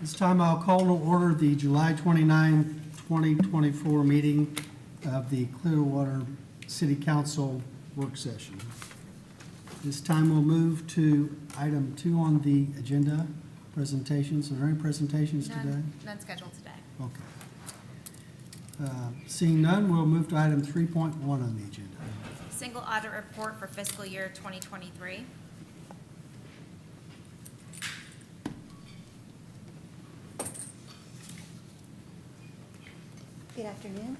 This time I'll call to order the July 29, 2024 meeting of the Clearwater City Council work session. This time we'll move to item 2 on the agenda, presentations. Are there any presentations today? None scheduled today. Okay. Seeing none, we'll move to item 3.1 on the agenda. Single audit report for fiscal year 2023. Good afternoon.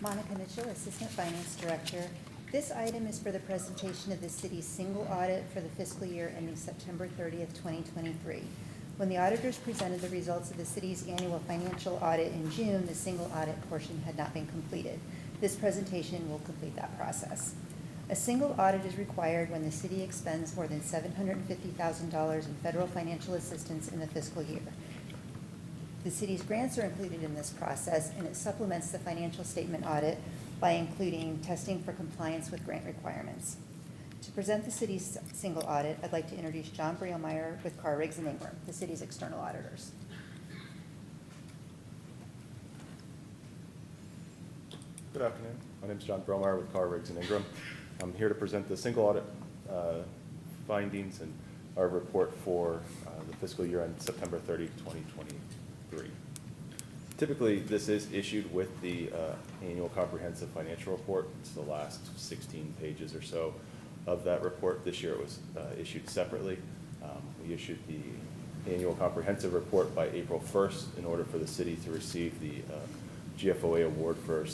Monica Mitchell, Assistant Finance Director. This item is for the presentation of the city's single audit for the fiscal year ending September 30th, 2023. When the auditors presented the results of the city's annual financial audit in June, the single audit portion had not been completed. This presentation will complete that process. A single audit is required when the city expends more than $750,000 in federal financial assistance in the fiscal year. The city's grants are included in this process, and it supplements the financial statement audit by including testing for compliance with grant requirements. To present the city's single audit, I'd like to introduce John Brielmeier with Carr, Riggs & Ingram, the city's external auditors. Good afternoon. My name is John Brielmeier with Carr, Riggs & Ingram. I'm here to present the single audit findings and our report for the fiscal year end September 30, 2023. Typically, this is issued with the annual comprehensive financial report. It's the last 16 pages or so of that report. This year it was issued separately. We issued the annual comprehensive report by April 1st in order for the city to receive the GFOA award for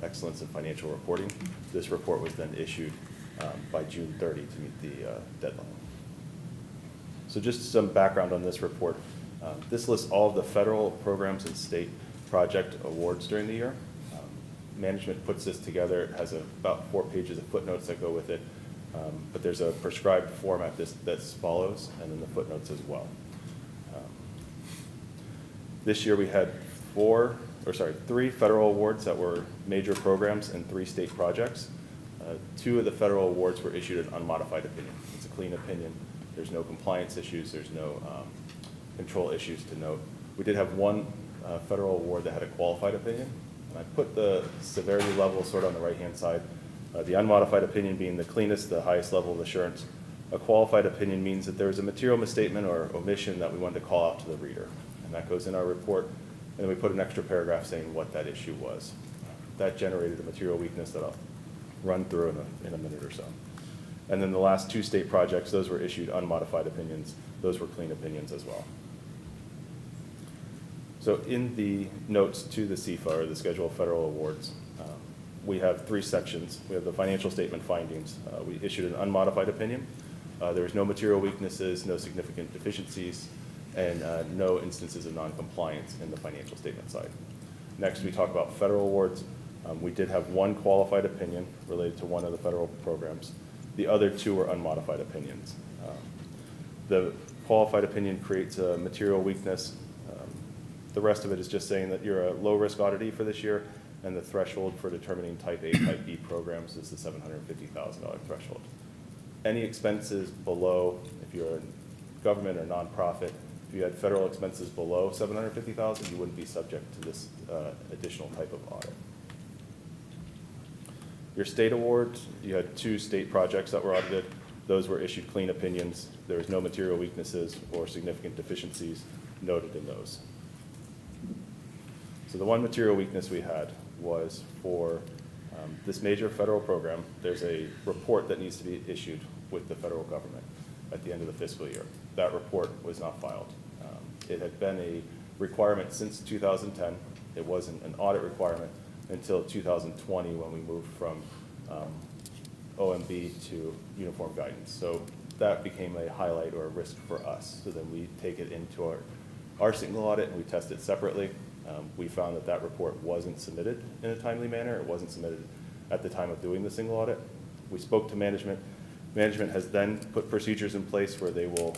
excellence in financial reporting. This report was then issued by June 30 to meet the deadline. So just some background on this report. This lists all of the federal programs and state project awards during the year. Management puts this together. It has about 4 pages of footnotes that go with it, but there's a prescribed format that follows, and then the footnotes as well. This year we had 3 federal awards that were major programs and 3 state projects. 2 of the federal awards were issued an unmodified opinion. It's a clean opinion. There's no compliance issues. There's no control issues to note. We did have 1 federal award that had a qualified opinion, and I put the severity level sort of on the right-hand side. The unmodified opinion being the cleanest, the highest level of assurance. A qualified opinion means that there was a material misstatement or omission that we wanted to call out to the reader, and that goes in our report, and then we put an extra paragraph saying what that issue was. That generated a material weakness that I'll run through in a minute or so. And then the last 2 state projects, those were issued unmodified opinions. Those were clean opinions as well. So in the notes to the CFA, or the Schedule of Federal Awards, we have 3 sections. We have the financial statement findings. We issued an unmodified opinion. There was no material weaknesses, no significant deficiencies, and no instances of noncompliance in the financial statement side. Next, we talk about federal awards. We did have 1 qualified opinion related to 1 of the federal programs. The other 2 were unmodified opinions. The qualified opinion creates a material weakness. The rest of it is just saying that you're a low-risk auditee for this year, and the threshold for determining Type A, Type B programs is the $750,000 threshold. Any expenses below, if you're a government or nonprofit, if you had federal expenses below $750,000, you wouldn't be subject to this additional type of audit. Your state awards, you had 2 state projects that were audited. Those were issued clean opinions. There was no material weaknesses or significant deficiencies noted in those. So the 1 material weakness we had was for this major federal program. There's a report that needs to be issued with the federal government at the end of the fiscal year. That report was not filed. It had been a requirement since 2010. It wasn't an audit requirement until 2020 when we moved from OMB to uniform guidance. So that became a highlight or a risk for us. So then we take it into our single audit and we test it separately. We found that report wasn't submitted in a timely manner. It wasn't submitted at the time of doing the single audit. We spoke to management. Management has then put procedures in place where they will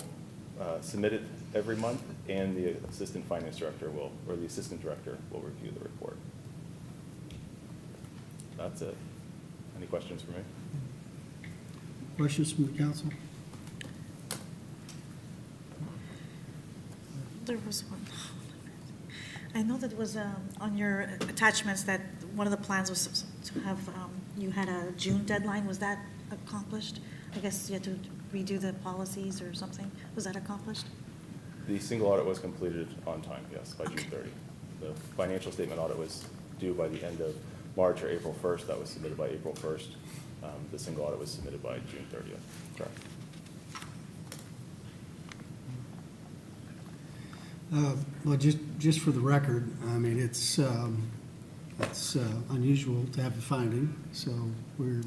submit it every month, and the assistant finance director will, or the assistant director will review the report. That's it. Any questions for me? Questions from the council? There was one. I know that it was on your attachments that one of the plans was to have, you had a June deadline. Was that accomplished? I guess you had to redo the policies or something. Was that accomplished? The single audit was completed on time, yes, by June 30. The financial statement audit was due by the end of March or April 1st. That was submitted by April 1st. The single audit was submitted by June 30th. Correct. Well, just for the record, I mean, it's unusual to have a finding, so we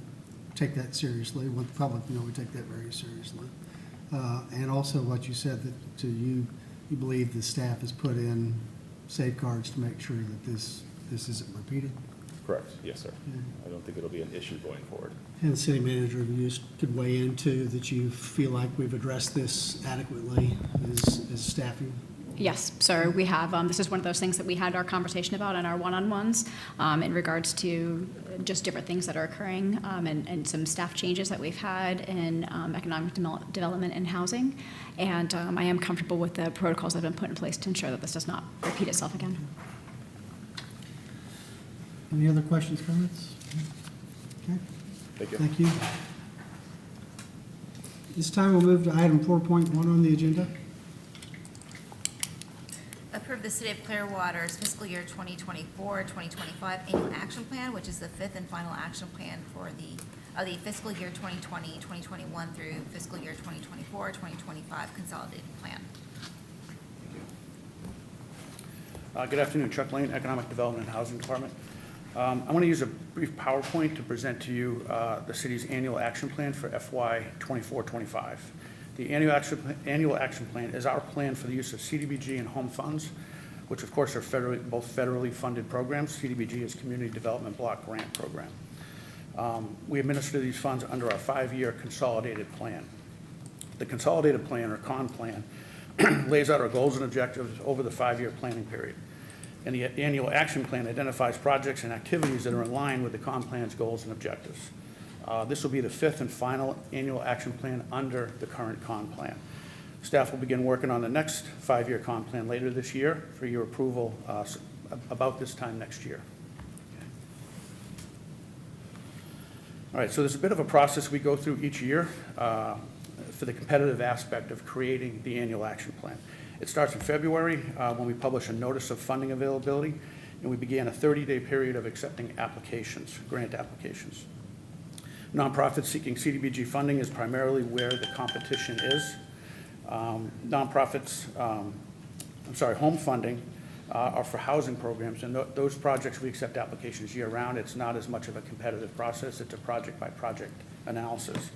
take that seriously. Want the public to know we take that very seriously. And also what you said, that you believe the staff has put in safeguards to make sure that this isn't repeated? Correct. Yes, sir. Yeah. I don't think it'll be an issue going forward. And the city manager, you could weigh into that you feel like we've addressed this adequately as staffing? Yes, sir, we have. This is one of those things that we had our conversation about in our one-on-ones in regards to just different things that are occurring and some staff changes that we've had in economic development and housing. And I am comfortable with the protocols that have been put in place to ensure that this does not repeat itself again. Any other questions, comments? Okay, Thank you. thank you. This time we'll move to item 4.1 on the agenda. Approve the City of Clearwater's fiscal year 2024-2025 annual action plan, which is the fifth and final action plan for the fiscal year 2020-2021 through fiscal year 2024-2025 consolidated plan. Good afternoon, Chuck Lane, Economic Development and Housing Department. I want to use a brief PowerPoint to present to you the city's annual action plan for FY 24-25. The annual action plan is our plan for the use of CDBG and home funds, which of course are both federally funded programs. CDBG is Community Development Block Grant Program. We administer these funds under our 5-year consolidated plan. The consolidated plan, or CON plan, lays out our goals and objectives over the 5-year planning period. And the annual action plan identifies projects and activities that are in line with the CON plan's goals and objectives. This will be the 5th and final annual action plan under the current CON plan. Staff will begin working on the next 5-year CON plan later this year for your approval about this time next year. All right, so there's a bit of a process we go through each year for the competitive aspect of creating the annual action plan. It starts in February when we publish a notice of funding availability, and we began a 30-day period of accepting applications, grant applications. Nonprofits seeking CDBG funding is primarily where the competition is. Home funding are for housing programs, and those projects we accept applications year-round. It's not as much of a competitive process. It's a project-by-project analysis.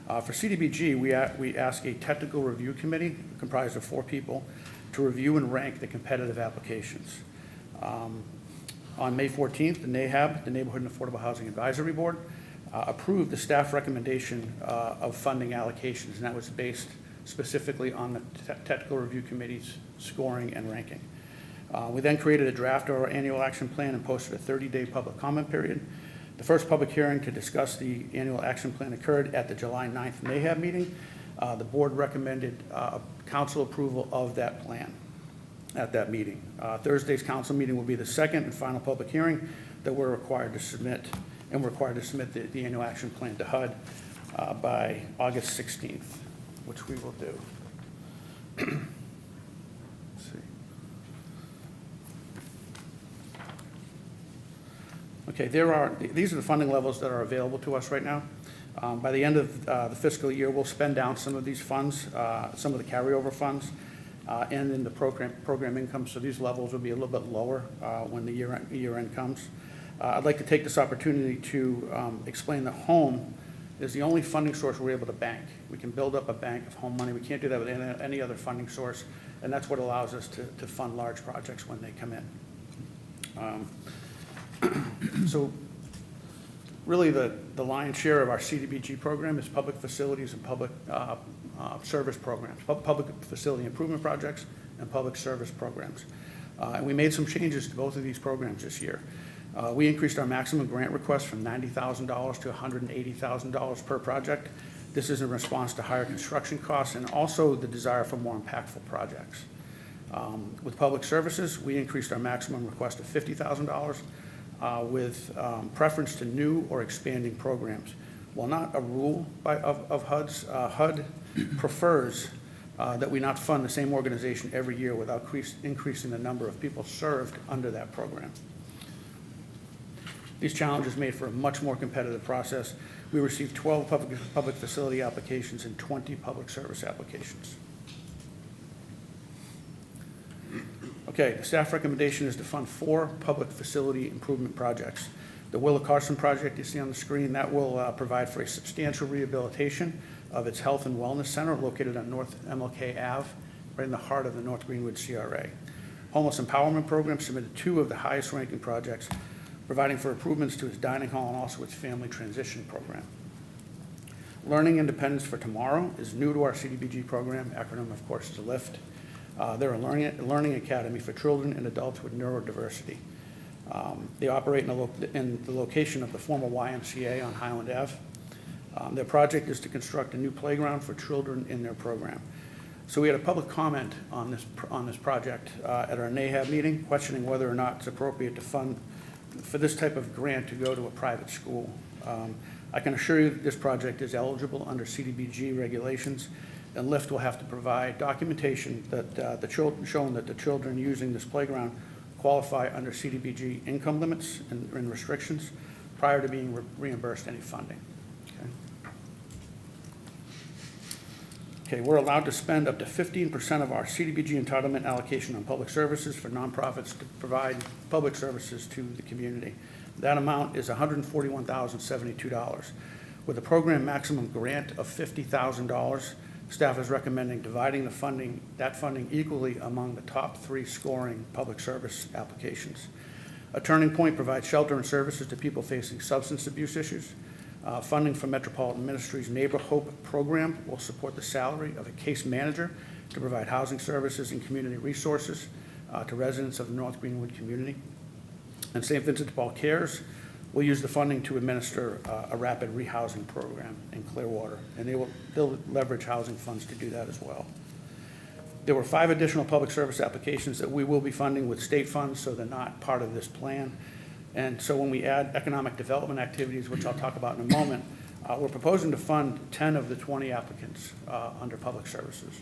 For CDBG, we ask a technical review committee comprised of 4 people to review and rank the competitive applications. On May 14th, the NAHAB, the Neighborhood and Affordable Housing Advisory Board, approved the staff recommendation of funding allocations, and that was based specifically on the technical review committee's scoring and ranking. We then created a draft of our annual action plan and posted a 30-day public comment period. The first public hearing to discuss the annual action plan occurred at the July 9th NAHAB meeting. The board recommended council approval of that plan at that meeting. Thursday's council meeting will be the second and final public hearing that we're required to submit, and we're required to submit the annual action plan to HUD by August 16th, which we will do. Let's see. Okay, these are the funding levels that are available to us right now. By the end of the fiscal year, we'll spend down some of these funds, some of the carryover funds, and in the program income, so these levels will be a little bit lower when the year end comes. I'd like to take this opportunity to explain that home is the only funding source we're able to bank. We can build up a bank of home money. We can't do that with any other funding source, and that's what allows us to fund large projects when they come in. So really the lion's share of our CDBG program is public facilities and public service programs, public facility improvement projects and public service programs. And we made some changes to both of these programs this year. We increased our maximum grant request from $90,000 to $180,000 per project. This is in response to higher construction costs and also the desire for more impactful projects. With public services, we increased our maximum request to $50,000 with preference to new or expanding programs. While not a rule of HUD's, HUD prefers that we not fund the same organization every year without increasing the number of people served under that program. These challenges made for a much more competitive process. We received 12 public facility applications and 20 public service applications. Okay, the staff recommendation is to fund 4 public facility improvement projects. The Willa Carson project you see on the screen, that will provide for a substantial rehabilitation of its health and wellness center located on North MLK Ave, right in the heart of the North Greenwood CRA. Homeless Empowerment Program submitted 2 of the highest ranking projects, providing for improvements to its dining hall and also its family transition program. Learning Independence for Tomorrow is new to our CDBG program. Acronym, of course, is LIFT. They're a learning academy for children and adults with neurodiversity. They operate in the location of the former YMCA on Highland Ave. Their project is to construct a new playground for children in their program. So we had a public comment on this project at our NAHAB meeting, questioning whether or not it's appropriate to fund for this type of grant to go to a private school. I can assure you that this project is eligible under CDBG regulations, and LIFT will have to provide documentation that showing that the children using this playground qualify under CDBG income limits and restrictions prior to being reimbursed any funding. Okay, we're allowed to spend up to 15% of our CDBG entitlement allocation on public services for nonprofits to provide public services to the community. That amount is $141,072. With a program maximum grant of $50,000, staff is recommending dividing that funding equally among the top 3 scoring public service applications. A Turning Point provides shelter and services to people facing substance abuse issues. Funding from Metropolitan Ministries' Neighbor Hope program will support the salary of a case manager to provide housing services and community resources to residents of the North Greenwood community. And St. Vincent de Paul Cares will use the funding to administer a rapid rehousing program in Clearwater, and they'll leverage housing funds to do that as well. There were 5 additional public service applications that we will be funding with state funds, so they're not part of this plan. And so when we add economic development activities, which I'll talk about in a moment, we're proposing to fund 10 of the 20 applicants under public services.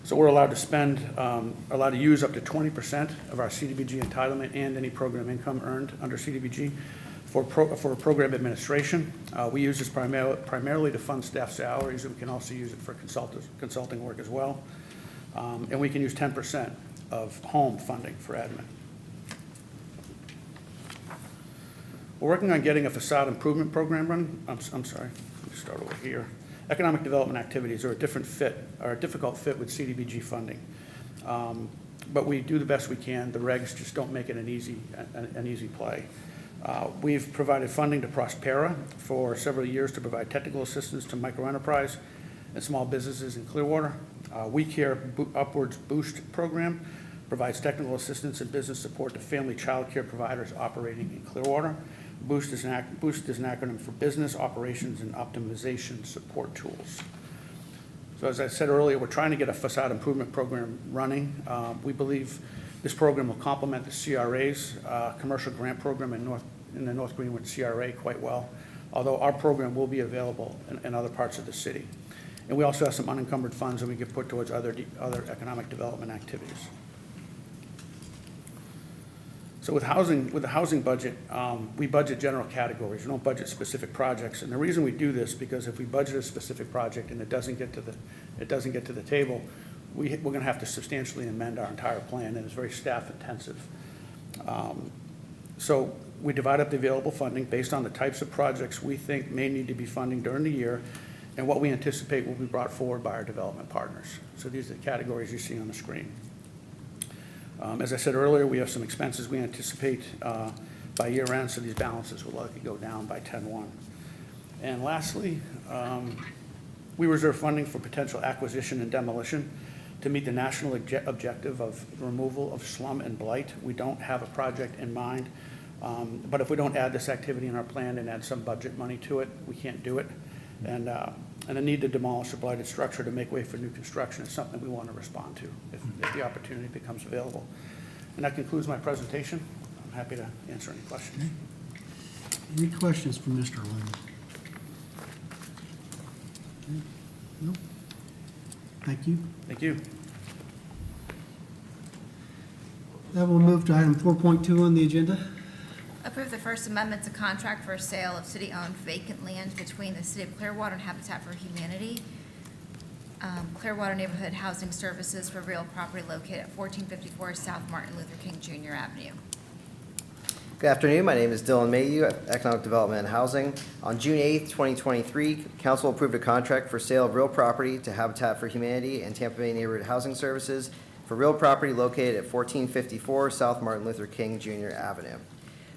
So we're allowed to use up to 20% of our CDBG entitlement and any program income earned under CDBG for program administration. We use this primarily to fund staff salaries, and we can also use it for consulting work as well. And we can use 10% of home funding for admin. We're working on getting a facade improvement program running. I'm sorry, let me start over here. Economic development activities are a difficult fit with CDBG funding. But we do the best we can. The regs just don't make it an easy play. We've provided funding to Prospera for several years to provide technical assistance to microenterprise and small businesses in Clearwater. We Care Upwards Boost program provides technical assistance and business support to family child care providers operating in Clearwater. Boost is an acronym for Business Operations and Optimization Support Tools. So as I said earlier, we're trying to get a facade improvement program running. We believe this program will complement the CRA's commercial grant program in the North Greenwood CRA quite well, although our program will be available in other parts of the city. And we also have some unencumbered funds that we can put towards other economic development activities. So with the housing budget, we budget general categories. We don't budget specific projects. And the reason we do this, because if we budget a specific project and it doesn't get to the table, we're going to have to substantially amend our entire plan, and it's very staff intensive. So we divide up the available funding based on the types of projects we think may need to be funding during the year and what we anticipate will be brought forward by our development partners. So these are the categories you see on the screen. As I said earlier, we have some expenses we anticipate by year end, so these balances will likely go down by 10-1. And lastly, we reserve funding for potential acquisition and demolition to meet the national objective of removal of slum and blight. We don't have a project in mind, but if we don't add this activity in our plan and add some budget money to it, we can't do it. And And the need to demolish a blighted structure to make way for new construction is something we want to respond to if the opportunity becomes available. And that concludes my presentation. I'm happy to answer any questions. Any questions from Mr. Lynn? No? Thank you. Thank you. That will move to item 4.2 on the agenda. Approve the First Amendment to contract for a sale of city-owned vacant land between the City of Clearwater and Habitat for Humanity. Clearwater Neighborhood Housing Services for real property located at 1454 South Martin Luther King Jr. Avenue. Good afternoon. My name is Dylan Mayhew, Economic Development and Housing. On June 8th, 2023, Council approved a contract for sale of real property to Habitat for Humanity and Tampa Bay Neighborhood Housing Services for real property located at 1454 South Martin Luther King Jr. Avenue.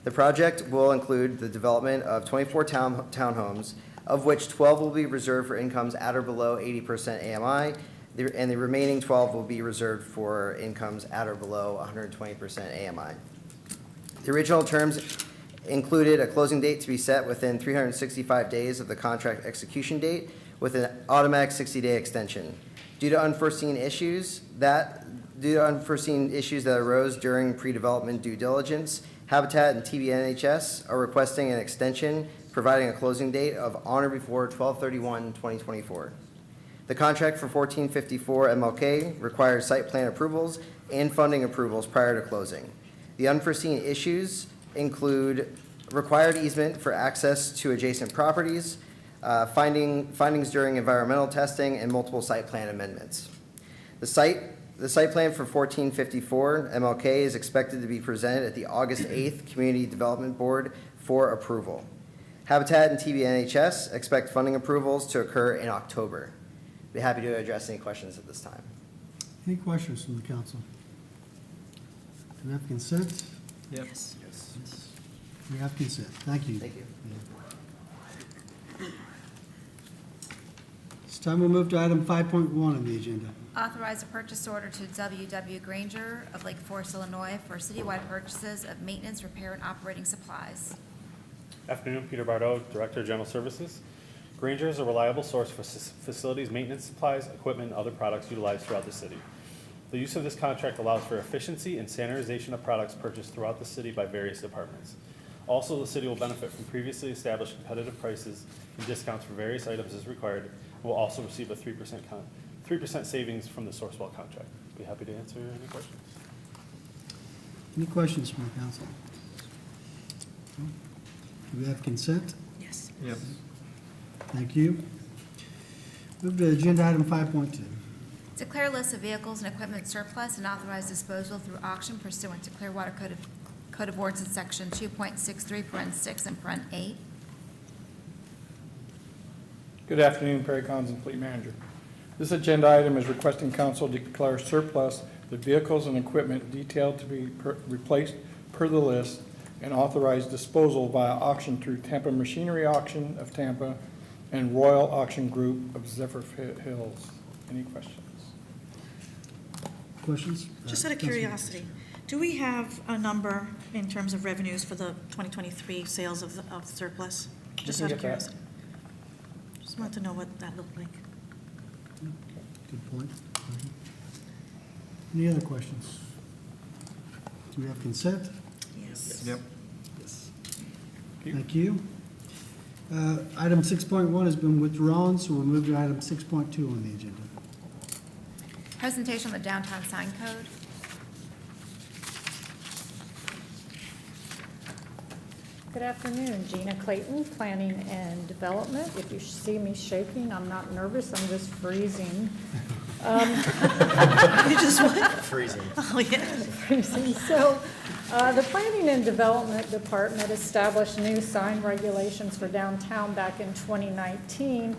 The project will include the development of 24 townhomes, of which 12 will be reserved for incomes at or below 80% AMI, and the remaining 12 will be reserved for incomes at or below 120% AMI. The original terms included a closing date to be set within 365 days of the contract execution date with an automatic 60-day extension. Due to unforeseen issues that arose during pre-development due diligence, Habitat and TBNHS are requesting an extension, providing a closing date of on or before 12/31/2024. The contract for 1454 MLK requires site plan approvals and funding approvals prior to closing. The unforeseen issues include required easement for access to adjacent properties, findings during environmental testing, and multiple site plan amendments. The site plan for 1454 MLK is expected to be presented at the August 8th Community Development Board for approval. Habitat and TBNHS expect funding approvals to occur in October. Be happy to address any questions at this time. Any questions from the council? Do we have consent? Yes. We have consent. Thank you. Thank you. This time we'll move to item 5.1 on the agenda. Authorize a purchase order to W.W. Granger of Lake Forest, Illinois for citywide purchases of maintenance, repair, and operating supplies. Afternoon, Peter Bardot, Director of General Services. Granger is a reliable source for facilities maintenance supplies, equipment, and other products utilized throughout the city. The use of this contract allows for efficiency and standardization of products purchased throughout the city by various departments. Also, the city will benefit from previously established competitive prices and discounts for various items as required, and will also receive a 3% savings from the Sourcewell contract. Be happy to answer any questions. Any questions from the council? Do we have consent? Yes. Thank you. Move to agenda item 5.2. Declare list of vehicles and equipment surplus and authorize disposal through auction pursuant to Clearwater Code of Ordinance Section 2.63(6) and Parent 8. Good afternoon, Perry Collins and Fleet Manager. This agenda item is requesting council declare surplus the vehicles and equipment detailed to be replaced per the list and authorize disposal via auction through Tampa Machinery Auction of Tampa and Royal Auction Group of Zephyr Hills. Any questions? Questions? Just out of Councilman. curiosity, do we have a number in terms of revenues for the 2023 sales of surplus? Just can out of get that. curiosity. Just wanted to know what that looked like. Good point. Any other questions? Do we have consent? Yes. Thank you. Item 6.1 has been withdrawn, so we'll move to item 6.2 on the agenda. Presentation on the downtown sign code. Good afternoon, Gina Clayton, Planning and Development. If you see me shaking, I'm not nervous, I'm just freezing. You just what? Freezing. Oh, yeah. Freezing. So, the Planning and Development Department established new sign regulations for downtown back in 2019,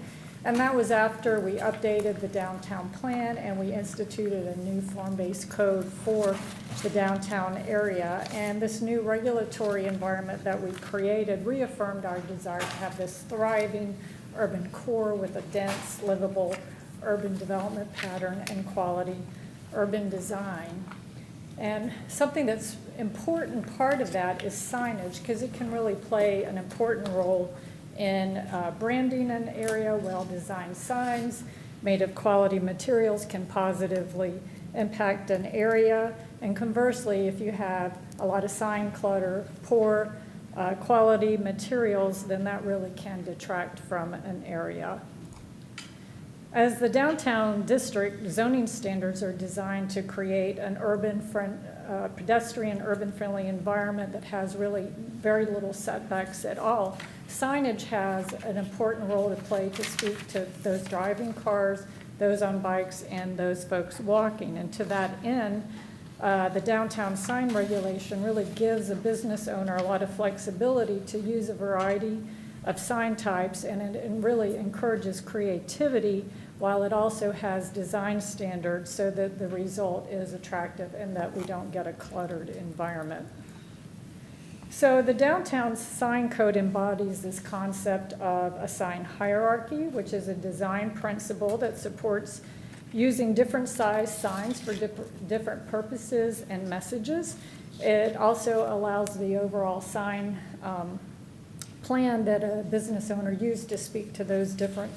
and that was after we updated the downtown plan and we instituted a new form-based code for the downtown area. And this new regulatory environment that we created reaffirmed our desire to have this thriving urban core with a dense, livable urban development pattern and quality urban design. And something that's important part of that is signage, because it can really play an important role in branding an area. Well-designed signs made of quality materials can positively impact an area. And conversely, if you have a lot of sign clutter, poor quality materials, then that really can detract from an area. As the downtown district, zoning standards are designed to create an pedestrian, urban-friendly environment that has really very little setbacks at all. Signage has an important role to play to speak to those driving cars, those on bikes, and those folks walking. And to that end, the downtown sign regulation really gives a business owner a lot of flexibility to use a variety of sign types, and it really encourages creativity, while it also has design standards so that the result is attractive and that we don't get a cluttered environment. So the downtown sign code embodies this concept of a sign hierarchy, which is a design principle that supports using different size signs for different purposes and messages. It also allows the overall sign plan that a business owner used to speak to those different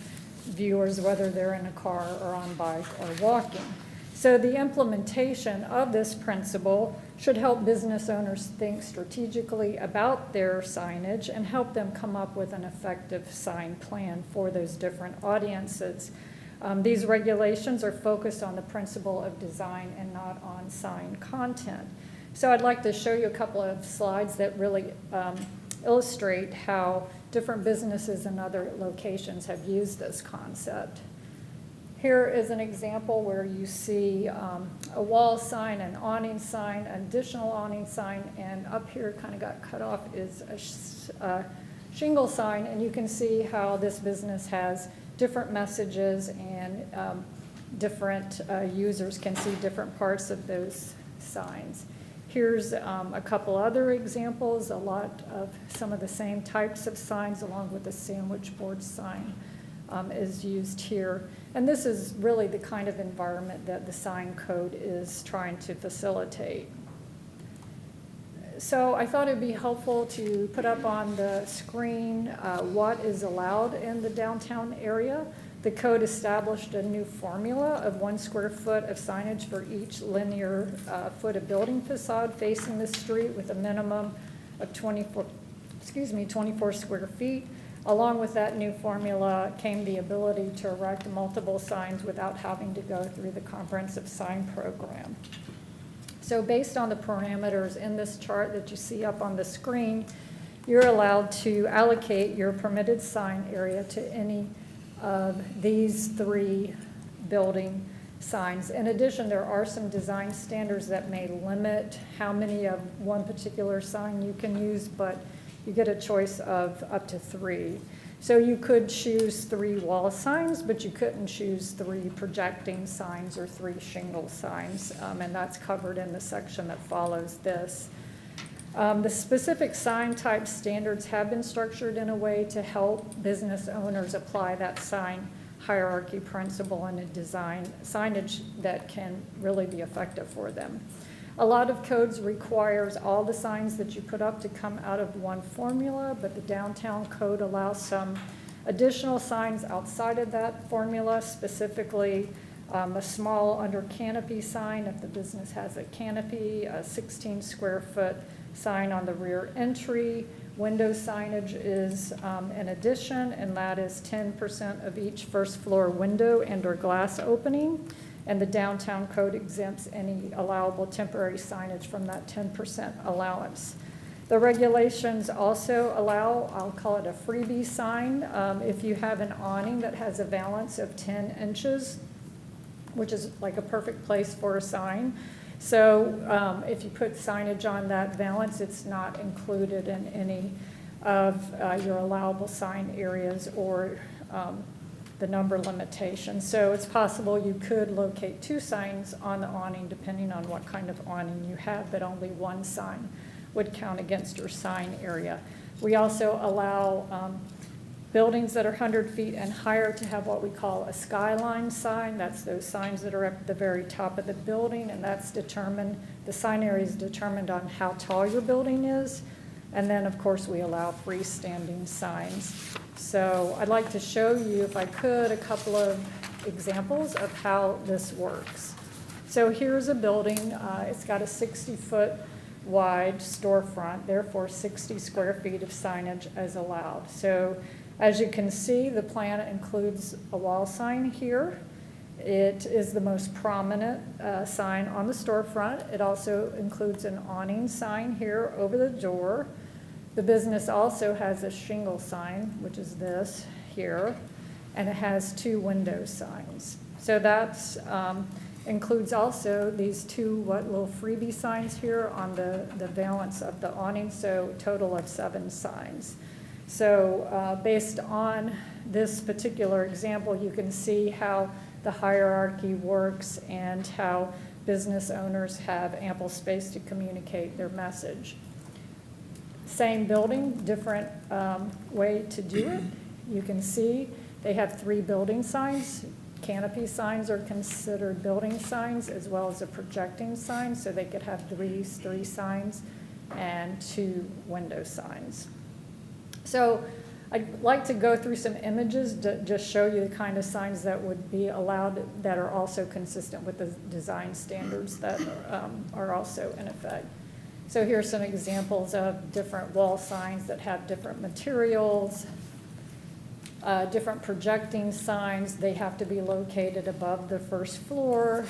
viewers, whether they're in a car or on bike or walking. So the implementation of this principle should help business owners think strategically about their signage and help them come up with an effective sign plan for those different audiences. These regulations are focused on the principle of design and not on sign content. So I'd like to show you a couple of slides that really illustrate how different businesses and other locations have used this concept. Here is an example where you see a wall sign, an awning sign, an additional awning sign, and up here kind of got cut off is a shingle sign, and you can see how this business has different messages, and different users can see different parts of those signs. Here's a couple other examples, a lot of some of the same types of signs along with the sandwich board sign is used here. And this is really the kind of environment that the sign code is trying to facilitate. So I thought it'd be helpful to put up on the screen what is allowed in the downtown area. The code established a new formula of 1 square foot of signage for each linear foot of building facade facing the street, with a minimum of 24 square feet. Along with that new formula came the ability to erect multiple signs without having to go through the comprehensive sign program. So based on the parameters in this chart that you see up on the screen, you're allowed to allocate your permitted sign area to any of these 3 building signs. In addition, there are some design standards that may limit how many of one particular sign you can use, but you get a choice of up to 3. So you could choose 3 wall signs, but you couldn't choose 3 projecting signs or 3 shingle signs, and that's covered in the section that follows this. The specific sign type standards have been structured in a way to help business owners apply that sign hierarchy principle in a design signage that can really be effective for them. A lot of codes requires all the signs that you put up to come out of one formula, but the downtown code allows some additional signs outside of that formula, specifically a small under canopy sign if the business has a canopy, a 16 square foot sign on the rear entry. Window signage is an addition, and that is 10% of each first floor window and or glass opening. And the downtown code exempts any allowable temporary signage from that 10% allowance. The regulations also allow, I'll call it a freebie sign, if you have an awning that has a valance of 10 inches, which is like a perfect place for a sign. So if you put signage on that valance, it's not included in any of your allowable sign areas or the number limitation. So it's possible you could locate 2 signs on the awning depending on what kind of awning you have, but only 1 sign would count against your sign area. We also allow buildings that are 100 feet and higher to have what we call a skyline sign. That's those signs that are at the very top of the building, and that's determined, the sign area is determined on how tall your building is. And then, of course, we allow freestanding signs. So I'd like to show you, if I could, a couple of examples of how this works. So here's a building. It's got a 60-foot wide storefront, therefore 60 square feet of signage is allowed. So as you can see, the plan includes a wall sign here. It is the most prominent sign on the storefront. It also includes an awning sign here over the door. The business also has a shingle sign, which is this here, and it has 2 window signs. So that's includes also these 2 little freebie signs here on the valance of the awning, so total of 7 signs. So based on this particular example, you can see how the hierarchy works and how business owners have ample space to communicate their message. Same building, different way to do it. You can see they have 3 building signs. Canopy signs are considered building signs as well as a projecting sign, so they could have 3 signs and 2 window signs. So I'd like to go through some images to just show you the kind of signs that would be allowed that are also consistent with the design standards that are also in effect. So here's some examples of different wall signs that have different materials. Different projecting signs, they have to be located above the first floor.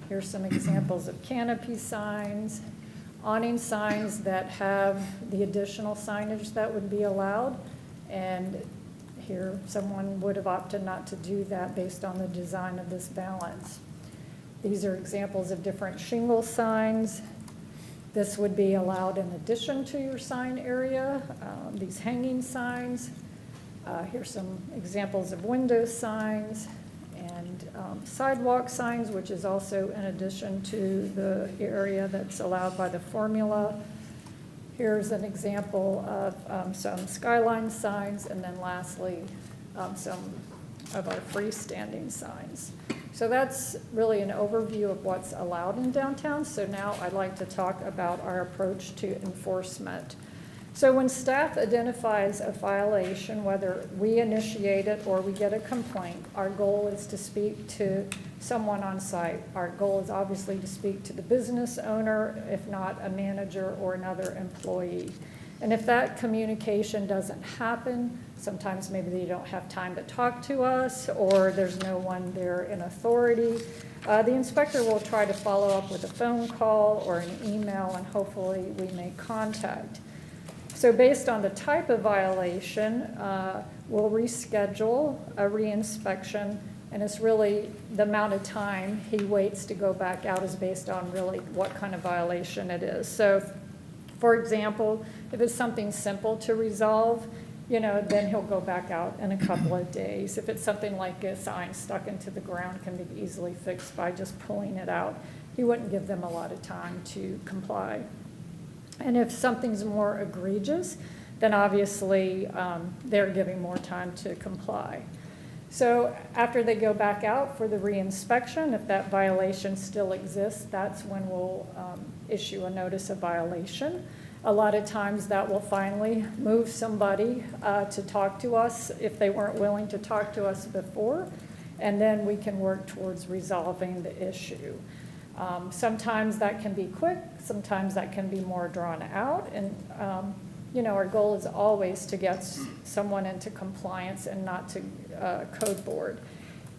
Here's some examples of canopy signs, awning signs that have the additional signage that would be allowed. And here, someone would have opted not to do that based on the design of this valance. These are examples of different shingle signs. This would be allowed in addition to your sign area. These hanging signs. Here's some examples of window signs and sidewalk signs, which is also in addition to the area that's allowed by the formula. Here's an example of some skyline signs, and then lastly, some of our freestanding signs. So that's really an overview of what's allowed in downtown. So now I'd like to talk about our approach to enforcement. So when staff identifies a violation, whether we initiate it or we get a complaint, our goal is to speak to someone on site. Our goal is obviously to speak to the business owner, if not a manager or another employee. And if that communication doesn't happen, sometimes maybe they don't have time to talk to us or there's no one there in authority, the inspector will try to follow up with a phone call or an email, and hopefully we make contact. So based on the type of violation, we'll reschedule a reinspection, and it's really the amount of time he waits to go back out is based on really what kind of violation it is. So, for example, if it's something simple to resolve, then he'll go back out in a couple of days. If it's something like a sign stuck into the ground can be easily fixed by just pulling it out, he wouldn't give them a lot of time to comply. And if something's more egregious, then obviously they're giving more time to comply. So after they go back out for the reinspection, if that violation still exists, that's when we'll issue a notice of violation. A lot of times that will finally move somebody to talk to us if they weren't willing to talk to us before, and then we can work towards resolving the issue. Sometimes that can be quick, sometimes that can be more drawn out, and our goal is always to get someone into compliance and not to code board.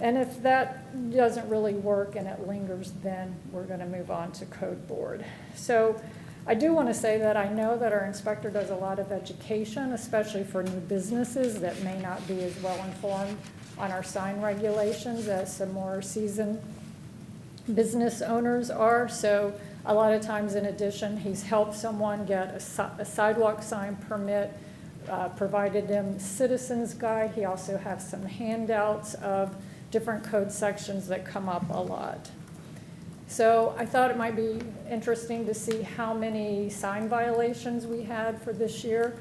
And if that doesn't really work and it lingers, then we're going to move on to code board. So I do want to say that I know that our inspector does a lot of education, especially for new businesses that may not be as well informed on our sign regulations as some more seasoned business owners are. So a lot of times, in addition, he's helped someone get a sidewalk sign permit, provided them citizens guide. He also has some handouts of different code sections that come up a lot. So I thought it might be interesting to see how many sign violations we had for this year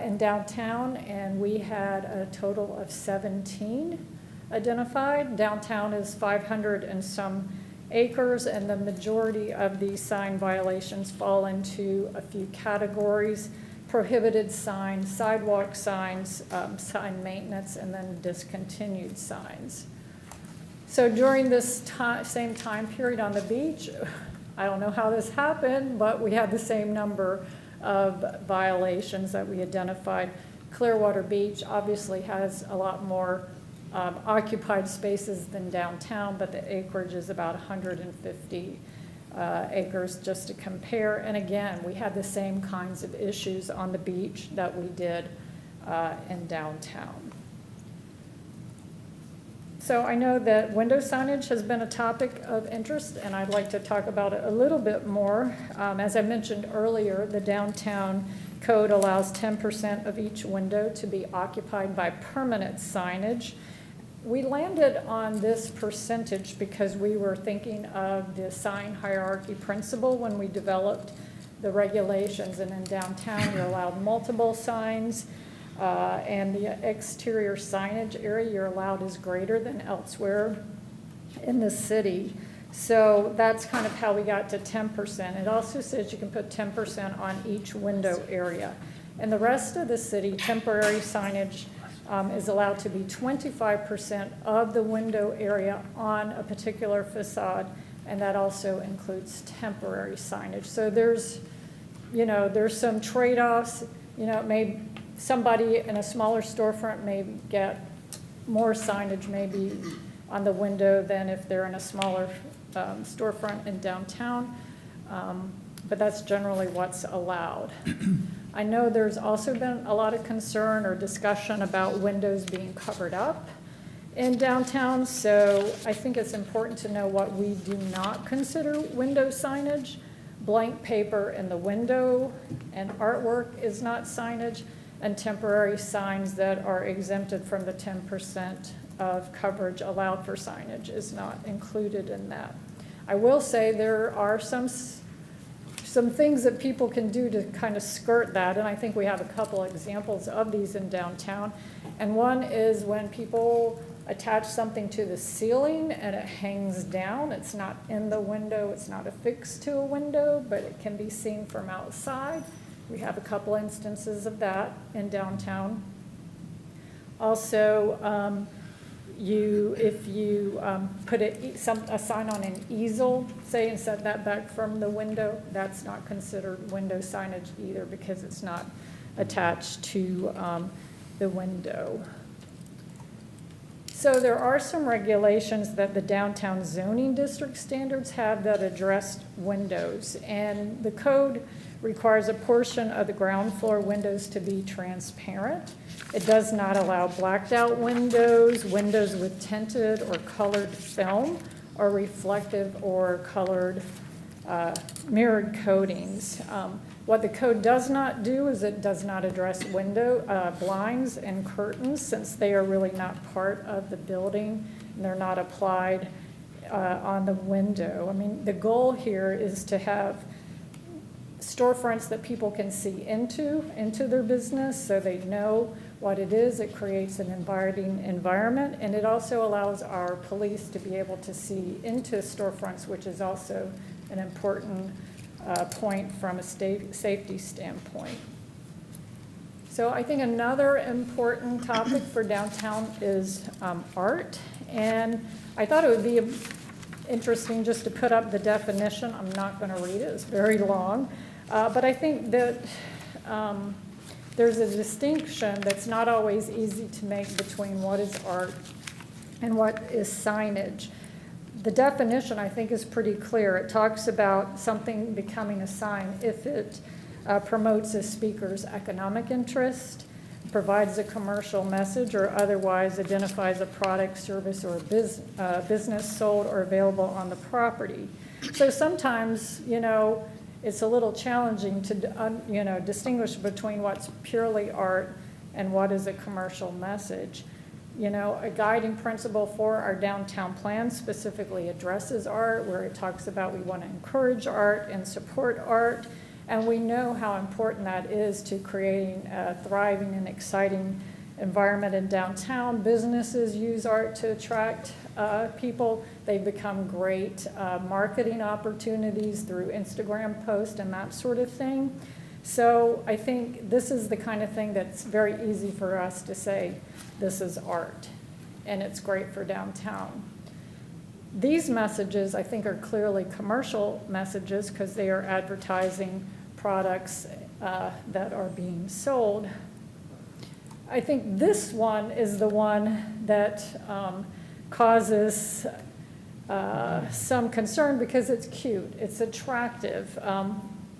in downtown, and we had a total of 17 identified. Downtown is 500 and some acres, and the majority of these sign violations fall into a few categories: prohibited signs, sidewalk signs, sign maintenance, and then discontinued signs. So during this same time period on the beach, I don't know how this happened, but we had the same number of violations that we identified. Clearwater Beach obviously has a lot more occupied spaces than downtown, but the acreage is about 150 acres, just to compare. And again, we had the same kinds of issues on the beach that we did in downtown. So I know that window signage has been a topic of interest, and I'd like to talk about it a little bit more. As I mentioned earlier, the downtown code allows 10% of each window to be occupied by permanent signage. We landed on this percentage because we were thinking of the sign hierarchy principle when we developed the regulations. And in downtown, you're allowed multiple signs, and the exterior signage area you're allowed is greater than elsewhere in the city. So that's kind of how we got to 10%. It also says you can put 10% on each window area. In the rest of the city, temporary signage is allowed to be 25% of the window area on a particular facade, and that also includes temporary signage. So there's some trade-offs. Somebody in a smaller storefront may get more signage maybe on the window than if they're in a smaller storefront in downtown, but that's generally what's allowed. I know there's also been a lot of concern or discussion about windows being covered up in downtown, so I think it's important to know what we do not consider window signage. Blank paper in the window and artwork is not signage, and temporary signs that are exempted from the 10% of coverage allowed for signage is not included in that. I will say there are some things that people can do to kind of skirt that, and I think we have a couple examples of these in downtown. And one is when people attach something to the ceiling and it hangs down. It's not in the window, it's not affixed to a window, but it can be seen from outside. We have a couple instances of that in downtown. Also, if you put a sign on an easel, say, and set that back from the window, that's not considered window signage either because it's not attached to the window. So there are some regulations that the downtown zoning district standards have that address windows, and the code requires a portion of the ground floor windows to be transparent. It does not allow blacked out windows, windows with tinted or colored film, or reflective or colored mirrored coatings. What the code does not do is it does not address window blinds and curtains, since they are really not part of the building and they're not applied on the window. I mean, the goal here is to have storefronts that people can see into their business so they know what it is. It creates an inviting environment, and it also allows our police to be able to see into storefronts, which is also an important point from a safety standpoint. So I think another important topic for downtown is art, and I thought it would be interesting just to put up the definition. I'm not going to read it, it's very long, but I think that there's a distinction that's not always easy to make between what is art and what is signage. The definition, I think, is pretty clear. It talks about something becoming a sign if it promotes a speaker's economic interest, provides a commercial message, or otherwise identifies a product, service, or business sold or available on the property. So sometimes, it's a little challenging to, distinguish between what's purely art and what is a commercial message. A guiding principle for our downtown plan specifically addresses art, where it talks about we want to encourage art and support art, and we know how important that is to creating a thriving and exciting environment in downtown. Businesses use art to attract people. They've become great marketing opportunities through Instagram posts and that sort of thing. So I think this is the kind of thing that's very easy for us to say, this is art, and it's great for downtown. These messages, I think, are clearly commercial messages because they are advertising products that are being sold. I think this one is the one that causes some concern because it's cute, it's attractive,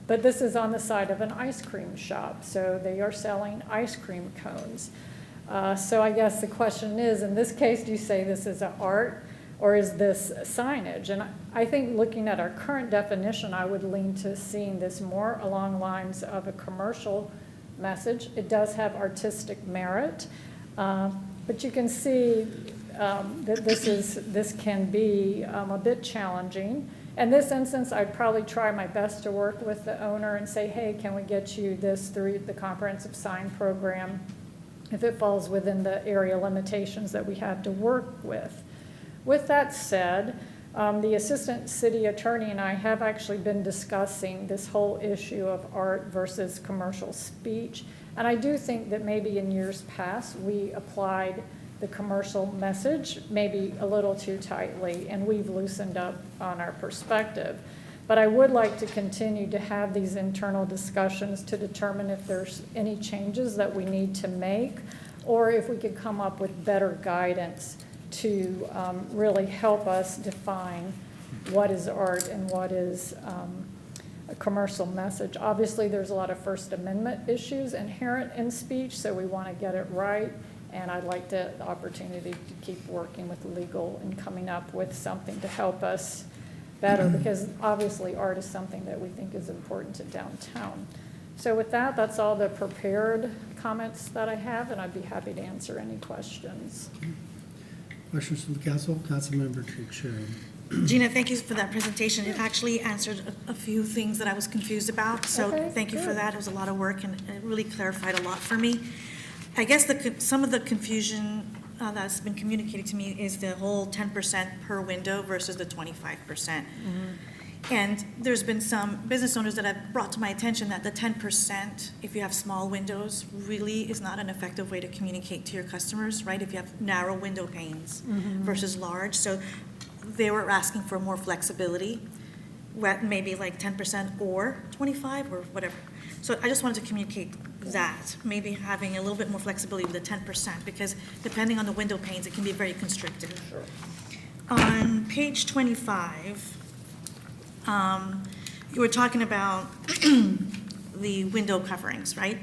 but this is on the side of an ice cream shop, so they are selling ice cream cones. So I guess the question is, in this case, do you say this is art or is this signage? And I think looking at our current definition, I would lean to seeing this more along lines of a commercial message. It does have artistic merit, but you can see that this can be a bit challenging. In this instance, I'd probably try my best to work with the owner and say, hey, can we get you this through the comprehensive sign program if it falls within the area limitations that we have to work with. With that said, the assistant city attorney and I have actually been discussing this whole issue of art versus commercial speech. And I do think that maybe in years past, we applied the commercial message maybe a little too tightly, and we've loosened up on our perspective. But I would like to continue to have these internal discussions to determine if there's any changes that we need to make, or if we could come up with better guidance to really help us define what is art and what is a commercial message. Obviously, there's a lot of First Amendment issues inherent in speech, so we want to get it right. And I'd like the opportunity to keep working with legal and coming up with something to help us better, because obviously art is something that we think is important to downtown. So with that, that's all the prepared comments that I have, and I'd be happy to answer any questions. Questions from the council? Councilmember Trichero. Gina, thank you for that presentation. It actually answered a few things that I was confused about, so Okay, thank you for good. that. It was a lot of work, and it really clarified a lot for me. I guess some of the confusion that's been communicated to me is the whole 10% per window versus the 25%. And there's been some business owners that have brought to my attention that the 10%, if you have small windows, really is not an effective way to communicate to your customers, right? If you have narrow window panes versus large. So they were asking for more flexibility, maybe like 10% or 25 or whatever. So I just wanted to communicate that, maybe having a little bit more flexibility with the 10%, because depending on the window panes, it can be very constrictive. Sure. On page 25, you were talking about the window coverings, right?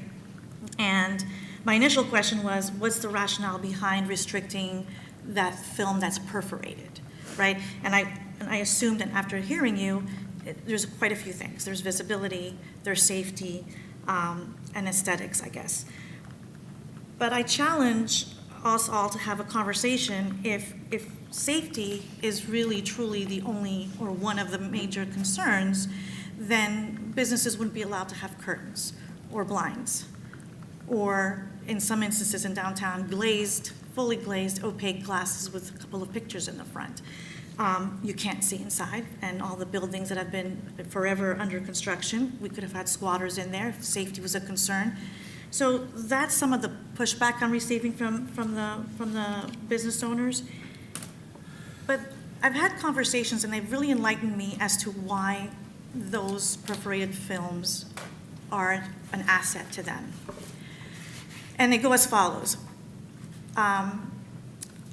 And my initial question was, what's the rationale behind restricting that film that's perforated, right? And I assumed that after hearing you, there's quite a few things. There's visibility, there's safety, and aesthetics, I guess. But I challenge us all to have a conversation if safety is really truly the only or one of the major concerns, then businesses wouldn't be allowed to have curtains or blinds, or in some instances in downtown, fully glazed, opaque glasses with a couple of pictures in the front. You can't see inside, and all the buildings that have been forever under construction, we could have had squatters in there if safety was a concern. So that's some of the pushback I'm receiving from the business owners. But I've had conversations, and they've really enlightened me as to why those perforated films are an asset to them. And they go as follows.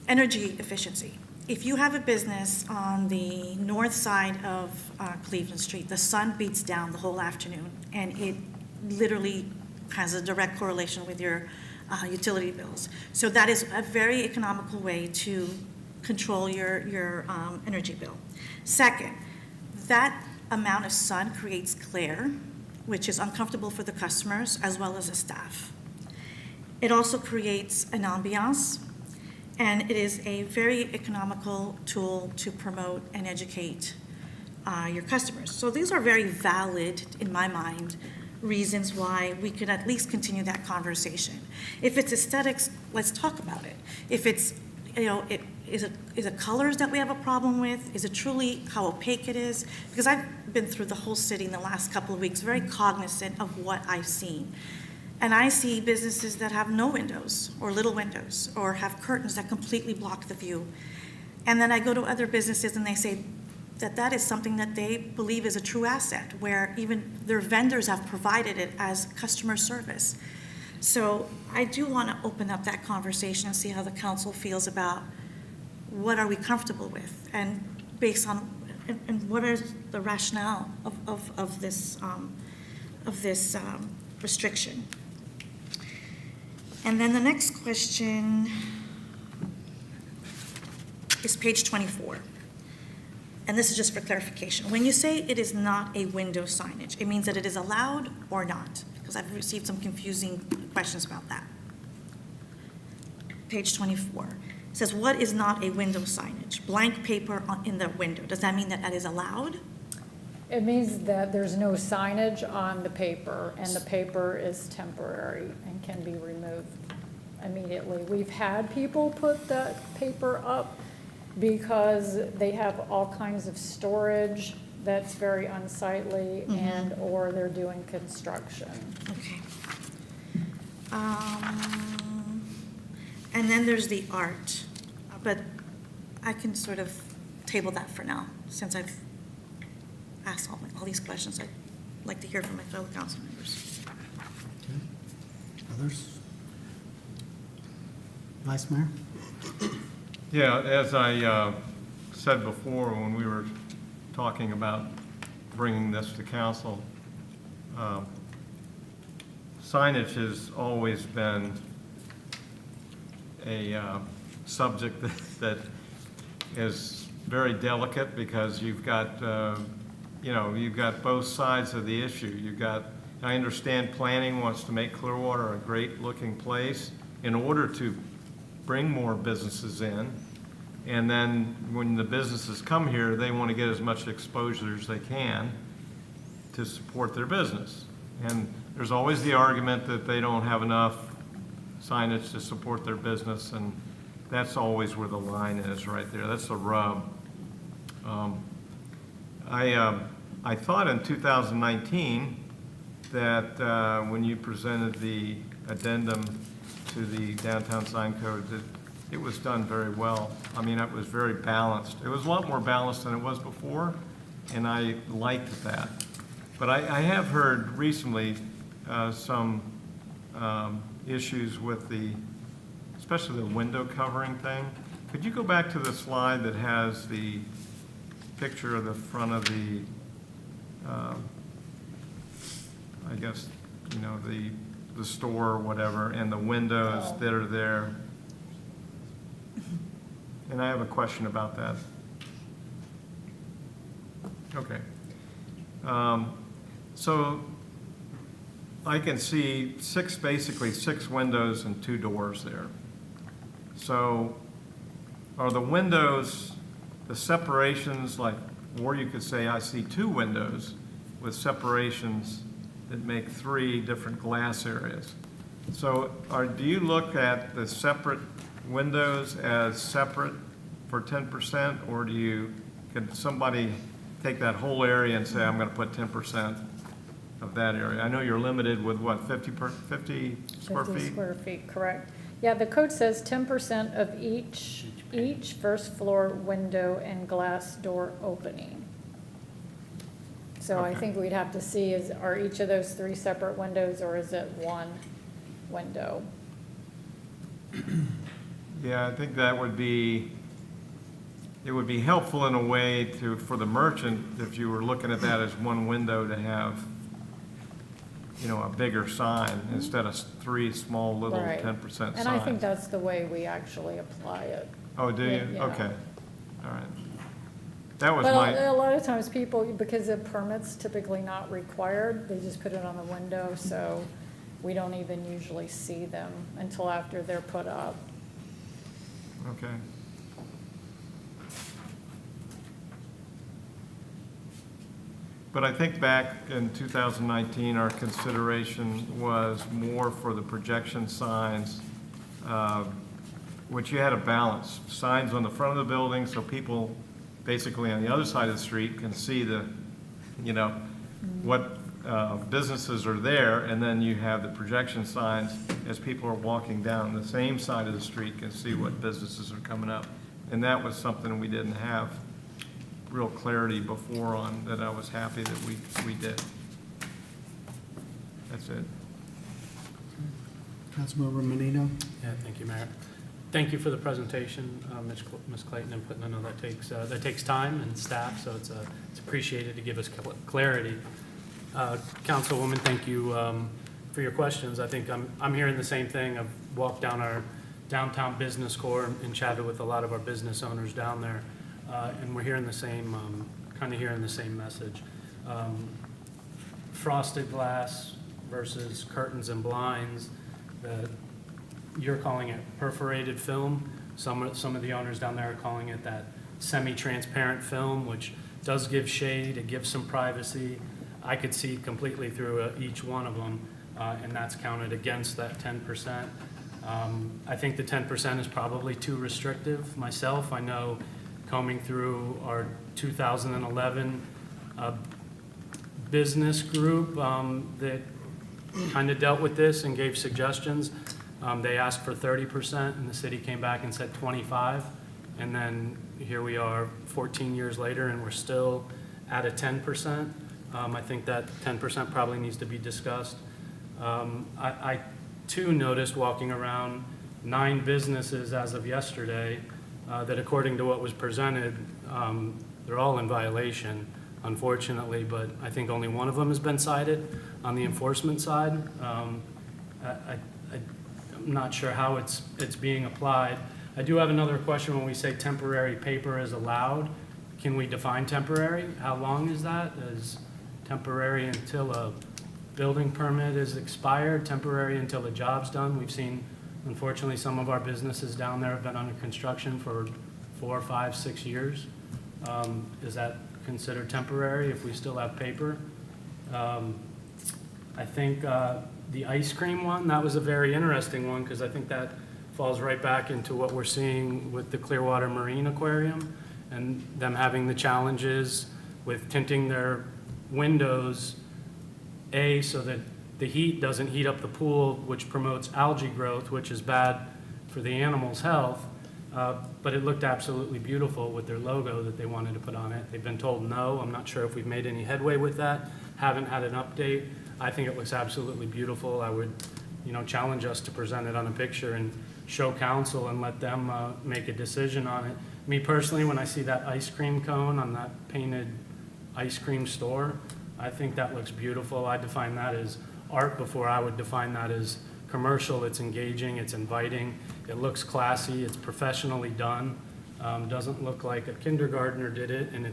Energy efficiency. If you have a business on the north side of Cleveland Street, the sun beats down the whole afternoon, and it literally has a direct correlation with your utility bills. So that is a very economical way to control your energy bill. Second, that amount of sun creates glare, which is uncomfortable for the customers as well as the staff. It also creates an ambiance, and it is a very economical tool to promote and educate your customers. So these are very valid, in my mind, reasons why we could at least continue that conversation. If it's aesthetics, let's talk about it. If it's, is it colors that we have a problem with? Is it truly how opaque it is? Because I've been through the whole city in the last couple of weeks, very cognizant of what I've seen. And I see businesses that have no windows, or little windows, or have curtains that completely block the view. And then I go to other businesses and they say that that is something that they believe is a true asset, where even their vendors have provided it as customer service. So I do want to open up that conversation and see how the council feels about what are we comfortable with, and based on, and what is the rationale of this restriction. And then the next question is page 24. And this is just for clarification. When you say it is not a window signage, it means that it is allowed or not? Because I've received some confusing questions about that. Page 24. It says, what is not a window signage? Blank paper in the window. Does that mean that that is allowed? It means that there's no signage on the paper, and the paper is temporary and can be removed immediately. We've had people put that paper up because they have all kinds of storage that's very unsightly, and or they're doing construction. Okay. And then there's the art, but I can sort of table that for now, since I've asked all these questions. I'd like to hear from my fellow council members. Okay. Others? Vice Mayor? Yeah, as I said before when we were talking about bringing this to council, signage has always been a subject that is very delicate, because you've got, you've got both sides of the issue. I understand planning wants to make Clearwater a great-looking place in order to bring more businesses in. And then when the businesses come here, they want to get as much exposure as they can to support their business. And there's always the argument that they don't have enough signage to support their business, and that's always where the line is right there. That's the rub. I thought in 2019 that when you presented the addendum to the downtown sign code, that it was done very well. I mean, it was very balanced. It was a lot more balanced than it was before, and I liked that. But I have heard recently some issues with especially the window covering thing. Could you go back to the slide that has the picture of the front of the, I guess, the store or whatever, and the windows that are there? And I have a question about that. Okay. So I can see basically six windows and 2 doors there. So are the windows, the separations, or you could say I see 2 windows with separations that make 3 different glass areas. So do you look at the separate windows as separate for 10%, or could somebody take that whole area and say, I'm going to put 10% of that area? I know you're limited with what, 50 square 50 feet? square feet, correct. Yeah, the code says 10% of each first floor window and glass door opening. So I Okay. think we'd have to see are each of those 3 separate windows, or is it one window? Yeah, I think that would be helpful in a way for the merchant, if you were looking at that as one window, to have, a bigger sign instead of 3 small little Right. 10% signs. And I think that's the way we actually apply it. Oh, do you? Yeah. Okay. All right. That was But my, a lot of times people, because the permit's typically not required, they just put it on the window, so we don't even usually see them until after they're put up. okay. But I think back in 2019, our consideration was more for the projection signs, which you had a balance. Signs on the front of the building so people basically on the other side of the street can see the, what businesses are there, and then you have the projection signs as people are walking down the same side of the street can see what businesses are coming up. And that was something we didn't have real clarity before on, that I was happy that we did. That's it. Councilmember Menino? Yeah, thank you, Mayor. Thank you for the presentation, Ms. Clayton and Putnam. I know that takes time and staff, so it's appreciated to give us clarity. Councilwoman, thank you for your questions. I think I'm hearing the same thing. I've walked down our downtown business core and chatted with a lot of our business owners down there, and we're hearing the same, kind of hearing the same message. Frosted glass versus curtains and blinds. You're calling it perforated film. Some of the owners down there are calling it that semi-transparent film, which does give shade, it gives some privacy. I could see completely through each one of them, and that's counted against that 10%. I think the 10% is probably too restrictive. Myself, I know combing through our 2011 business group that kind of dealt with this and gave suggestions. They asked for 30%, and the city came back and said 25. And then here we are 14 years later, and we're still at a 10%. I think that 10% probably needs to be discussed. I too noticed walking around 9 businesses as of yesterday that according to what was presented, they're all in violation, unfortunately, but I think only one of them has been cited on the enforcement side. I'm not sure how it's being applied. I do have another question. When we say temporary paper is allowed, can we define temporary? How long is that? Is temporary until a building permit is expired, temporary until the job's done? We've seen, unfortunately, some of our businesses down there have been under construction for 4, 5, 6 years. Is that considered temporary if we still have paper? I think the ice cream one, that was a very interesting one, because I think that falls right back into what we're seeing with the Clearwater Marine Aquarium and them having the challenges with tinting their windows, so that the heat doesn't heat up the pool, which promotes algae growth, which is bad for the animal's health. But it looked absolutely beautiful with their logo that they wanted to put on it. They've been told no. I'm not sure if we've made any headway with that. Haven't had an update. I think it looks absolutely beautiful. I would, challenge us to present it on a picture and show council and let them make a decision on it. Me personally, when I see that ice cream cone on that painted ice cream store, I think that looks beautiful. I define that as art before I would define that as commercial. It's engaging, it's inviting, it looks classy, it's professionally done. Doesn't look like a kindergartner did it, and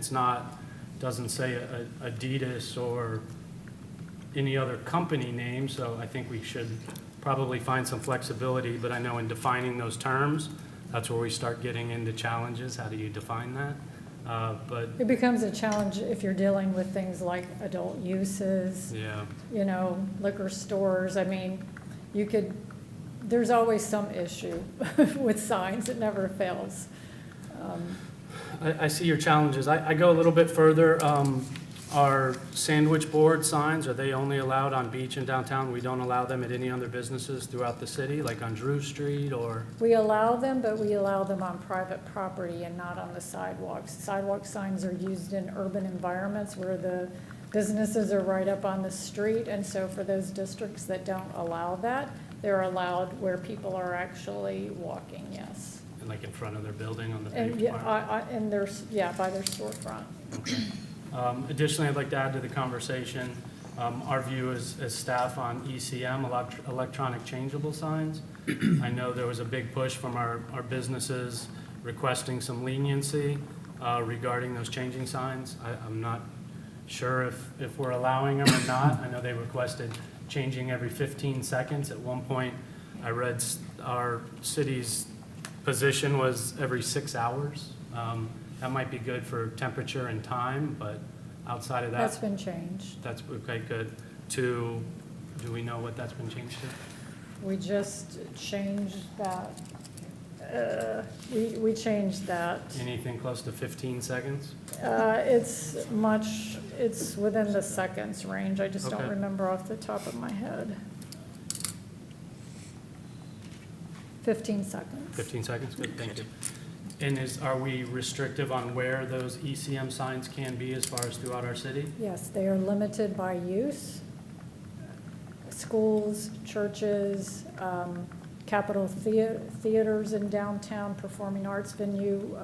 doesn't say Adidas or any other company name, so I think we should probably find some flexibility, but I know in defining those terms, that's where we start getting into challenges. How do you define that? But It becomes a challenge if you're dealing with things like adult uses, yeah, liquor stores. I mean, there's always some issue with signs. It never fails. I see your challenges. I go a little bit further. Our sandwich board signs, are they only allowed on Beach and downtown? We don't allow them at any other businesses throughout the city, like on Drew Street or? We allow them, but we allow them on private property and not on the sidewalks. Sidewalk signs are used in urban environments where the businesses are right up on the street, and so for those districts that don't allow that, they're allowed where people are actually walking, yes. And like in front of their building on the And, paved part? by their storefront. Okay. Additionally, I'd like to add to the conversation, our view as staff on ECM, electronic changeable signs. I know there was a big push from our businesses requesting some leniency regarding those changing signs. I'm not sure if we're allowing them or not. I know they requested changing every 15 seconds. At one point, I read our city's position was every 6 hours. That might be good for temperature and time, but outside of that? That's been changed. That's, okay, good. To, do we know what that's been changed to? We just changed that. We changed that. Anything close to 15 seconds? It's within the seconds range. I just don't Okay. remember off the top of my head. 15 seconds. 15 seconds, good, thank you. And are we restrictive on where those ECM signs can be as far as throughout our city? Yes, they are limited by use. Schools, churches, Capitol Theaters in downtown, performing arts venue.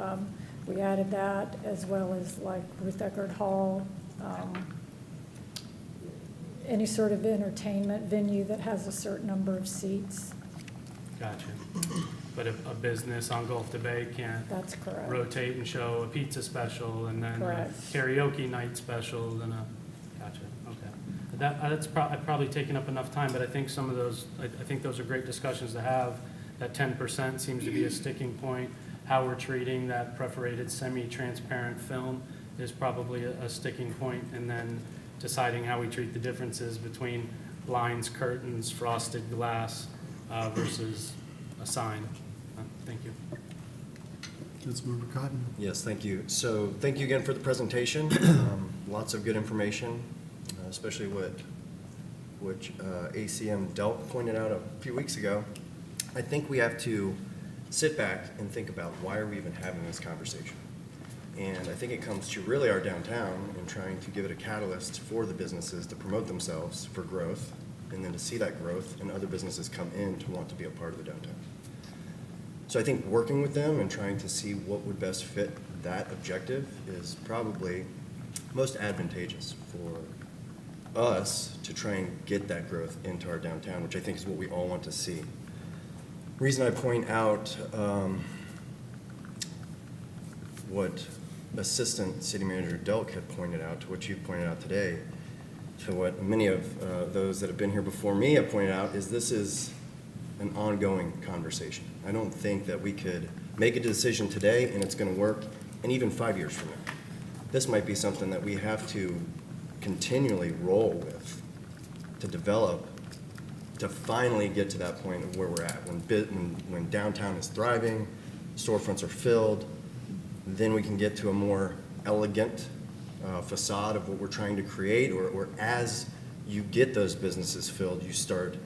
We added that, as well as like Ruth Eckerd Hall. Any sort of entertainment venue that has a certain number of seats. Gotcha. But if a business on Gulf to Bay can't That's correct. rotate and show a pizza special and then a Correct. karaoke night special, then gotcha, okay. That's probably taken up enough time, but I think some of those, I think those are great discussions to have. That 10% seems to be a sticking point. How we're treating that perforated semi-transparent film is probably a sticking point, and then deciding how we treat the differences between blinds, curtains, frosted glass versus a sign. Thank you. Councilmember Cotton. Yes, thank you. So thank you again for the presentation. Lots of good information, especially which ACM Delk pointed out a few weeks ago. I think we have to sit back and think about why are we even having this conversation. And I think it comes to really our downtown and trying to give it a catalyst for the businesses to promote themselves for growth, and then to see that growth and other businesses come in to want to be a part of the downtown. So I think working with them and trying to see what would best fit that objective is probably most advantageous for us to try and get that growth into our downtown, which I think is what we all want to see. Reason I point out what Assistant City Manager Delk had pointed out, to what you pointed out today, to what many of those that have been here before me have pointed out, is this is an ongoing conversation. I don't think that we could make a decision today and it's going to work, and even 5 years from now. This might be something that we have to continually roll with to develop, to finally get to that point of where we're at. When downtown is thriving, storefronts are filled, then we can get to a more elegant facade of what we're trying to create, or as you get those businesses filled, you start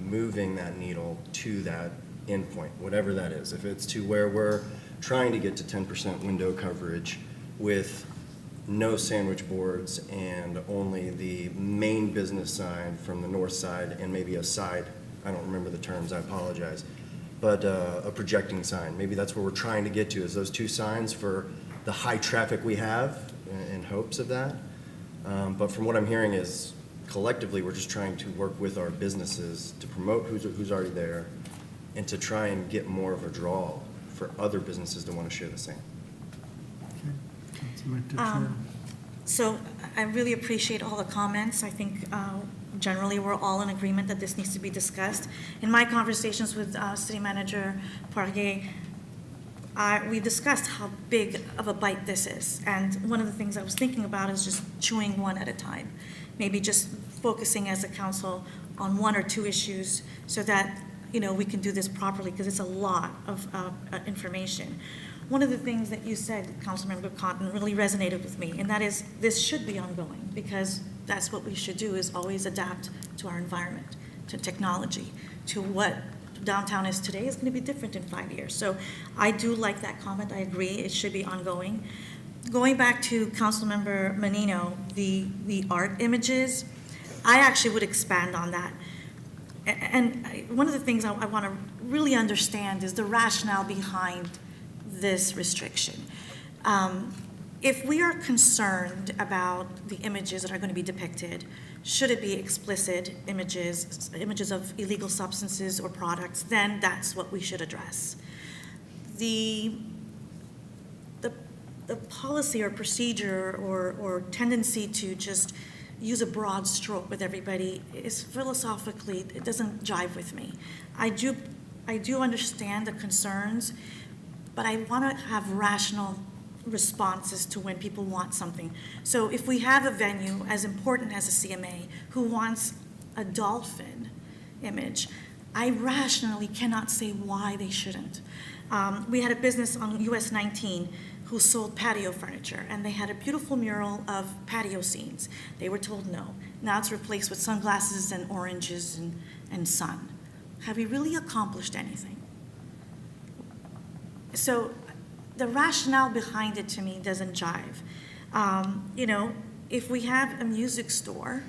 moving that needle to that endpoint, whatever that is. If it's to where we're trying to get to 10% window coverage with no sandwich boards and only the main business sign from the north side and maybe a side, I don't remember the terms, I apologize, but a projecting sign. Maybe that's where we're trying to get to, is those two signs for the high traffic we have in hopes of that. But from what I'm hearing is collectively we're just trying to work with our businesses to promote who's already there and to try and get more of a draw for other businesses to want to share the same. So I really appreciate all the comments. I think generally we're all in agreement that this needs to be discussed. In my conversations with City Manager Poirier, we discussed how big of a bite this is. And one of the things I was thinking about is just chewing one at a time. Maybe just focusing as a council on one or two issues so that, we can do this properly, because it's a lot of information. One of the things that you said, Councilmember Cotton, really resonated with me, and that is this should be ongoing, because that's what we should do, is always adapt to our environment, to technology, to what downtown is today is going to be different in 5 years. So I do like that comment. I agree. It should be ongoing. Going back to Councilmember Menino, the art images, I actually would expand on that. And one of the things I want to really understand is the rationale behind this restriction. If we are concerned about the images that are going to be depicted, should it be explicit images of illegal substances or products, then that's what we should address. The policy or procedure or tendency to just use a broad stroke with everybody is philosophically, it doesn't jive with me. I do understand the concerns, but I want to have rational responses to when people want something. So if we have a venue as important as a CMA who wants a dolphin image, I rationally cannot say why they shouldn't. We had a business on US 19 who sold patio furniture, and they had a beautiful mural of patio scenes. They were told no. Now it's replaced with sunglasses and oranges and sun. Have we really accomplished anything? So the rationale behind it to me doesn't jive. If we have a music store,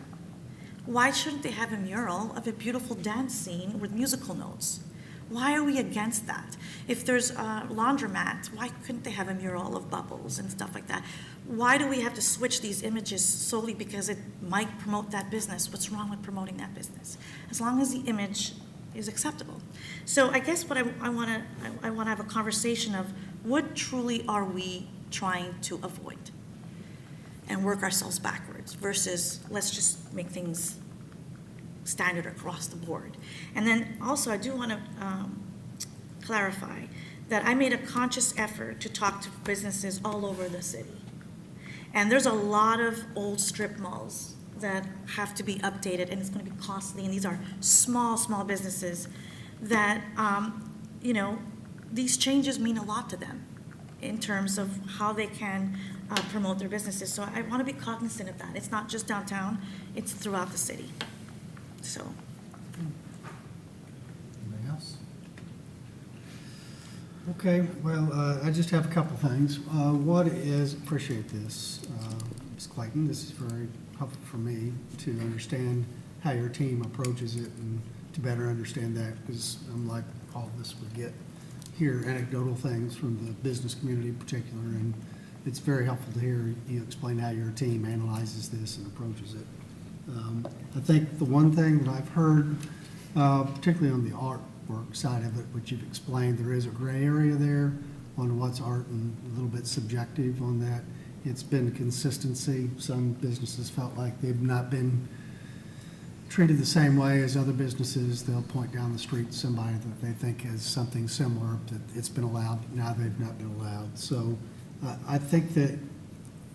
why shouldn't they have a mural of a beautiful dance scene with musical notes? Why are we against that? If there's a laundromat, why couldn't they have a mural of bubbles and stuff like that? Why do we have to switch these images solely because it might promote that business? What's wrong with promoting that business? As long as the image is acceptable. So I guess what I want to have a conversation of, what truly are we trying to avoid? And work ourselves backwards versus let's just make things standard across the board. And then also I do want to clarify that I made a conscious effort to talk to businesses all over the city. And there's a lot of old strip malls that have to be updated, and it's going to be costly, and these are small businesses that, these changes mean a lot to them in terms of how they can promote their businesses. So I want to be cognizant of that. It's not just downtown, it's throughout the city. So. Anybody else? Okay, well, I just have a couple things. What is, appreciate this, Ms. Clayton, this is very helpful for me to understand how your team approaches it and to better understand that, because I'm like all of us would hear anecdotal things from the business community in particular, and it's very helpful to hear you explain how your team analyzes this and approaches it. I think the one thing that I've heard, particularly on the artwork side of it, which you've explained, there is a gray area there on what's art and a little bit subjective on that. It's been consistency. Some businesses felt like they've not been treated the same way as other businesses. They'll point down the street to somebody that they think has something similar, that it's been allowed, now they've not been allowed. So I think that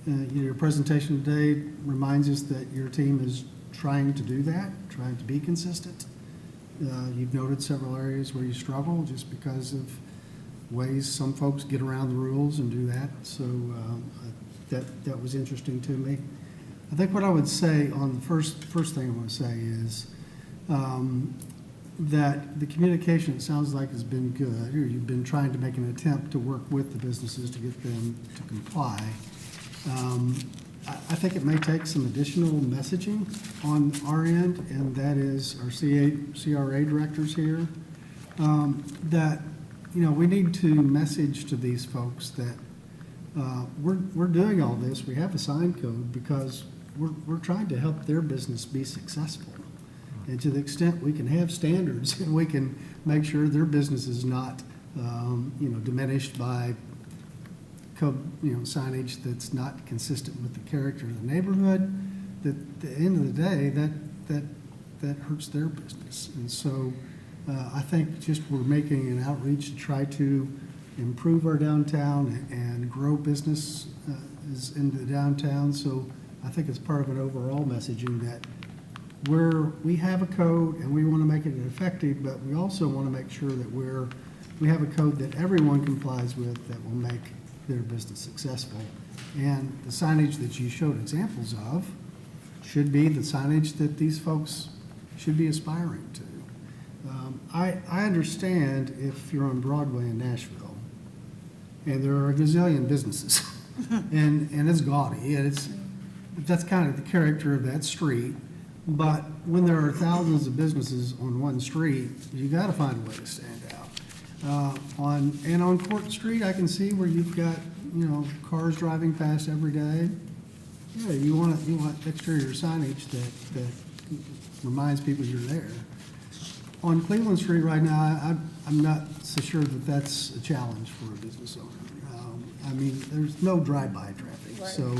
your presentation today reminds us that your team is trying to do that, trying to be consistent. You've noted several areas where you struggle just because of ways some folks get around the rules and do that. So that was interesting to me. I think what I would say on the first thing I want to say is that the communication, it sounds like, has been good, or you've been trying to make an attempt to work with the businesses to get them to comply. I think it may take some additional messaging on our end, and that is our CRA directors here, that, we need to message to these folks that we're doing all this, we have a sign code because we're trying to help their business be successful. And to the extent we can have standards and we can make sure their business is not, diminished by signage that's not consistent with the character of the neighborhood, that at the end of the day, that hurts their business. And so I think just we're making an outreach to try to improve our downtown and grow business in the downtown. So I think it's part of an overall messaging that we have a code and we want to make it effective, but we also want to make sure that we have a code that everyone complies with that will make their business successful. And the signage that you showed examples of should be the signage that these folks should be aspiring to. I understand if you're on Broadway in Nashville and there are a gazillion businesses and it's gaudy and that's kind of the character of that street. But when there are thousands of businesses on one street, you got to find a way to stand out. On Court Street, I can see where you've got cars driving past every day. Yeah, you want exterior signage that reminds people you're there. On Cleveland Street right now, I'm not so sure that that's a challenge for a business owner. There's no drive-by traffic, right. So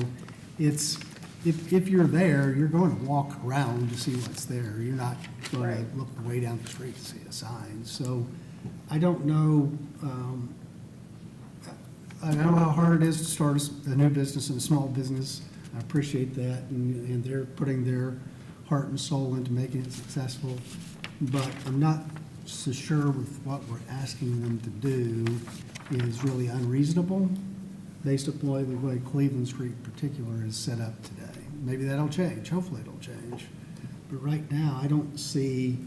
it's. If you're there, you're going to walk around to see what's there. You're not going to look way down the street to see a sign. So I don't know. I know how hard it is to start a new business and a small business. I appreciate that, and they're putting their heart and soul into making it successful. But I'm not so sure with what we're asking them to do is really unreasonable based upon the way Cleveland Street in particular is set up today. Maybe that'll change, hopefully it'll change. But right now, I don't see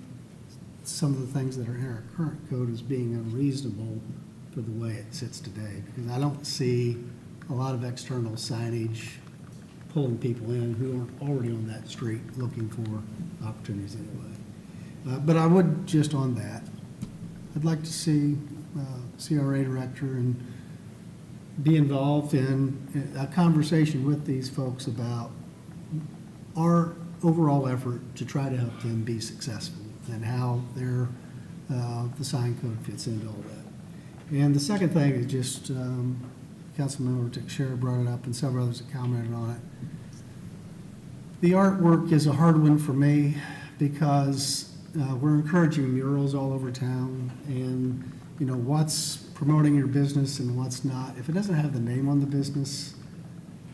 some of the things that are in our current code as being unreasonable for the way it sits today. Because I don't see a lot of external signage pulling people in who aren't already on that street looking for opportunities anyway. But I would, just on that, I'd like to see CRA director and be involved in a conversation with these folks about our overall effort to try to help them be successful and how their the sign code fits into all that. And the second thing is just, Councilmember Teixeira brought it up and several others have commented on it. The artwork is a hard one for me because we're encouraging murals all over town, and you know what's promoting your business and what's not. If it doesn't have the name on the business,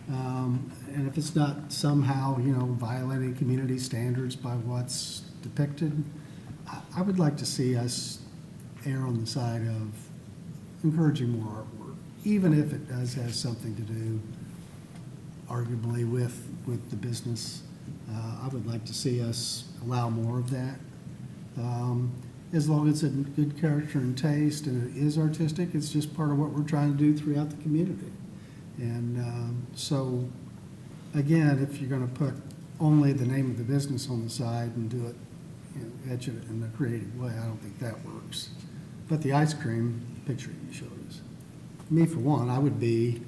and if it's not somehow violating community standards by what's depicted, I would like to see us err on the side of encouraging more artwork, even if it does have something to do, arguably, with the business. I would like to see us allow more of that. As long as it's in good character and taste and it is artistic, it's just part of what we're trying to do throughout the community. And so, again, if you're going to put only the name of the business on the side and do it, etch it in a creative way, I don't think that works. But the ice cream picture you showed us, me for one, I would be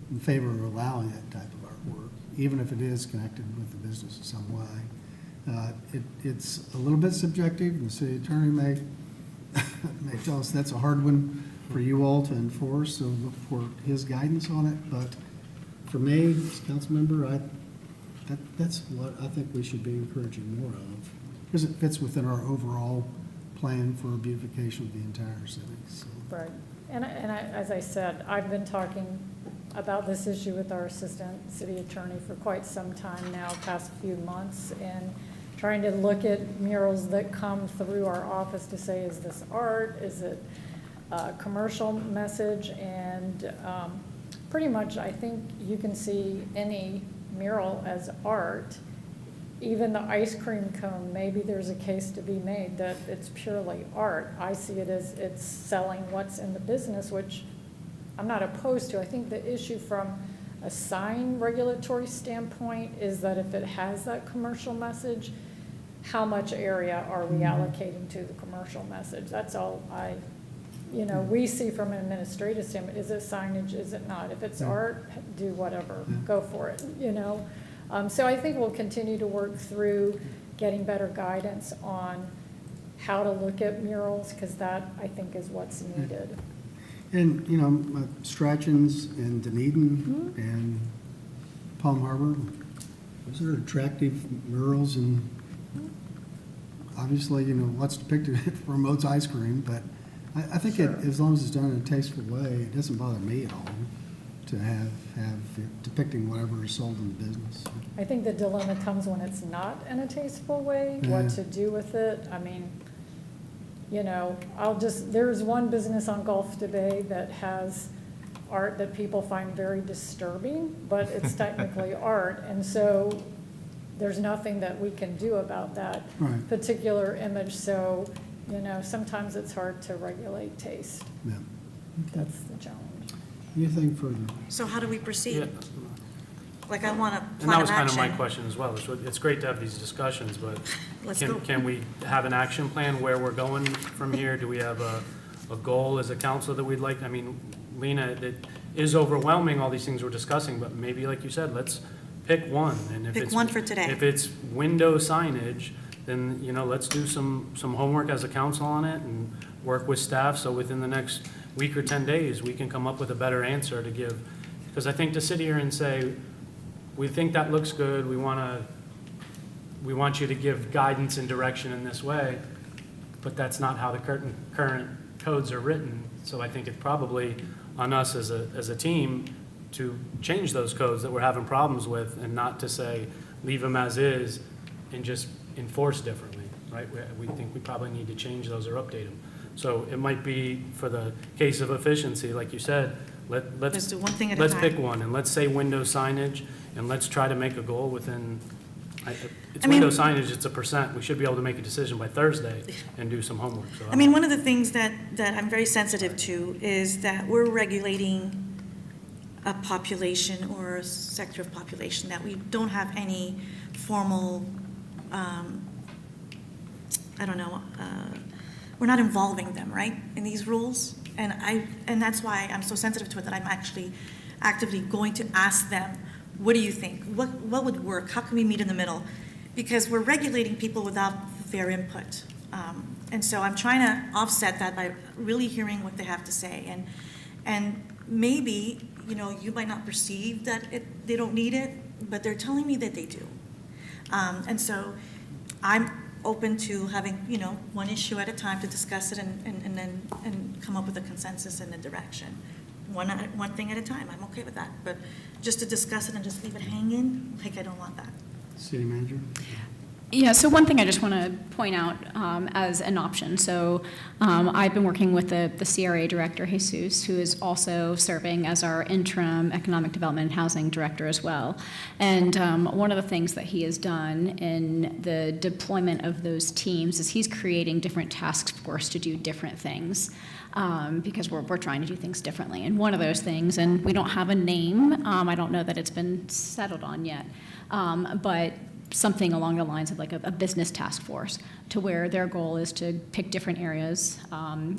in favor of allowing that type of artwork, even if it is connected with the business in some way. It's a little bit subjective, and the city attorney may tell us that's a hard one for you all to enforce, so look for his guidance on it. But for me, as a council member, that's what I think we should be encouraging more of, because it fits within our overall plan for beautification of the entire city. So. Right. And as I said, I've been talking about this issue with our assistant city attorney for quite some time now, past few months, and trying to look at murals that come through our office to say, is this art? Is it a commercial message? And pretty much I think you can see any mural as art. Even the ice cream cone, maybe there's a case to be made that it's purely art. I see it as it's selling what's in the business, which I'm not opposed to. I think the issue from a sign regulatory standpoint is that if it has that commercial message, how much area are we allocating to the commercial message? That's all we see from an administrative standpoint. Is it signage? Is it not? If it's art, do whatever, go for it, So I think we'll continue to work through getting better guidance on how to look at murals, because that, I think, is what's needed. And, Strachan's and Dunedin and Palm Harbor, those are attractive murals, and obviously, what's depicted promotes ice cream, but I think as long as it's done in a tasteful way, it doesn't bother me at all to have it depicting whatever is sold in the business. I think the dilemma comes when it's not in a tasteful way, what to do with it. I mean, there's one business on Gulf Bay that has art that people find very disturbing, but it's technically art, and so there's nothing that we can do about that particular image. So, sometimes it's hard to regulate taste. Yeah. Okay. That's the challenge. Anything further? So how do we proceed? Yeah. Like, I want a And that plan of was kind of my action. question as well. It's great to have these discussions, but Let's go. can we have an action plan where we're going from here? Do we have a goal as a council that we'd like? I mean, Lena, it is overwhelming, all these things we're discussing, but maybe, like you said, let's pick one. And if Pick it's one for today. If it's window signage, then, let's do some homework as a council on it and work with staff, so within the next week or 10 days, we can come up with a better answer to give. Because I think to sit here and say, we think that looks good, we want you to give guidance and direction in this way, but that's not how the current codes are written. So I think it's probably on us as a team to change those codes that we're having problems with, and not to say, leave them as is and just enforce differently, right? We think we probably need to change those or update them. So it might be, for the case of efficiency, like you said, Let's do one thing at a let's time. pick one, and let's say window signage, and let's try to make a goal within, it's I mean- window signage, it's a %. We should be able to make a decision by Thursday and do some homework. So I mean, one of the things that I'm very sensitive to is that we're regulating a population or a sector of population that we don't have any formal, we're not involving them, right, in these rules? And that's why I'm so sensitive to it, that I'm actually actively going to ask them, what do you think? What would work? How can we meet in the middle? Because we're regulating people without their input. And so I'm trying to offset that by really hearing what they have to say. And maybe, you might not perceive that they don't need it, but they're telling me that they do. And so I'm open to having, one issue at a time to discuss it and then come up with a consensus and a direction. One thing at a time, I'm okay with that. But just to discuss it and just leave it hanging, I don't want that. City Manager? Yeah, so one thing I just want to point out as an option. So I've been working with the CRA director, Jesus, who is also serving as our interim economic development and housing director as well. And one of the things that he has done in the deployment of those teams is he's creating different task force to do different things. Because we're trying to do things differently. And one of those things, and we don't have a name, I don't know that it's been settled on yet, but something along the lines of like a business task force, to where their goal is to pick different areas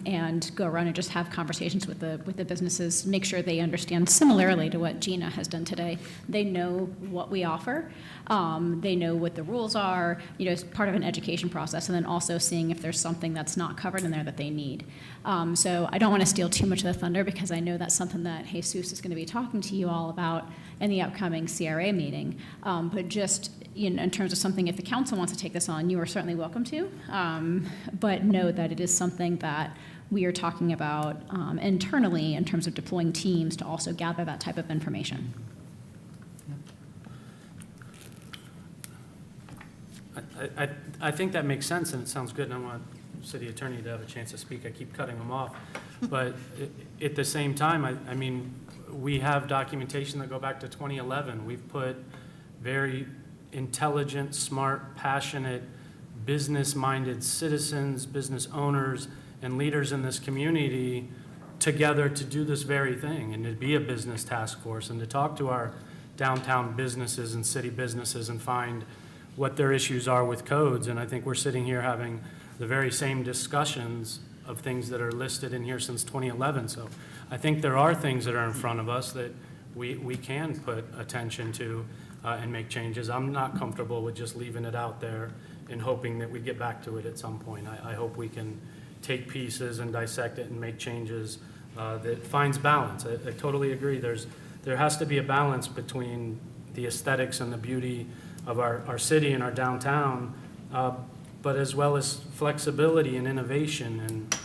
and go around and just have conversations with the businesses, make sure they understand, similarly to what Gina has done today. They know what we offer. They know what the rules are, as part of an education process, and then also seeing if there's something that's not covered in there that they need. So I don't want to steal too much of the thunder, because I know that's something that Jesus is going to be talking to you all about in the upcoming CRA meeting. But just in terms of something, if the council wants to take this on, you are certainly welcome to. But know that it is something that we are talking about internally in terms of deploying teams to also gather that type of information. I think that makes sense, and it sounds good, and I want the city attorney to have a chance to speak. I keep cutting him off. But at the same time, I mean, we have documentation that go back to 2011. We've put very intelligent, smart, passionate, business-minded citizens, business owners, and leaders in this community together to do this very thing, and to be a business task force, and to talk to our downtown businesses and city businesses and find what their issues are with codes. And I think we're sitting here having the very same discussions of things that are listed in here since 2011. So I think there are things that are in front of us that we can put attention to and make changes. I'm not comfortable with just leaving it out there and hoping that we get back to it at some point. I hope we can take pieces and dissect it and make changes that finds balance. I totally agree. There has to be a balance between the aesthetics and the beauty of our city and our downtown, but as well as flexibility and innovation, and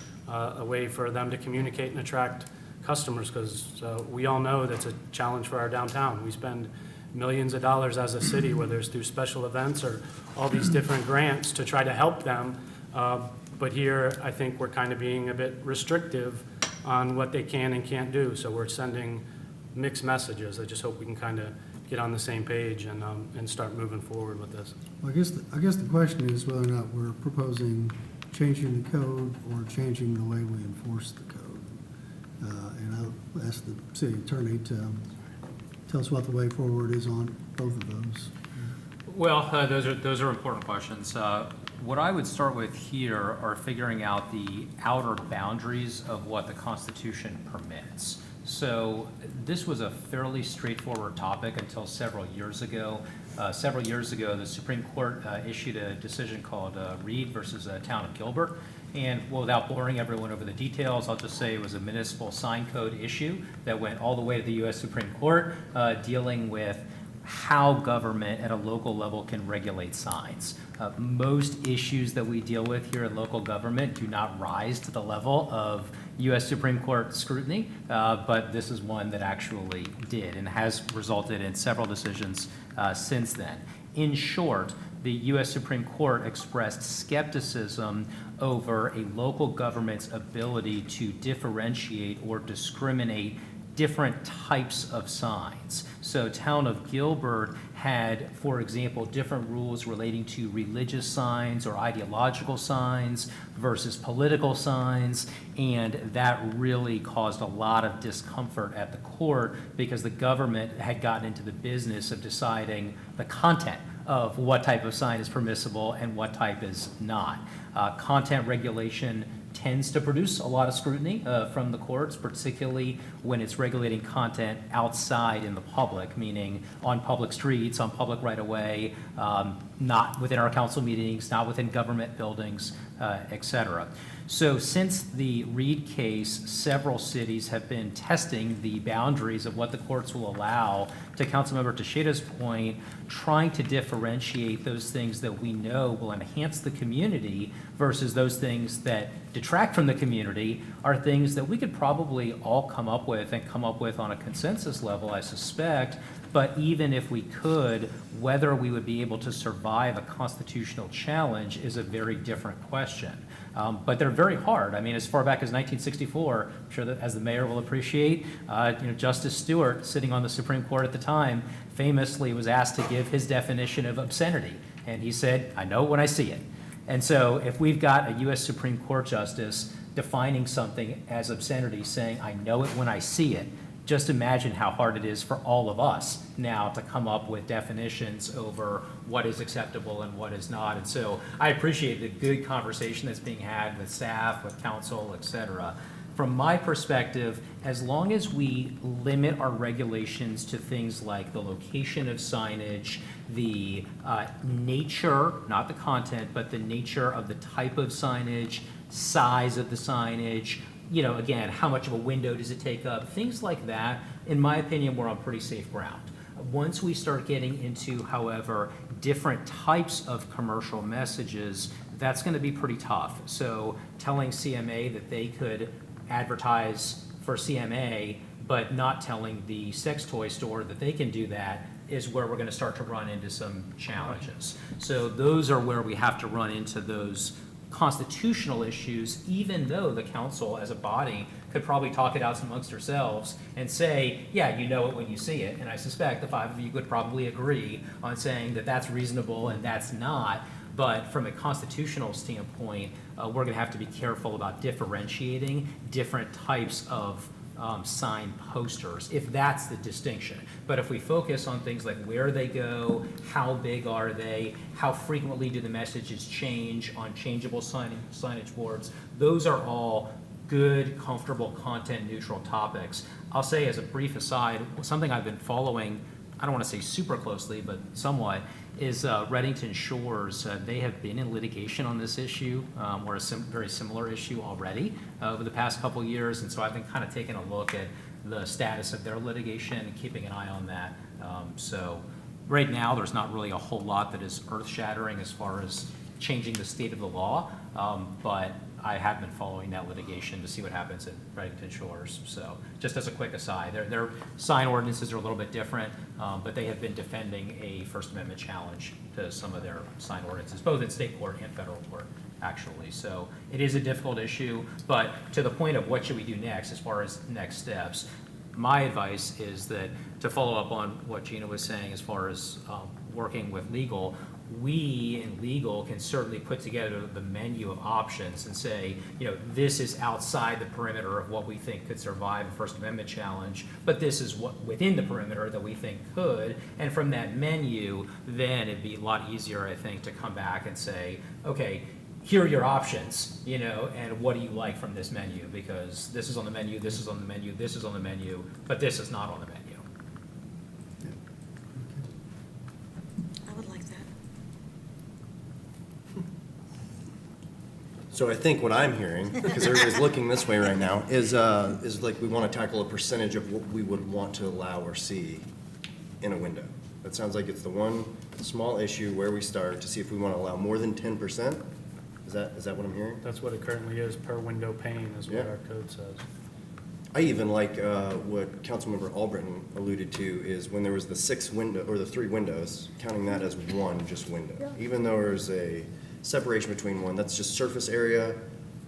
a way for them to communicate and attract customers, because we all know that's a challenge for our downtown. We spend millions of dollars as a city, whether it's through special events or all these different grants, to try to help them. But here, I think we're kind of being a bit restrictive on what they can and can't do. So we're sending mixed messages. I just hope we can kind of get on the same page and start moving forward with this. Well, I guess the question is whether or not we're proposing changing the code or changing the way we enforce the code. And I'll ask the city attorney to tell us what the way forward is on both of those. Well, those are important questions. What I would start with here are figuring out the outer boundaries of what the Constitution permits. So this was a fairly straightforward topic until several years ago. Several years ago, the Supreme Court issued a decision called Reed versus Town of Gilbert. And without boring everyone over the details, I'll just say it was a municipal sign code issue that went all the way to the U.S. Supreme Court, dealing with how government at a local level can regulate signs. Most issues that we deal with here in local government do not rise to the level of U.S. Supreme Court scrutiny, but this is one that actually did and has resulted in several decisions since then. In short, the U.S. Supreme Court expressed skepticism over a local government's ability to differentiate or discriminate different types of signs. So Town of Gilbert had, for example, different rules relating to religious signs or ideological signs versus political signs, and that really caused a lot of discomfort at the court because the government had gotten into the business of deciding the content of what type of sign is permissible and what type is not. Content regulation tends to produce a lot of scrutiny from the courts, particularly when it's regulating content outside in the public, meaning on public streets, on public right-of-way, not within our council meetings, not within government buildings, et cetera. So since the Reed case, several cities have been testing the boundaries of what the courts will allow. To Councilmember Techeda's point, trying to differentiate those things that we know will enhance the community versus those things that detract from the community are things that we could probably all come up with and come up with on a consensus level, I suspect. But even if we could, whether we would be able to survive a constitutional challenge is a very different question. But they're very hard. I mean, as far back as 1964, I'm sure that as the mayor will appreciate, Justice Stewart, sitting on the Supreme Court at the time, famously was asked to give his definition of obscenity. And he said, "I know when I see it." And so if we've got a U.S. Supreme Court justice defining something as obscenity, saying, "I know it when I see it," just imagine how hard it is for all of us now to come up with definitions over what is acceptable and what is not. And so I appreciate the good conversation that's being had with staff, with council, et cetera. From my perspective, as long as we limit our regulations to things like the location of signage, the nature, not the content, but the nature of the type of signage, size of the signage, again, how much of a window does it take up? Things like that, in my opinion, we're on pretty safe ground. Once we start getting into, however, different types of commercial messages, that's going to be pretty tough. So telling CMA that they could advertise for CMA, but not telling the sex toy store that they can do that is where we're going to start to run into some challenges. So those are where we have to run into those constitutional issues, even though the council as a body could probably talk it out amongst yourselves and say, yeah, you know it when you see it. And I suspect the five of you could probably agree on saying that that's reasonable and that's not. But from a constitutional standpoint, we're going to have to be careful about differentiating different types of sign posters, if that's the distinction. But if we focus on things like where they go, how big are they, how frequently do the messages change on changeable signage boards, those are all good, comfortable, content-neutral topics. I'll say as a brief aside, something I've been following, I don't want to say super closely, but somewhat, is Reddington Shores. They have been in litigation on this issue, or a very similar issue already over the past couple years, and so I've been kind of taking a look at the status of their litigation and keeping an eye on that. So right now, there's not really a whole lot that is earth-shattering as far as changing the state of the law, but I have been following that litigation to see what happens at Reddington Shores. So just as a quick aside, their sign ordinances are a little bit different, but they have been defending a First Amendment challenge to some of their sign ordinances, both in state court and federal court, actually. So it is a difficult issue, but to the point of what should we do next as far as next steps, my advice is that to follow up on what Gina was saying as far as working with legal, we in legal can certainly put together the menu of options and say, this is outside the perimeter of what we think could survive a First Amendment challenge, but this is what within the perimeter that we think could. And from that menu, then it'd be a lot easier, I think, to come back and say, okay, here are your options, and what do you like from this menu? Because this is on the menu, this is on the menu, this is on the menu, but this is not on the menu. I would like that. So I think what I'm hearing, because everybody's looking this way right now, is like we want to tackle a percentage of what we would want to allow or see in a window. That sounds like it's the one small issue where we start to see if we want to allow more than 10%, Is that what I'm hearing? That's what it currently is, per window pane is what Yeah. our code says. I even like what Councilmember Albritton alluded to is when there was the 6 window, or the 3 windows, counting that as one just window. Yeah. Even though there's a separation between one, that's just surface area.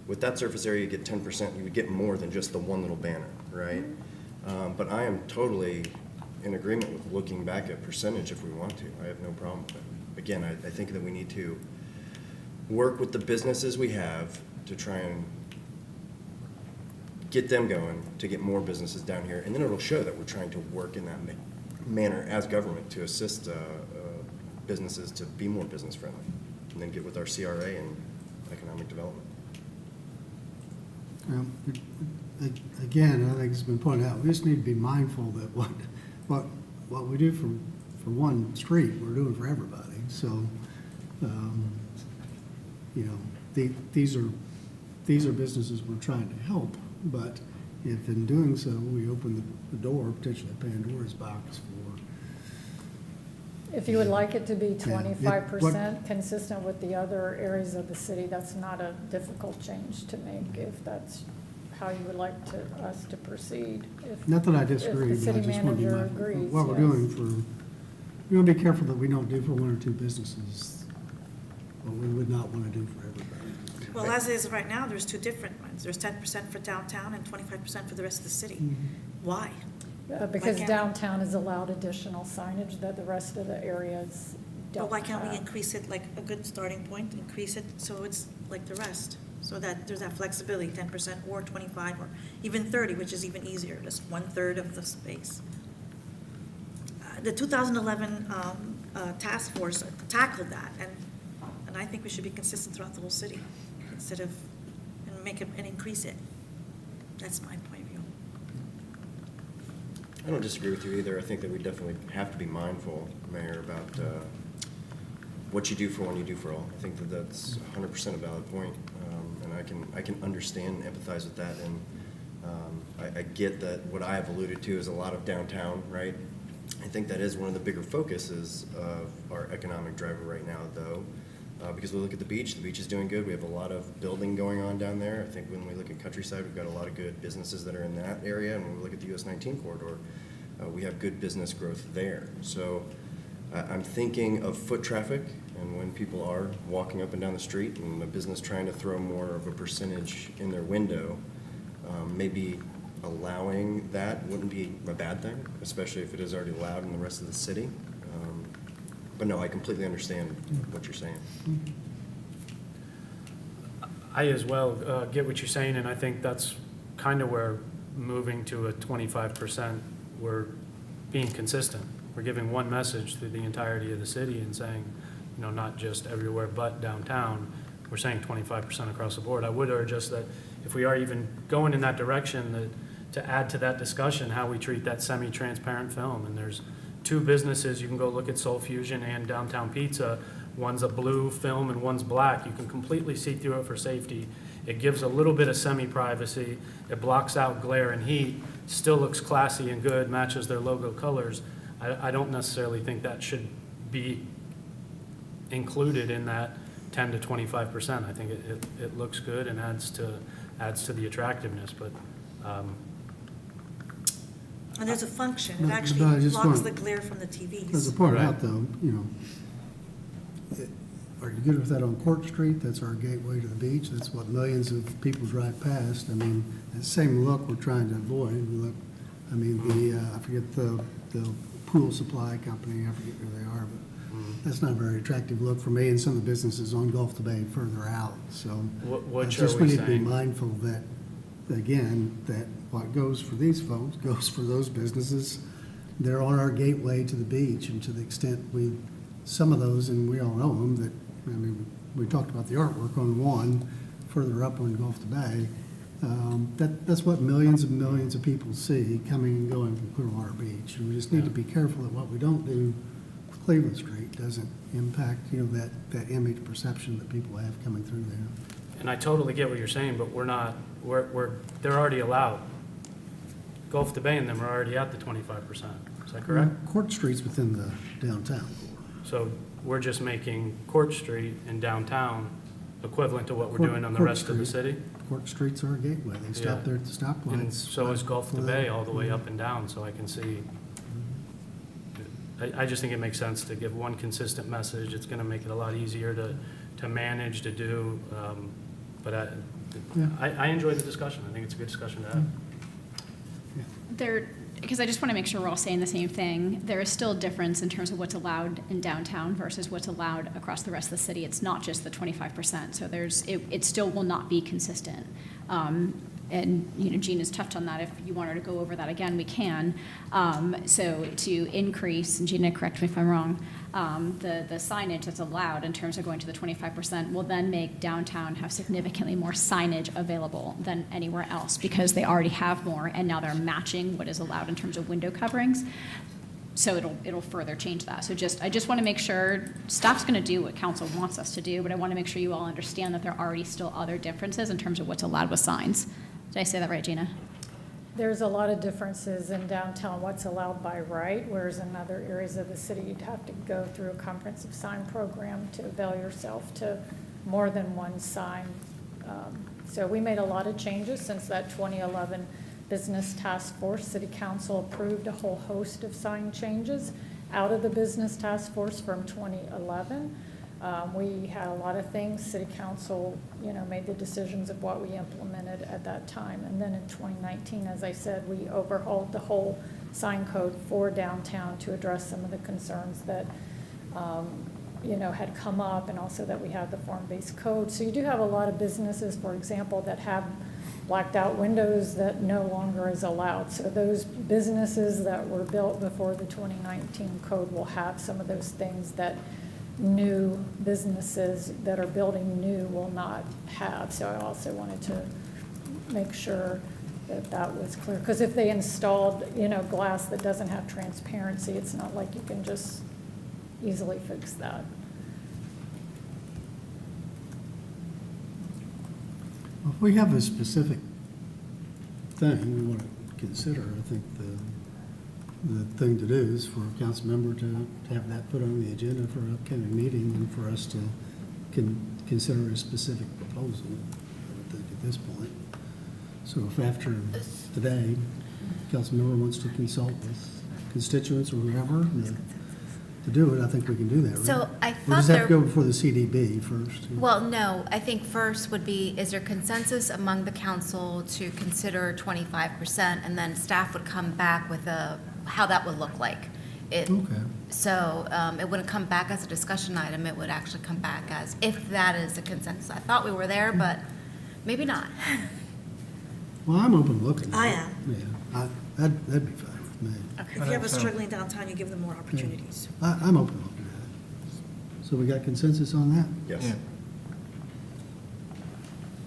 With that surface area, you get 10%, you would get more than just the one little banner, right? But I am totally in agreement with looking back at percentage if we want to. I have no problem with it. Again, I think that we need to work with the businesses we have to try and get them going, to get more businesses down here, and then it'll show that we're trying to work in that manner as government to assist businesses to be more business friendly, and then get with our CRA and economic development. Again, I think it's been pointed out, we just need to be mindful that what we do for one street, we're doing for everybody. So, you know, these are businesses we're trying to help, but if in doing so, we open the door, potentially Pandora's box for. If you would like it to be Yeah. 25% consistent with the other areas of the city, that's not a difficult change to make if that's how you would like us to proceed. Not that I disagree, If the but I city just want to be manager mindful agrees, of what we're yes. doing for, we want to be careful that we don't do for one or two businesses, what we would not want to do for everybody. Well, as is right now, there's 2 different ones. There's 10% for downtown and 25% for the rest of the city. Why? Because can't- downtown is allowed additional signage that the rest of the areas don't But why can't we have. increase it, like a good starting point, increase it so it's like the rest? So that there's that flexibility, 10% or 25 or even 30, which is even easier, just 1/3 of the space. The 2011 task force tackled that, and I think we should be consistent throughout the whole city instead of, and make it, and increase it. That's my point of view. I don't disagree with you either. I think that we definitely have to be mindful, Mayor, about what you do for one, you do for all. I think that that's 100% a valid point, and I can understand and empathize with that. And I get that what I have alluded to is a lot of downtown, right? I think that is one of the bigger focuses of our economic driver right now, though, because we look at the beach is doing good. We have a lot of building going on down there. I think when we look at Countryside, we've got a lot of good businesses that are in that area, and when we look at the US 19 corridor, we have good business growth there. So I'm thinking of foot traffic, and when people are walking up and down the street, and a business trying to throw more of a percentage in their window, maybe allowing that wouldn't be a bad thing, especially if it is already allowed in the rest of the city. But no, I completely understand what you're saying. I as well get what you're saying, and I think that's kind of where moving to a 25%, we're being consistent. We're giving one message through the entirety of the city and saying, you know, not just everywhere but downtown, we're saying 25% across the board. I would urge us that if we are even going in that direction, that to add to that discussion how we treat that semi-transparent film. And there's 2 businesses, you can go look at Soul Fusion and Downtown Pizza. One's a blue film and one's black. You can completely see through it for safety. It gives a little bit of semi-privacy. It blocks out glare and heat, still looks classy and good, matches their logo colors. I don't necessarily think that should be included in that 10 to 25%. I think it looks good and adds to the attractiveness, but And there's a function, it But I actually just blocks want- the glare from the TVs. As I pointed Right. out, though, you know, are you good with that on Court Street? That's our gateway to the beach. That's what millions of people drive past. I mean, that same look we're trying to avoid. I mean, I forget the pool supply company, I forget who they are, but that's not a very attractive look for me and some of the businesses on Gulf to Bay further out. So Which just are we we need to be saying? mindful that, again, that what goes for these folks goes for those businesses. They're on our gateway to the beach, and to the extent some of those, and we all know them, that, I mean, we talked about the artwork on one further up on Gulf to Bay. That's what millions and millions of people see coming and going from Clearwater Beach. And we just need to be careful that what we don't do with Cleveland Street doesn't impact, you know, that image perception that people have coming through there. and I totally get what you're saying, but they're already allowed. Gulf to Bay and them are already at the 25%. Is that correct? Court Street's within the downtown core. So we're just making Court Street and downtown equivalent to what we're Court- doing on the Court rest of the Street. city. Court Streets are a gateway. They stop Yeah. there at the stoplights. And so is Gulf to For Bay that. all the way up and down, so I can see. I just think it makes sense to give one consistent message. It's gonna make it a lot easier to manage, to do. But Yeah. I enjoy the discussion. I think it's a good discussion to have. Because I just want to make sure we're all saying the same thing, there is still a difference in terms of what's allowed in downtown versus what's allowed across the rest of the city. It's not just the 25%, so it still will not be consistent. And, Gina's touched on that. If you want her to go over that again, we can. So to increase, and Gina, correct me if I'm wrong, the signage that's allowed in terms of going to the 25% will then make downtown have significantly more signage available than anywhere else because they already have more, and now they're matching what is allowed in terms of window coverings. So it'll further change that. So I just want to make sure staff's going to do what council wants us to do, but I want to make sure you all understand that there are already still other differences in terms of what's allowed with signs. Did I say that right, Gina? There's a lot of differences in downtown, what's allowed by right, whereas in other areas of the city, you'd have to go through a comprehensive sign program to avail yourself to more than one sign. So we made a lot of changes since that 2011 Business Task Force. City Council approved a whole host of sign changes out of the Business Task Force from 2011. We had a lot of things. City Council, made the decisions of what we implemented at that time. And then in 2019, as I said, we overhauled the whole sign code for downtown to address some of the concerns that, had come up, and also that we have the form-based code. So you do have a lot of businesses, for example, that have blacked out windows that no longer is allowed. So those businesses that were built before the 2019 code will have some of those things that new businesses that are building new will not have. So I also wanted to make sure that that was clear. Because if they installed, glass that doesn't have transparency, it's not like you can just easily fix that. Well, if we have a specific thing we want to consider, I think the thing to do is for a council member to have that put on the agenda for an upcoming meeting and for us to consider a specific proposal, I would think, at this point. So if after today, council member wants to consult with constituents or whoever to do it, I think we can do that, right? So I Or thought does that there. have to go before the CDB first? Well, no, I think first would be, is there consensus among the council to consider 25%, and then staff would come back with how that would look like. Okay. So it wouldn't come back as a discussion item, it would actually come back as, if that is a consensus. I thought we were there, but maybe not. Well, I'm open to looking. I am. Yeah, that'd be fine with me. If you have a struggling downtown, you give them more opportunities. I'm open to looking at it. So we got consensus on that? Yes.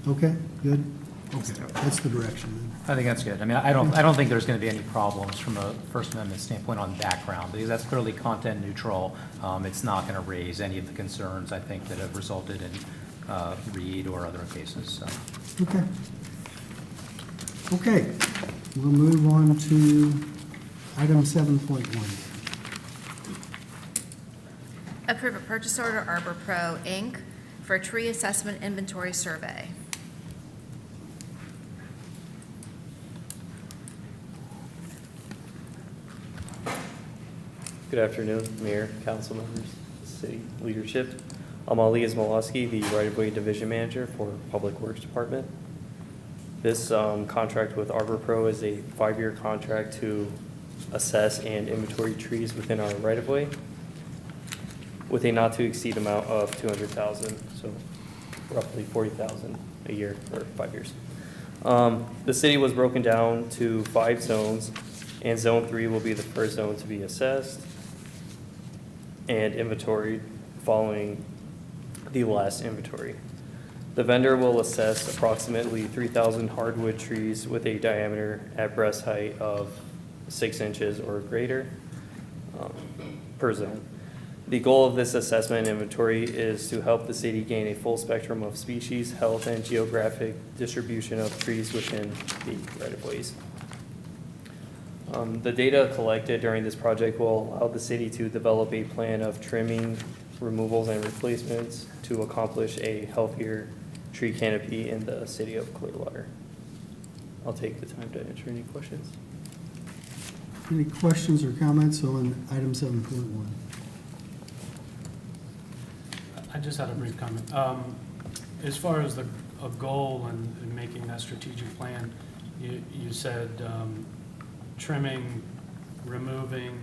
Okay, good? Okay, that's the direction then. I think that's good. I mean, I don't think there's going to be any problems from a First Amendment standpoint on background, because that's clearly content neutral. It's not going to raise any of the concerns, I think, that have resulted in Reed or other cases, so. Okay. Okay, we'll move on to item 7.1. Approve a purchase order, Arbor Pro, Inc., for a tree assessment inventory survey. Good afternoon, Mayor, council members, city leadership. I'm Ali Ismailowski, the right-of-way division manager for Public Works Department. This contract with Arbor Pro is a 5-year contract to assess and inventory trees within our right-of-way with a not-to-exceed amount of $200,000, so roughly $40,000 a year for 5 years. The city was broken down to 5 zones, and Zone 3 will be the first zone to be assessed and inventoried following the last inventory. The vendor will assess approximately 3,000 hardwood trees with a diameter at breast height of 6 inches or greater per zone. The goal of this assessment inventory is to help the city gain a full spectrum of species, health, and geographic distribution of trees within the right-of-ways. The data collected during this project will allow the city to develop a plan of trimming removals and replacements to accomplish a healthier tree canopy in the city of Clearwater. I'll take the time to answer any questions. Any questions or comments on item 7.1? I just had a brief comment. As far as a goal in making that strategic plan, you said trimming, removing,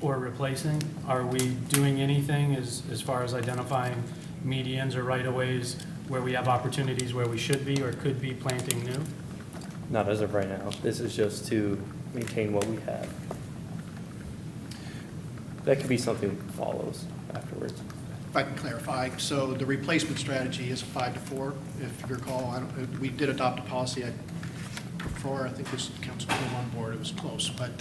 or replacing. Are we doing anything as far as identifying medians or right-of-ways where we have opportunities where we should be or could be planting new? Not as of right now. This is just to maintain what we have. That could be something that follows afterwards. If I can clarify, so the replacement strategy is a 5-4, if you recall. We did adopt a policy before, I think this council came on board, it was close. But,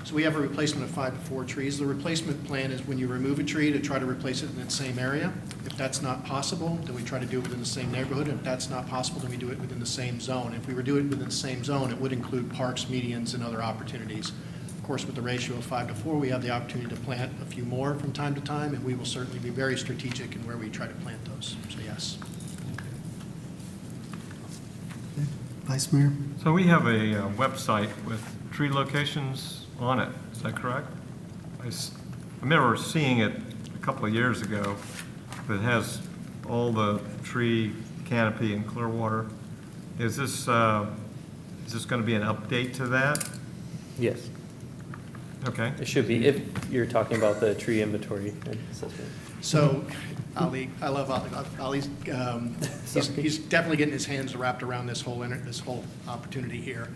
so we have a replacement of 5-4 trees. The replacement plan is when you remove a tree to try to replace it in that same area. If that's not possible, then we try to do it within the same neighborhood. If that's not possible, then we do it within the same zone. If we were doing it within the same zone, it would include parks, medians, and other opportunities. Of course, with the ratio of 5-4, we have the opportunity to plant a few more from time to time, and we will certainly be very strategic in where we try to plant those. So yes. Okay. Vice Mayor? So we have a website with tree locations on it, is that correct? I remember seeing it a couple of years ago, but it has all the tree canopy in Clearwater. Is this going to be an update to that? Yes. Okay. It should be, if you're talking about the tree inventory and assessment. So Ali, I love Ali. Ali's, he's definitely getting his hands wrapped around this whole opportunity here.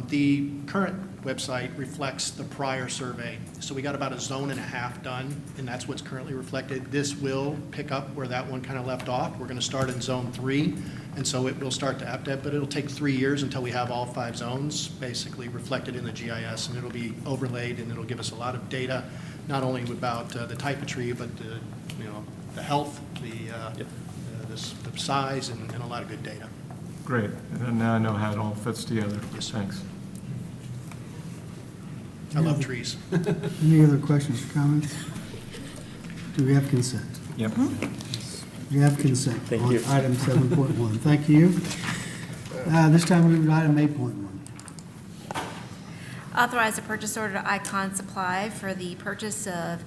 The current website reflects the prior survey. So we got about a zone and a half done, and that's what's currently reflected. This will pick up where that one kind of left off. We're going to start in zone 3, and so it will start to update, but it'll take 3 years until we have all 5 zones basically reflected in the GIS, and it'll be overlaid, and it'll give us a lot of data, not only about the type of tree, but the health, the size, and a lot of good data. Great. And now I know how it all fits together. Yes, Thanks. I love trees. Any other questions or comments? Do we have consent? Yep. We have consent Thank on you. item 7.1. Thank you. This time we move to item 8.1. Authorize a purchase order to Icon Supply for the purchase of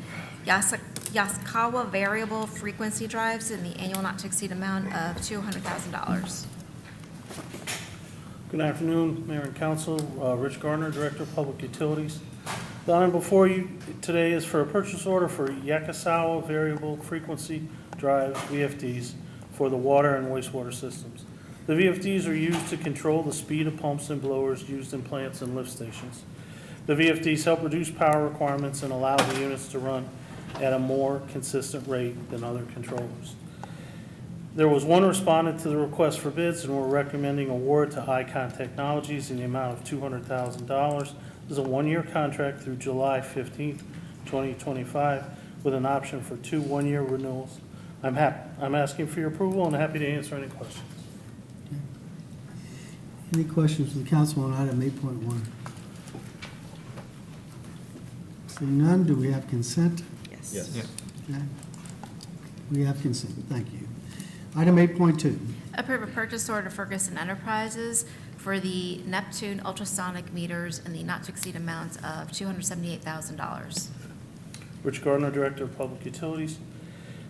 Yaskawa variable frequency drives in the annual not to exceed amount of $200,000. Good afternoon, Mayor and Council. Rich Gardner, Director of Public Utilities. The item before you today is for a purchase order for Yaskawa variable frequency drives, VFDs, for the water and wastewater systems. The VFDs are used to control the speed of pumps and blowers used in plants and lift stations. The VFDs help reduce power requirements and allow the units to run at a more consistent rate than other controllers. There was one respondent to the request for bids, and we're recommending award to Icon Technologies in the amount of $200,000. This is a one-year contract through July 15th, 2025, with an option for 2 one-year renewals. I'm asking for your approval and happy to answer any questions. Any questions from the council on item 8.1? Seeing none, do we have consent? Yes. Okay. We have consent. Thank you. Item 8.2. Approve a purchase order to Ferguson Enterprises for the Neptune ultrasonic meters in the not to exceed amounts of $278,000. Rich Gardner, Director of Public Utilities.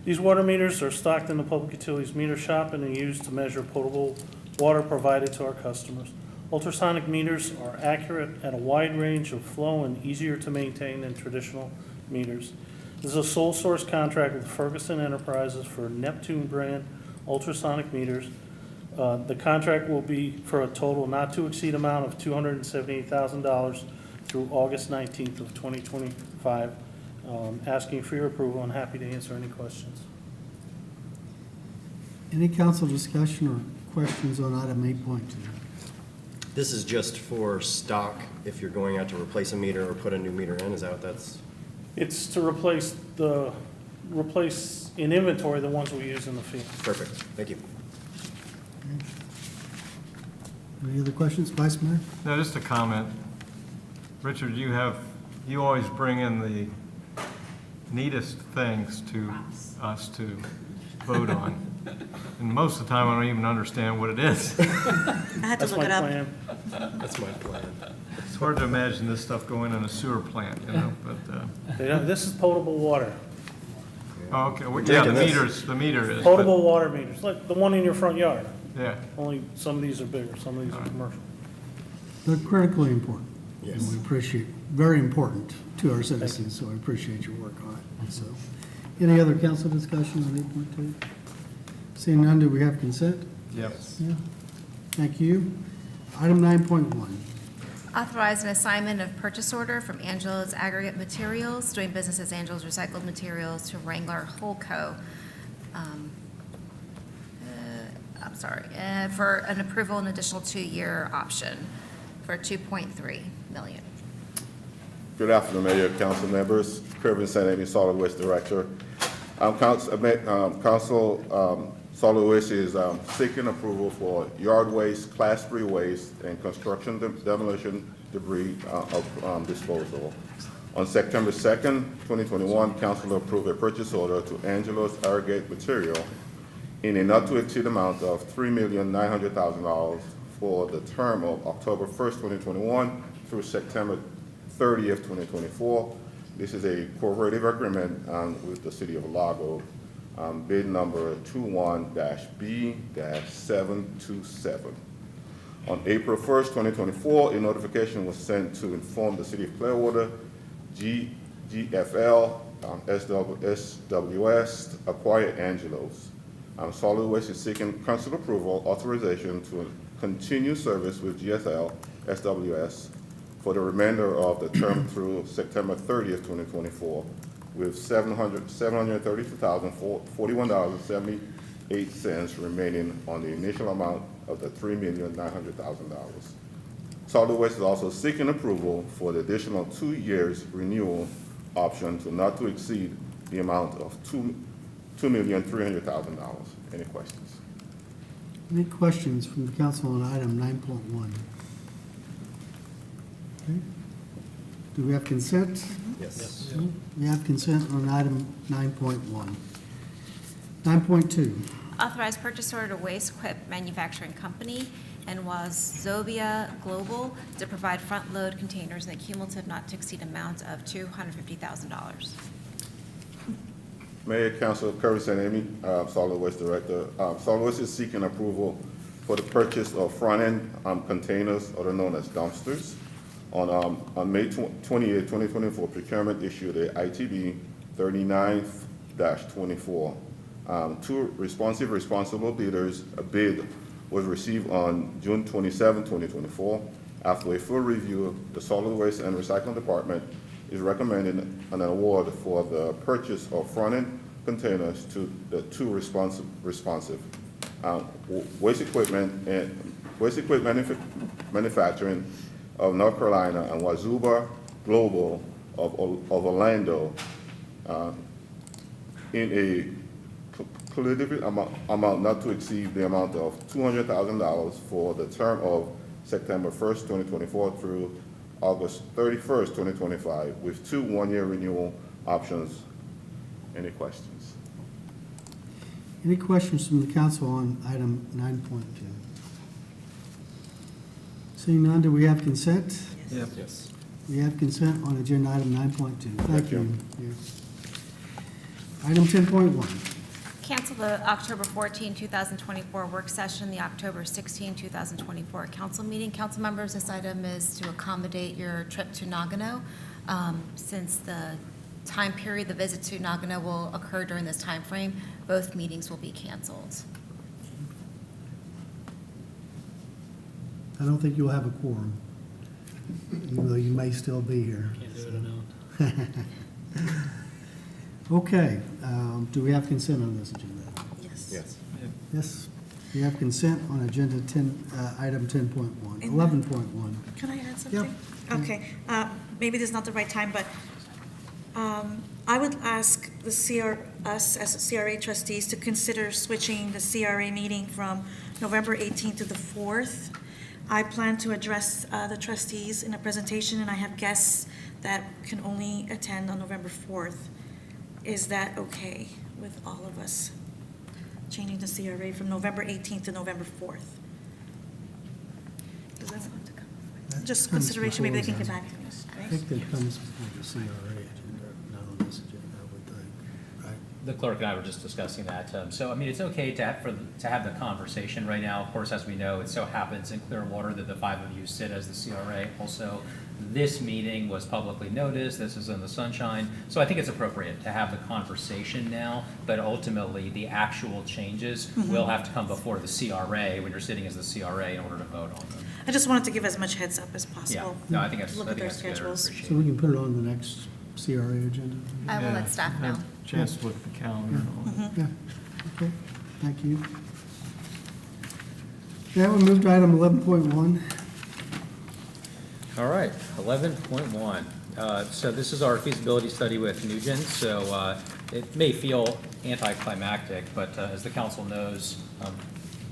These water meters are stocked in the Public Utilities meter shop and are used to measure potable water provided to our customers. Ultrasonic meters are accurate at a wide range of flow and easier to maintain than traditional meters. This is a sole source contract with Ferguson Enterprises for Neptune brand ultrasonic meters. The contract will be for a total not to exceed amount of $278,000 through August 19th of 2025. Asking for your approval and happy to answer any questions. Any council discussion or questions on item 8.2? This is just for stock if you're going out to replace a meter or put a new meter in, is that what that's? It's to replace in inventory the ones we use in the field. Perfect, thank you. Any other questions, Vice Mayor? No, just a comment. Richard, you always bring in neatest things to us to vote on. And most of the time, I don't even understand what it is. I had to That's look my it up. plan. That's my plan. It's hard to imagine this stuff going in a sewer plant, you know, but, This is potable water. oh, okay, well, yeah, the meter is. but- Potable water meters, like the one in your front yard. Yeah. Only some of these are bigger, some of these are commercial. They're critically important. Yes. And we appreciate, very important to our citizens, so I appreciate your work on it. So, any other council discussion on 8.2? Seeing none, do we have consent? Yes. Yeah. Thank you. Item 9.1. Authorize an assignment of purchase order from Angela's Aggregate Materials, doing business as Angela's Recycled Materials, to Wrangler Holco. For an approval and additional 2-year option for $2.3 million. Good afternoon, Mayor, council members. Kirby St. Amy, Solid Waste Director. Council Solid Waste is seeking approval for yard waste, class 3 waste, and construction demolition debris disposal. On September 2nd, 2021, council approved a purchase order to Angelo's Aggregate Material in a not-to-exceed amount of $3,900,000 for the term of October 1st, 2021 through September 30th, 2024. This is a cooperative agreement with the City of Lago, bid number 21-B-727. On April 1st, 2024, a notification was sent to inform the City of Clearwater, GFL, SWS, acquired Angelo's. Solid Waste is seeking council approval authorization to continue service with GFL, SWS for the remainder of the term through September 30th, 2024, with $732,041.78 remaining on the initial amount of the $3,900,000. Solid Waste is also seeking approval for the additional 2 years renewal option to not to exceed the amount of $2,300,000. Any questions? Any questions from the council on item 9.1? Okay. Do we have consent? Yes. We have consent on item 9.1. 9.2. Authorize purchase order to Waste Quip Manufacturing Company and Wazobia Global to provide front-load containers in a cumulative not-to-exceed amount of $250,000. Mayor, Council Kirby St. Amy, Solid Waste Director. Solid Waste is seeking approval for the purchase of front-end containers, other known as dumpsters. On May 28, 2024, procurement issued a ITB 39-24. Two responsible bidders. A bid was received on June 27, 2024. After a full review, the Solid Waste and Recycling Department is recommending an award for the purchase of front-end containers to the two responsive Waste Equipment Manufacturing of North Carolina and Wazobia Global of Orlando in a cumulative amount not to exceed the amount of $200,000 for the term of September 1st, 2024 through August 31st, 2025, with 2 one-year renewal options. Any questions? Any questions from the council on item 9.2? Seeing none, do we have consent? Yes. We have consent on agenda item 9.2. Thank you. Yes. Item 10.1. Cancel the October 14, 2024 work session, the October 16, 2024 council meeting. Council members, this item is to accommodate your trip to Nagano. Since the time period the visit to Nagano will occur during this time frame, both meetings will be canceled. I don't think you'll have a quorum, even though you may still be here. Can't do it enough. Okay, do we have consent on this agenda? Yes. Yes. Yes, we have consent on agenda 10, item 10.1, 11.1. Can I add something? Okay, maybe this is not the right time, but I would ask us as CRA trustees to consider switching the CRA meeting from November 18th to the 4th. I plan to address the trustees in a presentation, and I have guests that can only attend on November 4th. Is that okay with all of us? Changing the CRA from November 18th to November 4th? Does that- That Just comes consideration, maybe they can before get back to us, I right? think that comes before the CRA agenda, not on this agenda, I would think, right? The clerk and I were just discussing that. So, I mean, it's okay to have the conversation right now. Of course, as we know, it so happens in Clearwater that the five of you sit as the CRA. Also, this meeting was publicly noticed. This is in the sunshine. So I think it's appropriate to have the conversation now, but ultimately, the actual changes will have to come before the CRA when you're sitting as the CRA in order to vote on them. I just wanted to give as much heads up as possible. Yeah, no, I think that's, Look I at think their that's good. I schedules. appreciate So it. we can put it on the next CRA agenda? I will Yeah, let staff know. have a Chance to look at the calendar. and all. Yeah, okay, thank you. Yeah, we moved to item 11.1. All right, 11.1. So this is our feasibility study with Nugent. So it may feel anticlimactic, but as the council knows,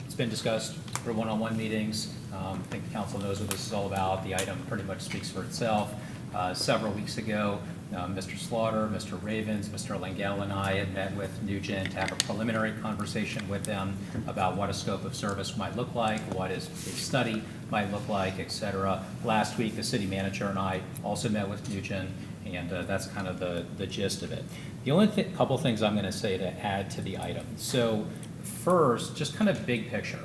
it's been discussed for one-on-one meetings. I think the council knows what this is all about. The item pretty much speaks for itself. Several weeks ago, Mr. Slaughter, Mr. Ravens, Mr. Langell, and I had met with Nugent to have a preliminary conversation with them about what a scope of service might look like, what a study might look like, et cetera. Last week, the city manager and I also met with Nugent, and that's kind of the gist of it. The only couple things I'm going to say to add to the item. So first, just kind of big picture.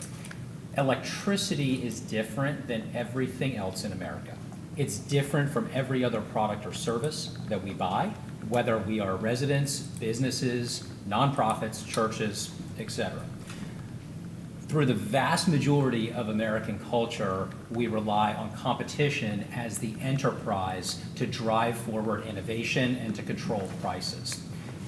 Electricity is different than everything else in America. It's different from every other product or service that we buy, whether we are residents, businesses, nonprofits, churches, etc. Through the vast majority of American culture, we rely on competition as the enterprise to drive forward innovation and to control prices.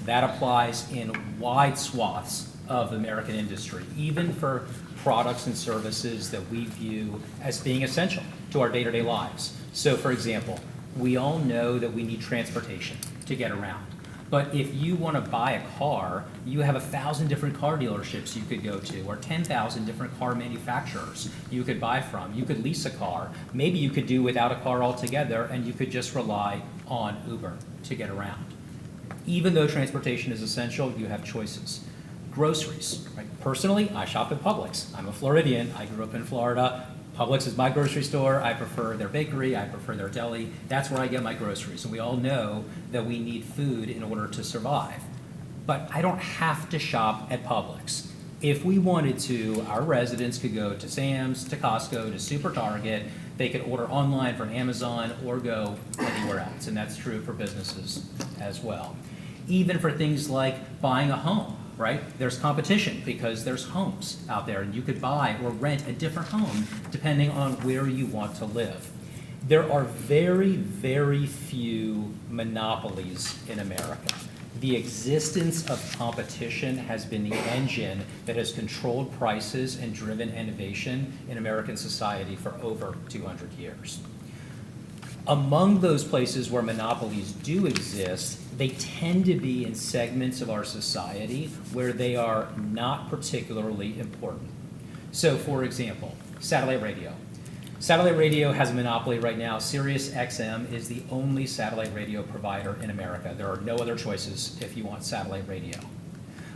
That applies in wide swaths of American industry, even for products and services that we view as being essential to our day-to-day lives. So, for example, we all know that we need transportation to get around. But if you want to buy a car, you have 1,000 different car dealerships you could go to, or 10,000 different car manufacturers you could buy from. You could lease a car. Maybe you could do without a car altogether, and you could just rely on Uber to get around. Even though transportation is essential, you have choices. Groceries, right? Personally, I shop at Publix. I'm a Floridian. I grew up in Florida. Publix is my grocery store. I prefer their bakery. I prefer their deli. That's where I get my groceries. And we all know that we need food in order to survive. But I don't have to shop at Publix. If we wanted to, our residents could go to Sam's, to Costco, to Super Target. They could order online from Amazon or go anywhere else. And that's true for businesses as well. Even for things like buying a home. Right? There's competition because there's homes out there, and you could buy or rent a different home depending on where you want to live. There are very, very few monopolies in America. The existence of competition has been the engine that has controlled prices and driven innovation in American society for over 200 years. Among those places where monopolies do exist, they tend to be in segments of our society where they are not particularly important. So, for example, satellite radio. Satellite radio has a monopoly right now. Sirius XM is the only satellite radio provider in America. There are no other choices if you want satellite radio.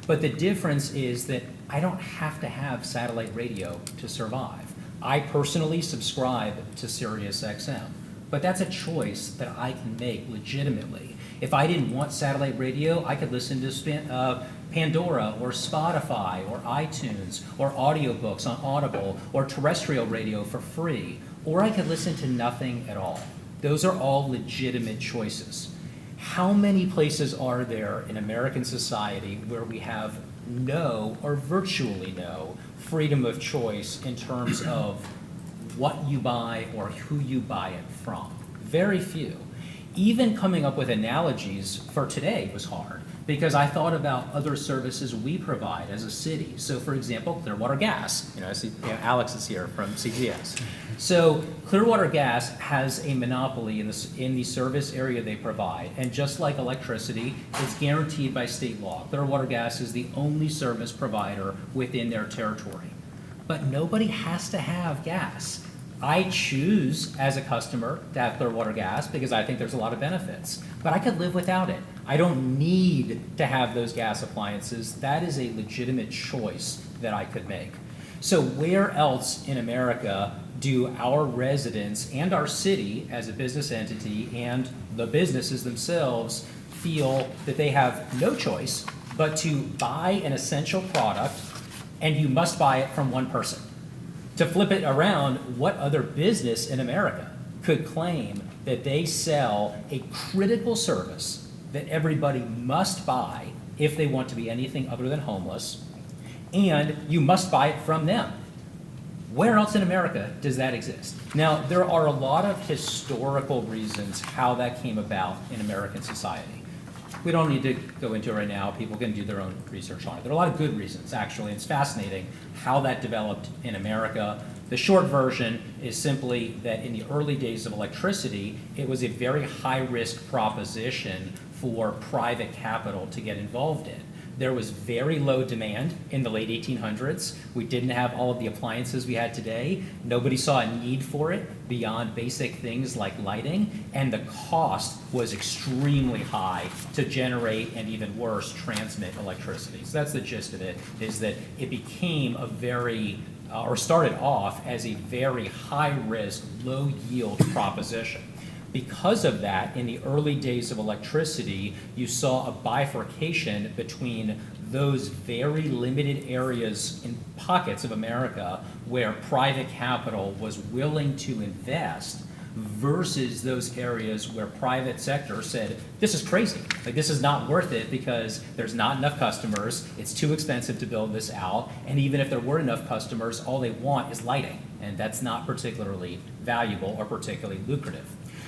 But the difference is that I don't have to have satellite radio to survive. I personally subscribe to Sirius XM. But that's a choice that I can make legitimately. If I didn't want satellite radio, I could listen to Pandora or Spotify or iTunes or audiobooks on Audible or terrestrial radio for free, or I could listen to nothing at all. Those are all legitimate choices. How many places are there in American society where we have no or virtually no freedom of choice in terms of what you buy or who you buy it from? Very few. Even coming up with analogies for today was hard because I thought about other services we provide as a city. So, for example, Clearwater Gas. I see Alex is here from CGS. So Clearwater Gas has a monopoly in the service area they provide, and just like electricity, it's guaranteed by state law. Clearwater Gas is the only service provider within their territory. But nobody has to have gas. I choose as a customer to have Clearwater gas because I think there's a lot of benefits, but I could live without it. I don't need to have those gas appliances. That is a legitimate choice that I could make. So where else in America do our residents and our city as a business entity and the businesses themselves feel that they have no choice but to buy an essential product, and you must buy it from one person? To flip it around, what other business in America could claim that they sell a critical service that everybody must buy if they want to be anything other than homeless, and you must buy it from them? Where else in America does that exist? Now, there are a lot of historical reasons how that came about in American society. We don't need to go into it right now. People can do their own research on it. There are a lot of good reasons, actually. It's fascinating how that developed in America. The short version is simply that in the early days of electricity, it was a very high-risk proposition for private capital to get involved in. There was very low demand in the late 1800s. We didn't have all of the appliances we had today. Nobody saw a need for it beyond basic things like lighting, and the cost was extremely high to generate and, even worse, transmit electricity. So that's the gist of it, is that it became a very, or started off as a very high-risk, low-yield proposition. Because of that, in the early days of electricity, you saw a bifurcation between those very limited areas in pockets of America where private capital was willing to invest versus those areas where private sector said, this is crazy. Like, this is not worth it because there's not enough customers, it's too expensive to build this out, and even if there were enough customers, all they want is lighting, and that's not particularly valuable or particularly lucrative.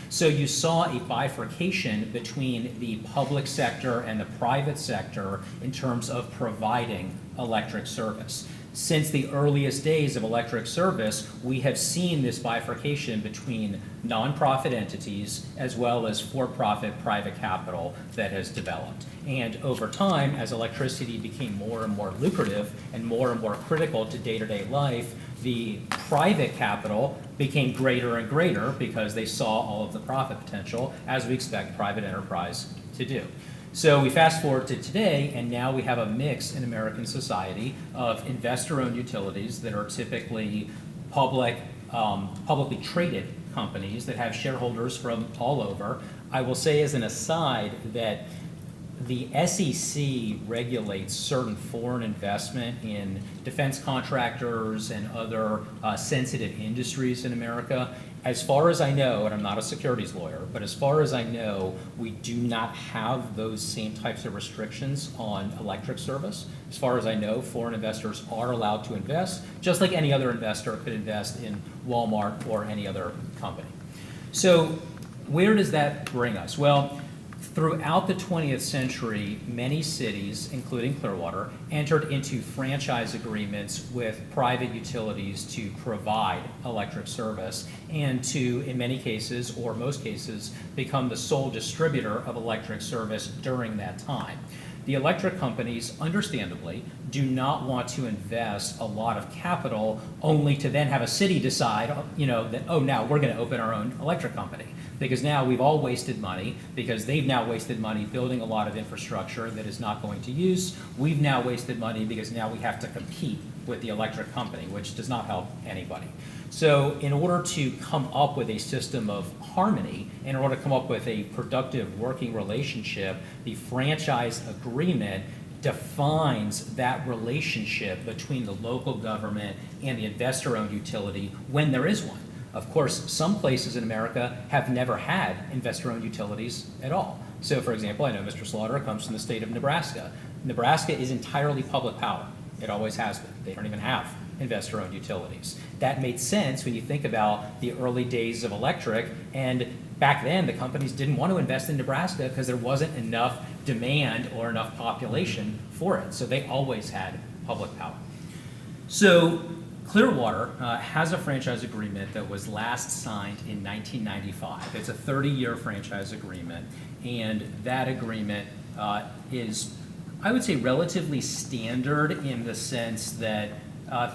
So you saw a bifurcation between the public sector and the private sector in terms of providing electric service. Since the earliest days of electric service, we have seen this bifurcation between nonprofit entities as well as for-profit private capital that has developed. And over time, as electricity became more and more lucrative and more critical to day-to-day life, the private capital became greater and greater because they saw all of the profit potential, as we expect private enterprise to do. So we fast forward to today, and now we have a mix in American society of investor-owned utilities that are typically publicly traded companies that have shareholders from all over. I will say as an aside that the SEC regulates certain foreign investment in defense contractors and other sensitive industries in America. As far as I know, and I'm not a securities lawyer, but as far as I know, we do not have those same types of restrictions on electric service. As far as I know, foreign investors are allowed to invest, just like any other investor could invest in Walmart or any other company. So where does that bring us? Well, throughout the 20th century, many cities, including Clearwater, entered into franchise agreements with private utilities to provide electric service and to, in many cases, or most cases, become the sole distributor of electric service during that time. The electric companies, understandably, do not want to invest a lot of capital only to then have a city decide, that, oh, now we're going to open our own electric company. Because now we've all wasted money, because they've now wasted money building a lot of infrastructure that is not going to use. We've now wasted money because now we have to compete with the electric company, which does not help anybody. So in order to come up with a system of harmony, in order to come up with a productive working relationship, the franchise agreement defines that relationship between the local government and the investor-owned utility when there is one. Of course, some places in America have never had investor-owned utilities at all. So, for example, I know Mr. Slaughter comes from the state of Nebraska. Nebraska is entirely public power. It always has been. They don't even have investor-owned utilities. That made sense when you think about the early days of electric, and back then the companies didn't want to invest in Nebraska because there wasn't enough demand or enough population for it. So they always had public power. So Clearwater has a franchise agreement that was last signed in 1995. It's a 30-year franchise agreement, and that agreement is, I would say, relatively standard in the sense that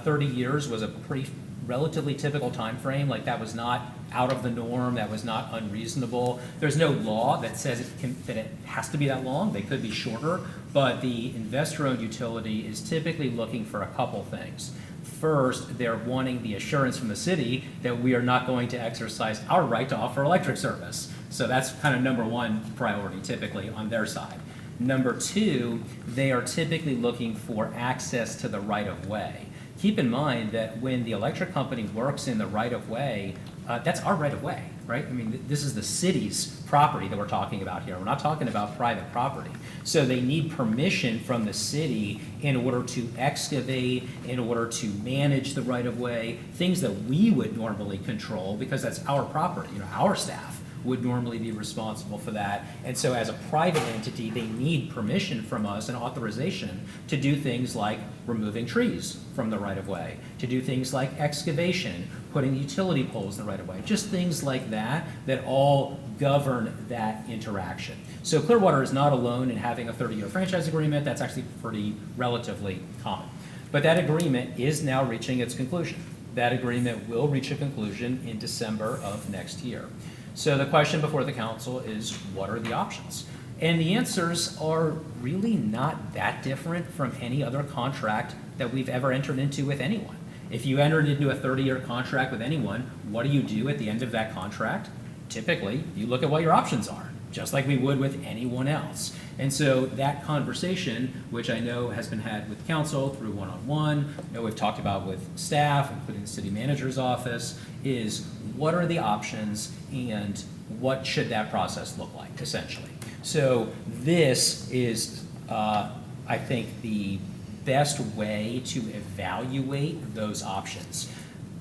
30 years was a pretty relatively typical time frame. Like, that was not out of the norm, that was not unreasonable. There's no law that says that it has to be that long. They could be shorter, but the investor-owned utility is typically looking for a couple things. First, they're wanting the assurance from the city that we are not going to exercise our right to offer electric service. So that's kind of number one priority typically on their side. Number two, they are typically looking for access to the right-of-way. Keep in mind that when the electric company works in the right-of-way, that's our right-of-way, right? I mean, this is the city's property that we're talking about here. We're not talking about private property. So they need permission from the city in order to excavate, in order to manage the right-of-way, things that we would normally control because that's our property. You know, our staff would normally be responsible for that. And so as a private entity, they need permission from us and authorization to do things like removing trees from the right-of-way, to do things like excavation, putting utility poles in the right-of-way, just things like that that all govern that interaction. So Clearwater is not alone in having a 30-year franchise agreement. That's actually pretty relatively common. But that agreement is now reaching its conclusion. That agreement will reach a conclusion in December of next year. So the question before the council is, what are the options? And the answers are really not that different from any other contract that we've ever entered into with anyone. If you entered into a 30-year contract with anyone, what do you do at the end of that contract? Typically, you look at what your options are, just like we would with anyone else. And so that conversation, which I know has been had with council through one-on-one, we've talked about with staff, including the city manager's office, is what are the options and what should that process look like, essentially. So this is, I think, the best way to evaluate those options.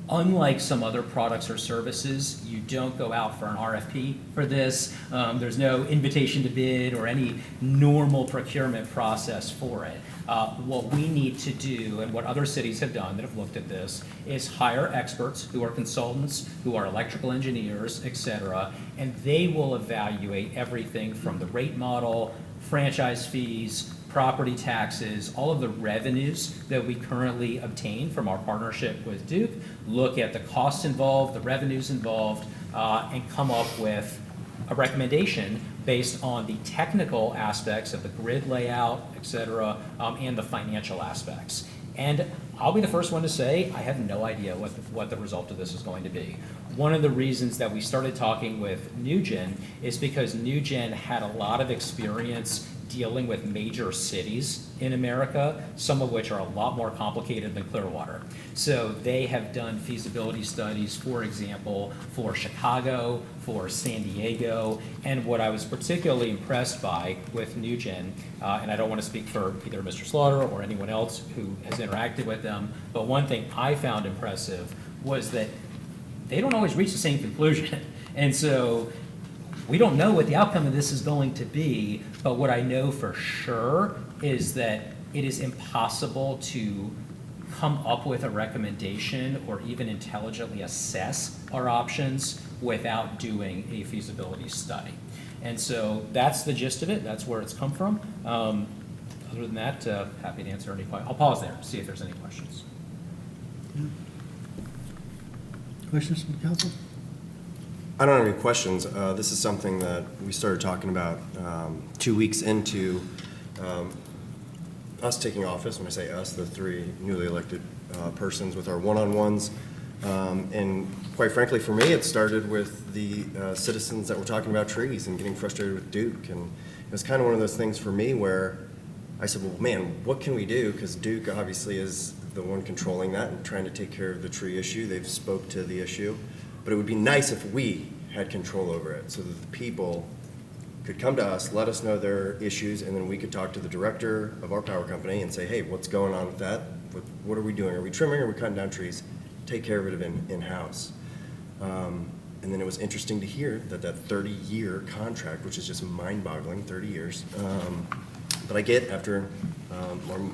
Unlike some other products or services, you don't go out for an RFP for this. There's no invitation to bid or any normal procurement process for it. What we need to do, and what other cities have done that have looked at this, is hire experts who are consultants, who are electrical engineers, et cetera, and they will evaluate everything from the rate model, franchise fees, property taxes, all of the revenues that we currently obtain from our partnership with Duke, look at the costs involved, the revenues involved, and come up with a recommendation based on the technical aspects of the grid layout, et cetera, and the financial aspects. And I'll be the first one to say, I have no idea what the result of this is going to be. One of the reasons that we started talking with NewGen is because NewGen had a lot of experience dealing with major cities in America, some of which are a lot more complicated than Clearwater. So they have done feasibility studies, for example, for Chicago, for San Diego, and what I was particularly impressed by with NewGen, and I don't want to speak for either Mr. Slaughter or anyone else who has interacted with them, but one thing I found impressive was that they don't always reach the same conclusion. And so we don't know what the outcome of this is going to be, but what I know for sure is that it is impossible to come up with a recommendation or even intelligently assess our options without doing a feasibility study. And so that's the gist of it. That's where it's come from. Other than that, happy to answer any questions. I'll pause there, see if there's any questions. Questions from the council? I don't have any questions. This is something that we started talking about 2 weeks into us taking office. When I say us, the three newly elected persons with our one-on-ones. And quite frankly, for me, it started with the citizens that were talking about trees and getting frustrated with Duke. And it was kind of one of those things for me where I said, well, man, what can we do? Because Duke obviously is the one controlling that and trying to take care of the tree issue. They've spoke to the issue. But it would be nice if we had control over it so that the people could come to us, let us know their issues, and then we could talk to the director of our power company and say, hey, what's going on with that? What are we doing? Are we trimming? Are we cutting down trees? Take care of it in-house. And then it was interesting to hear that 30-year contract, which is just mind-boggling, 30 years. But I get after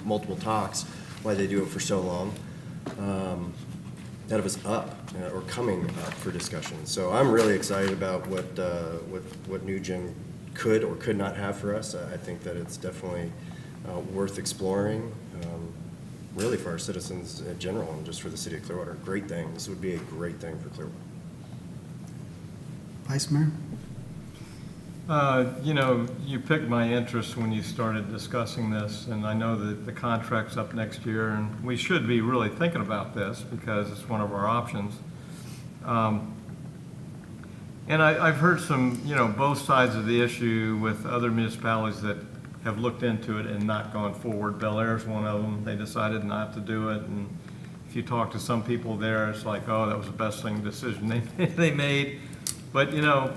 multiple talks why they do it for so long. That it was up or coming up for discussion. So I'm really excited about what NewGen could or could not have for us. I think that it's definitely worth exploring. really for our citizens in general and just for the city of Clearwater. Great thing. This would be a great thing for Clearwater. Vice Mayor? You know, you piqued my interest when you started discussing this, and I know that the contract's up next year, and we should be really thinking about this because it's one of our options. And I've heard some, you know, both sides of the issue with other municipalities that have looked into it and not gone forward. Bel Air's one of them. They decided not to do it, and if you talk to some people there, it's like, oh, that was the best decision they made. But, you know,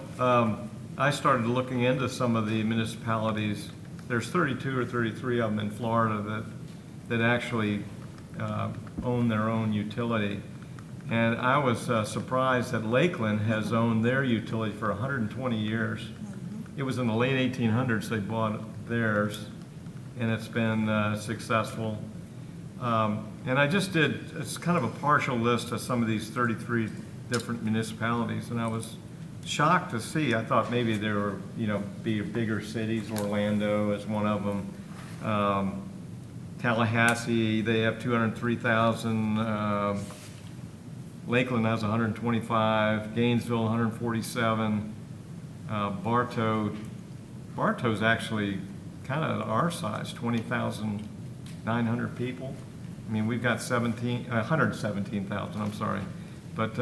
I started looking into some of the municipalities. There's 32 or 33 of them in Florida that actually own their own utility. And I was surprised that Lakeland has owned their utility for 120 years. It was in the late 1800s they bought theirs, and it's been successful. And I just did, it's kind of a partial list of some of these 33 different municipalities, and I was shocked to see. I thought maybe there were, you know, be bigger cities. Orlando is one of them. Tallahassee, they have 203,000. Lakeland has 125. Gainesville, 147. Bartow's actually kind of our size, 20,900 people. I mean, we've got 117,000, I'm sorry. But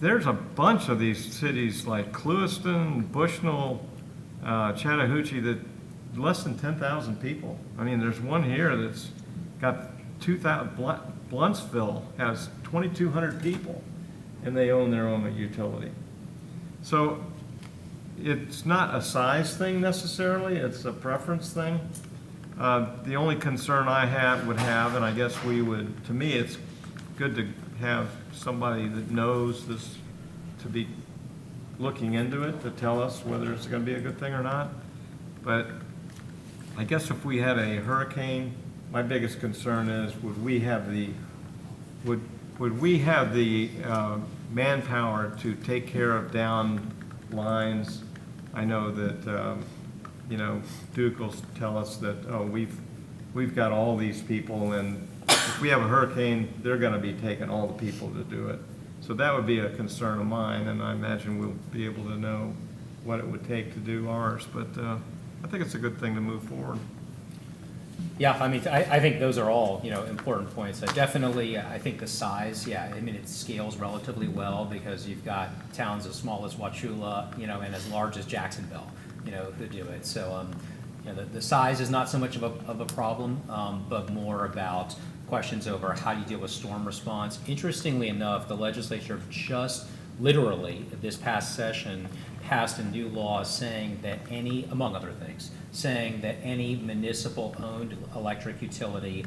there's a bunch of these cities like Clewiston, Bushnell, Chattahoochee that less than 10,000 people. I mean, there's one here that's got 2,000. Bluntsville has 2,200 people, and they own their own utility. So it's not a size thing necessarily, it's a preference thing. The only concern I would have, and I guess we would, to me, it's good to have somebody that knows this to be looking into it, to tell us whether it's going to be a good thing or not. But I guess if we had a hurricane, my biggest concern is, would we have the manpower to take care of down lines? I know that you know, Duke will tell us that, oh, we've got all these people, and if we have a hurricane, they're going to be taking all the people to do it. So that would be a concern of mine, and I imagine we'll be able to know what it would take to do ours. But I think it's a good thing to move forward. Yeah, I mean, I think those are all, you know, important points. Definitely, I think the size, yeah, I mean, it scales relatively well because you've got towns as small as Wauchula, you know, and as large as Jacksonville, you know, who do it. So, you know, the size is not so much of a problem, but more about questions over how do you deal with storm response. Interestingly enough, the legislature just literally this past session passed a new law saying that any, among other things, saying that any municipal-owned electric utility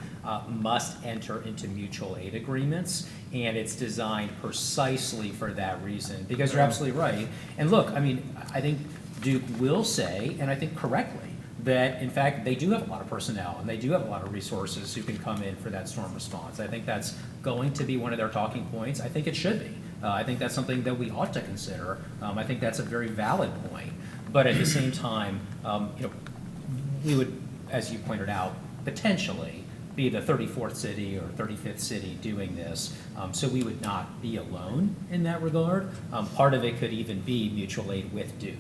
must enter into mutual aid agreements, and it's designed precisely for that reason, because you're absolutely right. And look, I mean, I think Duke will say, and I think correctly, that in fact they do have a lot of personnel and they do have a lot of resources who can come in for that storm response. I think that's going to be one of their talking points. I think it should be. I think that's something that we ought to consider. I think that's a very valid point. But at the same time, you know, we would, as you pointed out, potentially be the 34th city or 35th city doing this. So we would not be alone in that regard. Part of it could even be mutual aid with Duke.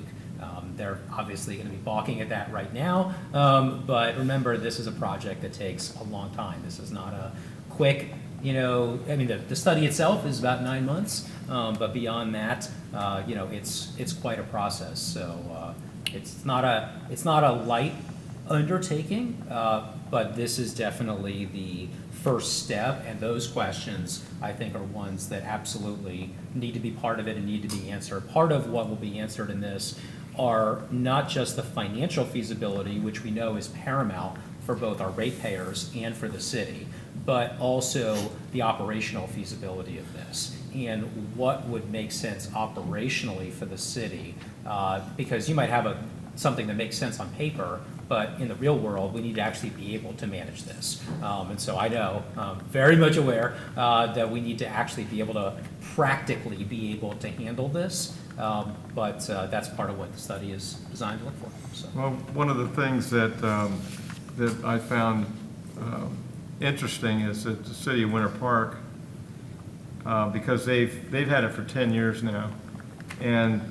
They're obviously going to be balking at that right now. But remember, this is a project that takes a long time. This is not a quick, you know, I mean, the study itself is about 9 months. But beyond that, you know, it's quite a process. So it's not a light undertaking, but this is definitely the first step, and those questions, I think, are ones that absolutely need to be part of it and need to be answered. Part of what will be answered in this are not just the financial feasibility, which we know is paramount for both our ratepayers and for the city, but also the operational feasibility of this and what would make sense operationally for the city, because you might have something that makes sense on paper, but in the real world, we need to actually be able to manage this. And so I know, very much aware that we need to actually be able to practically be able to handle this, but that's part of what the study is designed to look for. So. Well, one of the things that I found interesting is that the city of Winter Park, because they've had it for 10 years now, and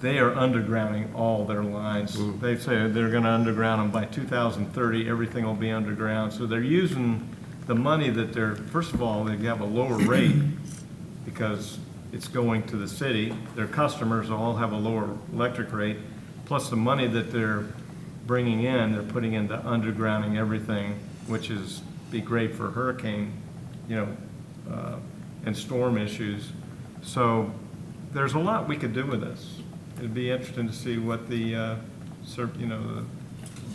they are undergrounding all their lines. They say they're going to underground them by 2030. Everything will be underground. So they're using the money that they're, first of all, they have a lower rate because it's going to the city. Their customers all have a lower electric rate, plus the money that they're bringing in, they're putting into undergrounding everything, which is be great for hurricane, and storm issues. So there's a lot we could do with this. It'd be interesting to see what the,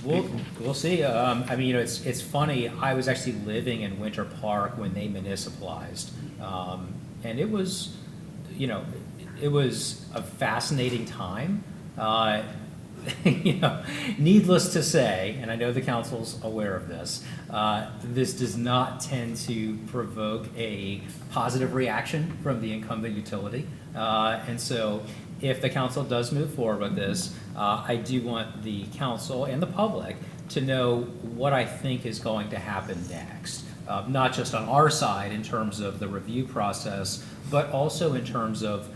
We'll see. I mean, it's funny. I was actually living in Winter Park when they municipalized, and it was, it was a fascinating time. Needless to say, and I know the council's aware of this, this does not tend to provoke a positive reaction from the incumbent utility, and so if the council does move forward with this, I do want the council and the public to know what I think is going to happen next. Not just on our side in terms of the review process, but also in terms of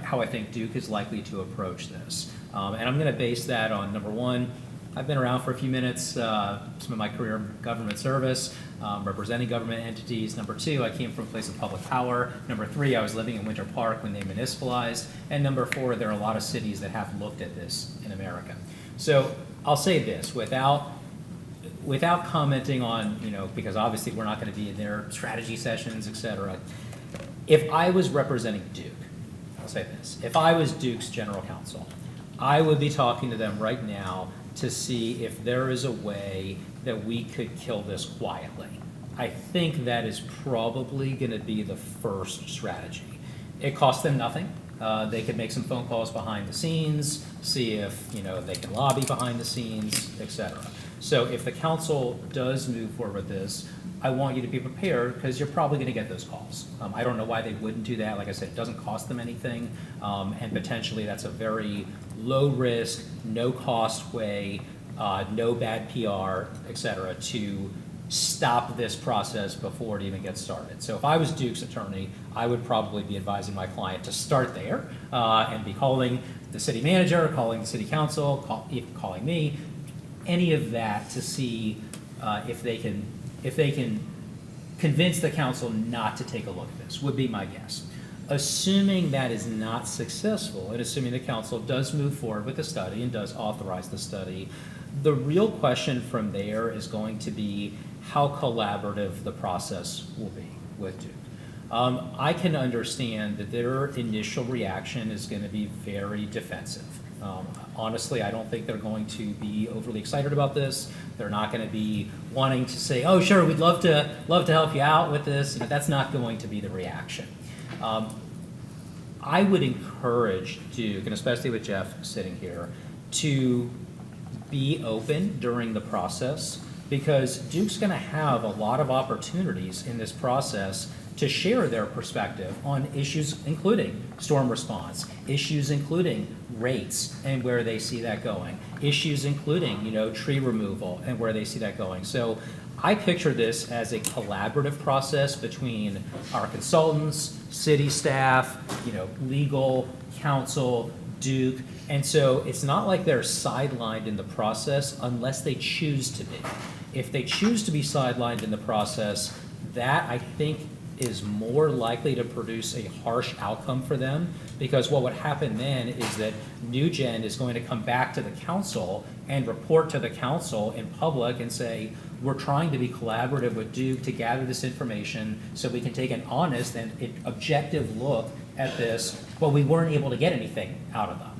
how I think Duke is likely to approach this. And I'm going to base that on, number one, I've been around for a few minutes, some of my career in government service, representing government entities. Number two, I came from a place of public power. Number three, I was living in Winter Park when they municipalized. And number four, there are a lot of cities that have looked at this in America. So I'll say this, without commenting on, because obviously we're not going to be in their strategy sessions, et cetera. If I was representing Duke, I'll say this, if I was Duke's general counsel, I would be talking to them right now to see if there is a way that we could kill this quietly. I think that is probably going to be the first strategy. It costs them nothing. They could make some phone calls behind the scenes, see if they can lobby behind the scenes, etc. So if the council does move forward with this, I want you to be prepared because you're probably going to get those calls. I don't know why they wouldn't do that. Like I said, it doesn't cost them anything, and potentially that's a very low risk, no cost way, no bad PR, et cetera, to stop this process before it even gets started. So if I was Duke's attorney, I would probably be advising my client to start there and be calling the city manager, calling the city council, even calling me, any of that to see if they can convince the council not to take a look at this, would be my guess. Assuming that is not successful, and assuming the council does move forward with the study and does authorize the study, the real question from there is going to be how collaborative the process will be with Duke. I can understand that their initial reaction is going to be very defensive. Honestly, I don't think they're going to be overly excited about this. They're not going to be wanting to say, "Oh, sure, we'd love to help you out with this." That's not going to be the reaction. I would encourage Duke, and especially with Jeff sitting here, to be open during the process because Duke's going to have a lot of opportunities in this process to share their perspective on issues including storm response, issues including rates and where they see that going, issues including, tree removal and where they see that going. So I picture this as a collaborative process between our consultants, city staff, legal, council, Duke, and so it's not like they're sidelined in the process unless they choose to be. If they choose to be sidelined in the process, that I think is more likely to produce a harsh outcome for them because what would happen then is that NewGen is going to come back to the council and report to the council in public and say, we're trying to be collaborative with Duke to gather this information so we can take an honest and objective look at this, but we weren't able to get anything out of them.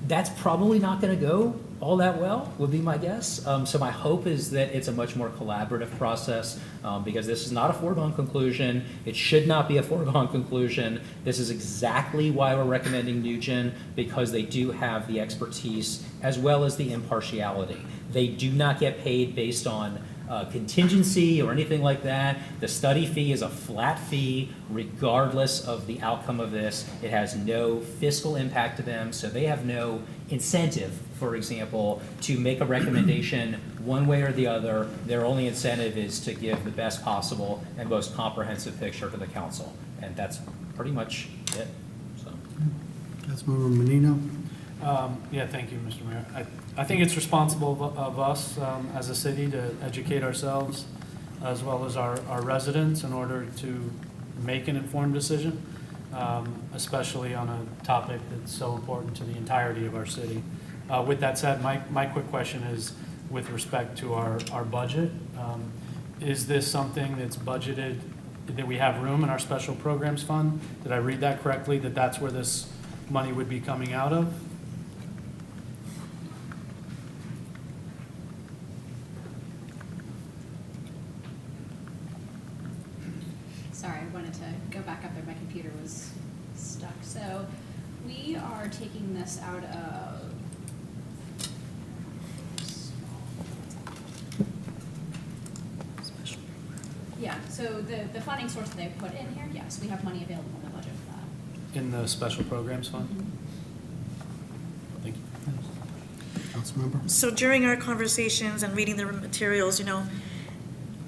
That's probably not going to go all that well, would be my guess. So my hope is that it's a much more collaborative process because this is not a foregone conclusion. It should not be a foregone conclusion. This is exactly why we're recommending NewGen because they do have the expertise as well as the impartiality. They do not get paid based on contingency or anything like that. The study fee is a flat fee regardless of the outcome of this. It has no fiscal impact to them, so they have no incentive, for example, to make a recommendation one way or the other. Their only incentive is to give the best possible and most comprehensive picture to the council, and that's pretty much it. So. Councilmember Menino? Yeah, thank you, Mr. Mayor. I think it's responsible of us as a city to educate ourselves as well as our residents in order to make an informed decision, especially on a topic that's so important to the entirety of our city. With that said, my quick question is with respect to our budget. Is this something that's budgeted, that we have room in our special programs fund? Did I read that correctly, that that's where this money would be coming out of? Sorry, I wanted to go back up there. My computer was stuck. So we are taking this out of. Yeah, so the funding source that they put in here, yes, we have money available in the budget for that. In the special programs fund? Thank you. Councilmember? So during our conversations and reading the materials,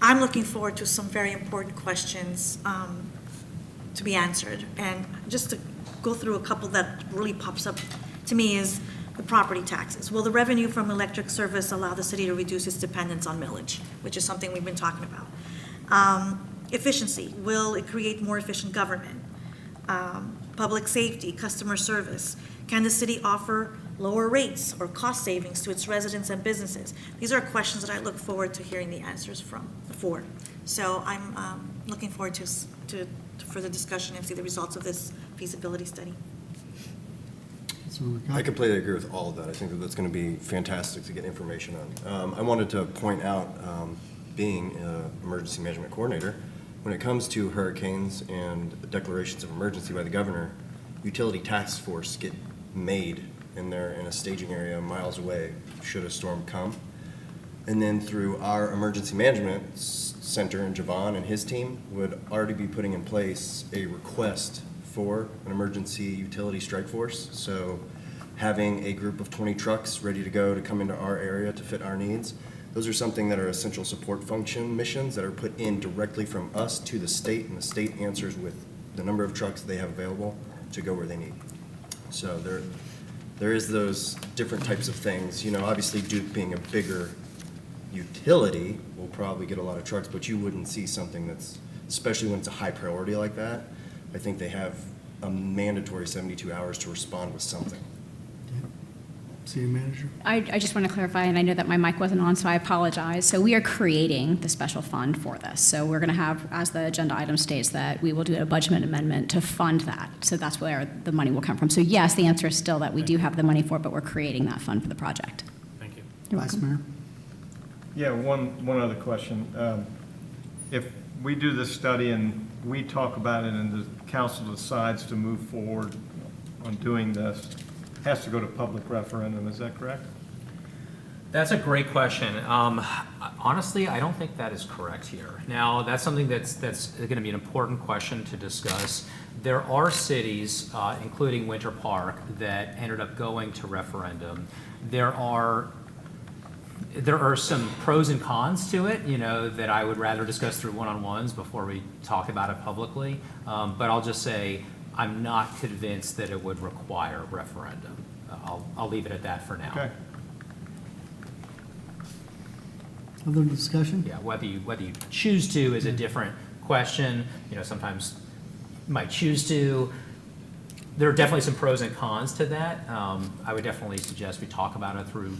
I'm looking forward to some very important questions to be answered. And just to go through a couple that really pops up to me is the property taxes. Will the revenue from electric service allow the city to reduce its dependence on millage, which is something we've been talking about? Efficiency, will it create more efficient government? Public safety, customer service. Can the city offer lower rates or cost savings to its residents and businesses? These are questions that I look forward to hearing the answers for. So I'm looking forward to further discussion and see the results of this feasibility study. I completely agree with all of that. I think that that's going to be fantastic to get information on. I wanted to point out, being an emergency management coordinator, when it comes to hurricanes and declarations of emergency by the governor, utility task force get made and they're in a staging area miles away should a storm come. And then through our emergency management center in Javon and his team would already be putting in place a request for an emergency utility strike force. So having a group of 20 trucks ready to go to come into our area to fit our needs. Those are something that are essential support function missions that are put in directly from us to the state, and the state answers with the number of trucks they have available to go where they need. So there is those different types of things. Obviously Duke being a bigger utility will probably get a lot of trucks, but you wouldn't see something that's, especially when it's a high priority like that. I think they have a mandatory 72 hours to respond with something. City Manager? I just want to clarify, and I know that my mic wasn't on, so I apologize. So we are creating the special fund for this. So we're going to have, as the agenda item states, that we will do a budget amendment to fund that. So that's where the money will come from. So yes, the answer is still that we do have the money for it, but we're creating that fund for the project. Thank you. You're Vice welcome. Mayor? Yeah, one other question. If we do this study and we talk about it and the council decides to move forward on doing this, it has to go to public referendum, is that correct? That's a great question. Honestly, I don't think that is correct here. Now, that's something that's going to be an important question to discuss. There are cities, including Winter Park, that ended up going to referendum. There are some pros and cons to it, that I would rather discuss through one-on-ones before we talk about it publicly. But I'll just say I'm not convinced that it would require referendum. I'll leave it at that for now. Okay. Other discussion? Yeah, whether you choose to is a different question. Sometimes you might choose to. There are definitely some pros and cons to that. I would definitely suggest we talk about it through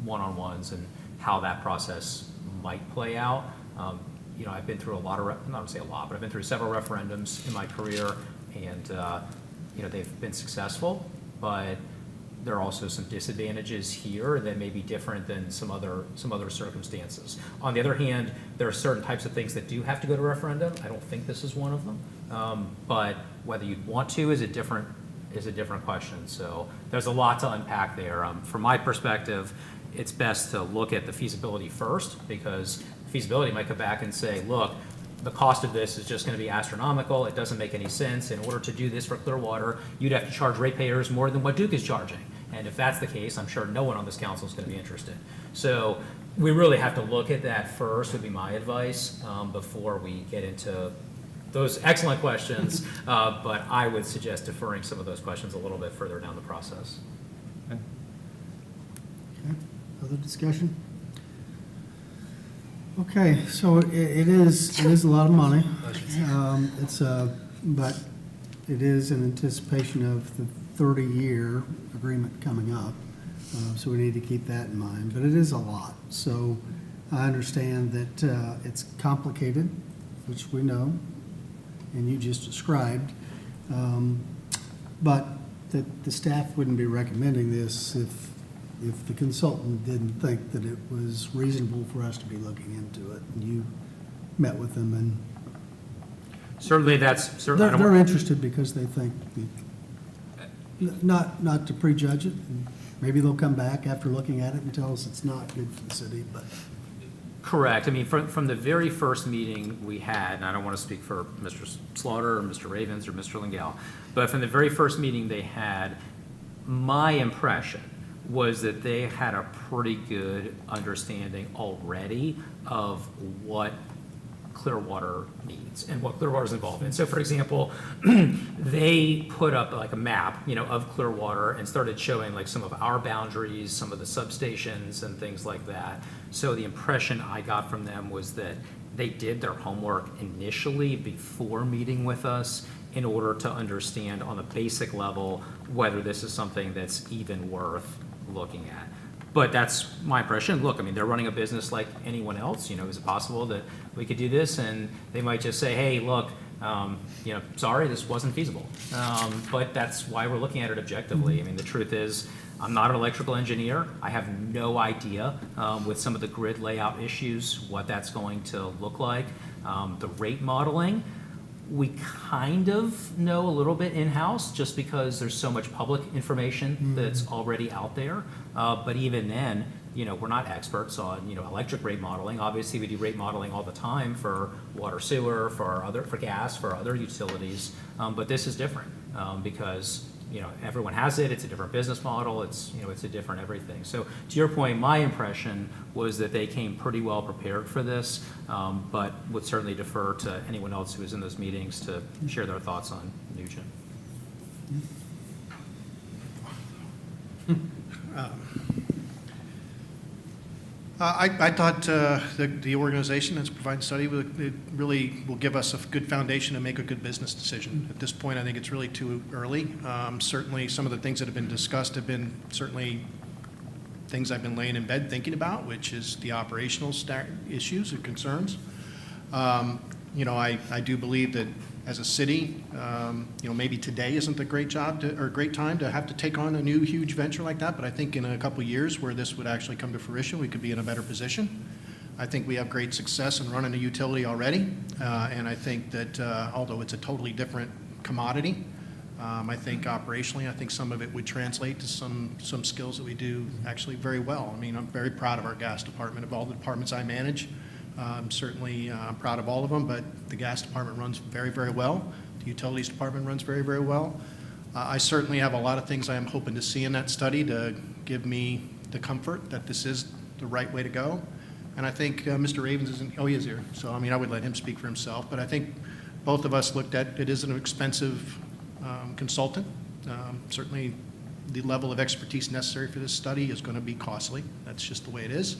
one-on-ones and how that process might play out. I've been through a lot of, not going to say a lot, but I've been through several referendums in my career, and they've been successful, but there are also some disadvantages here that may be different than some other circumstances. On the other hand, there are certain types of things that do have to go to referendum. I don't think this is one of them, but whether you'd want to is a different question. So there's a lot to unpack there. From my perspective, it's best to look at the feasibility first, because feasibility might come back and say, look, the cost of this is just going to be astronomical. It doesn't make any sense. In order to do this for Clearwater, you'd have to charge ratepayers more than what Duke is charging. And if that's the case, I'm sure no one on this council is going to be interested. So we really have to look at that first, would be my advice, before we get into those excellent questions. But I would suggest deferring some of those questions a little bit further down the process. Okay. Other discussion? Okay, so it is a lot of money. But it is in anticipation of the 30-year agreement coming up. So we need to keep that in mind, but it is a lot. So I understand that it's complicated, which we know, and you just described. But that the staff wouldn't be recommending this if the consultant didn't think that it was reasonable for us to be looking into it. And you met with them, and Certainly, they're interested because they think, not to prejudge it. And maybe they'll come back after looking at it and tell us it's not good for the city, but. Correct. I mean, from the very first meeting we had, and I don't want to speak for Mr. Slaughter or Mr. Ravens or Mr. Lingell, but from the very first meeting they had, my impression was that they had a pretty good understanding already of what Clearwater needs and what Clearwater is involved in. So, for example, they put up like a map, of Clearwater and started showing like some of our boundaries, some of the substations and things like that. So the impression I got from them was that they did their homework initially before meeting with us in order to understand on a basic level whether this is something that's even worth looking at. But that's my impression. Look, I mean, they're running a business like anyone else. Is it possible that we could do this? And they might just say, hey, look, sorry, this wasn't feasible. But that's why we're looking at it objectively. I mean, the truth is, I'm not an electrical engineer. I have no idea with some of the grid layout issues what that's going to look like. The rate modeling, we kind of know a little bit in-house just because there's so much public information that's already out there. But even then, we're not experts on, electric rate modeling. Obviously, we do rate modeling all the time for water, sewer, for gas, for other utilities. But this is different because everyone has it. It's a different business model. It's a different everything. So to your point, my impression was that they came pretty well prepared for this, but would certainly defer to anyone else who was in those meetings to share their thoughts on Nugent. I thought the organization that's providing study it really will give us a good foundation to make a good business decision. At this point, I think it's really too early. Certainly, some of the things that have been discussed have been certainly things I've been laying in bed thinking about, which is the operational issues and concerns. I do believe that as a city, maybe today isn't a great time to have to take on a new huge venture like that, but I think in a couple of years where this would actually come to fruition, we could be in a better position. I think we have great success in running a utility already, and I think that although it's a totally different commodity, I think operationally, I think some of it would translate to some skills that we do actually very well. I mean, I'm very proud of our gas department, of all the departments I manage. Certainly, I'm proud of all of them, but the gas department runs very, very well. The utilities department runs very, very well. I certainly have a lot of things I am hoping to see in that study to give me the comfort that this is the right way to go. And I think Mr. Ravens isn't, he is here. So, I mean, I would let him speak for himself. But I think both of us looked at it as an expensive consultant. Certainly, the level of expertise necessary for this study is going to be costly. That's just the way it is.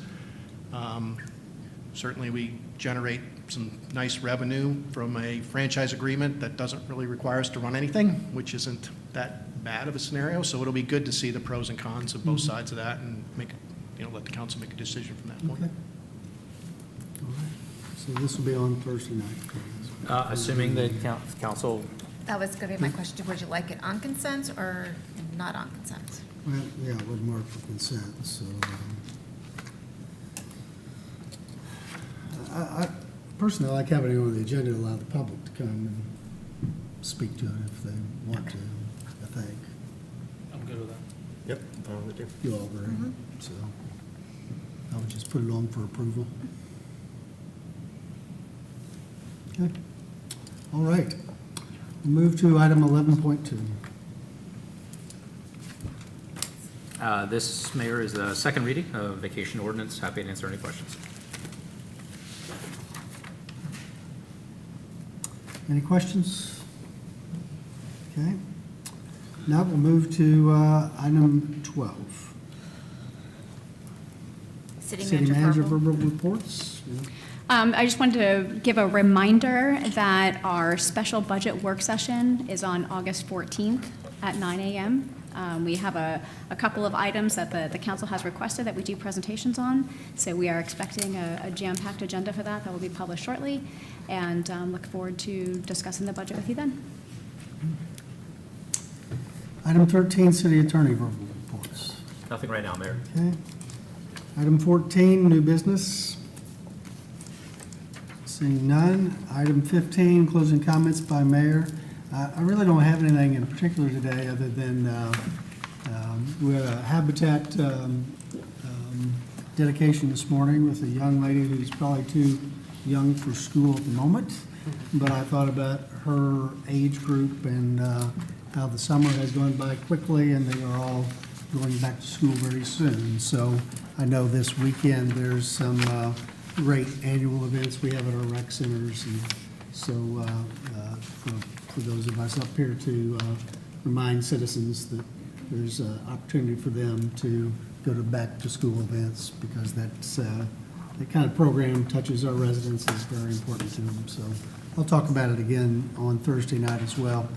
Certainly, we generate some nice revenue from a franchise agreement that doesn't really require us to run anything, which isn't that bad of a scenario. So it'll be good to see the pros and cons of both sides of that and let the council make a decision from that point. Okay. All right. So this will be on Thursday night. Assuming that council. That was going to be my question. Would you like it on consent or not on consent? Well, yeah, it would mark for consent, so. I personally like having it on the agenda to allow the public to come and speak to it if they want to, I think. I'm good with that. Yep, fine with it. You all agree? So I would just put it on for approval. Okay. All right. Move to item 11.2. This, Mayor, is the second reading of vacation ordinance. Happy to answer any questions. Any questions? Okay. Now we'll move to item 12. City Manager Verbal reports. I just wanted to give a reminder that our special budget work session is on August 14th at 9 a.m. We have a couple of items that the council has requested that we do presentations on. So we are expecting a jam-packed agenda for that will be published shortly, and look forward to discussing the budget with you then. Item 13, City Attorney Verbal reports. Nothing right now, Mayor. Okay. Item 14, New Business. Seeing none. Item 15, closing comments by Mayor. I really don't have anything in particular today other than we had a Habitat dedication this morning with a young lady who's probably too young for school at the moment. But I thought about her age group and how the summer has gone by quickly and they are all going back to school very soon. So I know this weekend there's some great annual events we have at our rec centers. And so for those of us up here to remind citizens that there's an opportunity for them to go to back to school events because that's that kind of program touches our residents, is very important to them. So I'll talk about it again on Thursday night as well.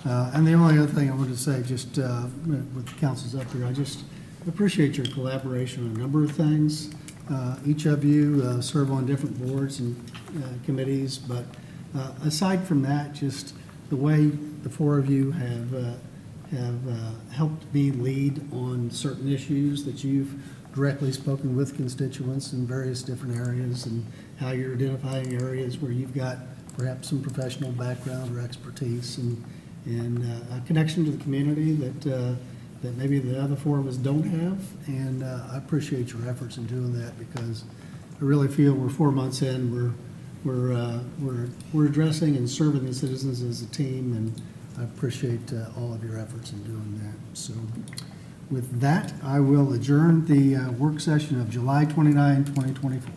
And the only other thing I wanted to say, just with the councils up here, I just appreciate your collaboration on a number of things. Each of you serve on different boards and committees, but aside from that, just the way the four of you have helped me lead on certain issues that you've directly spoken with constituents in various different areas, and how you're identifying areas where you've got perhaps some professional background or expertise and a connection to the community that maybe the other four of us don't have. And I appreciate your efforts in doing that, because I really feel we're 4 months in, we're addressing and serving the citizens as a team, and I appreciate all of your efforts in doing that. So with that, I will adjourn the work session of July 29, 2024.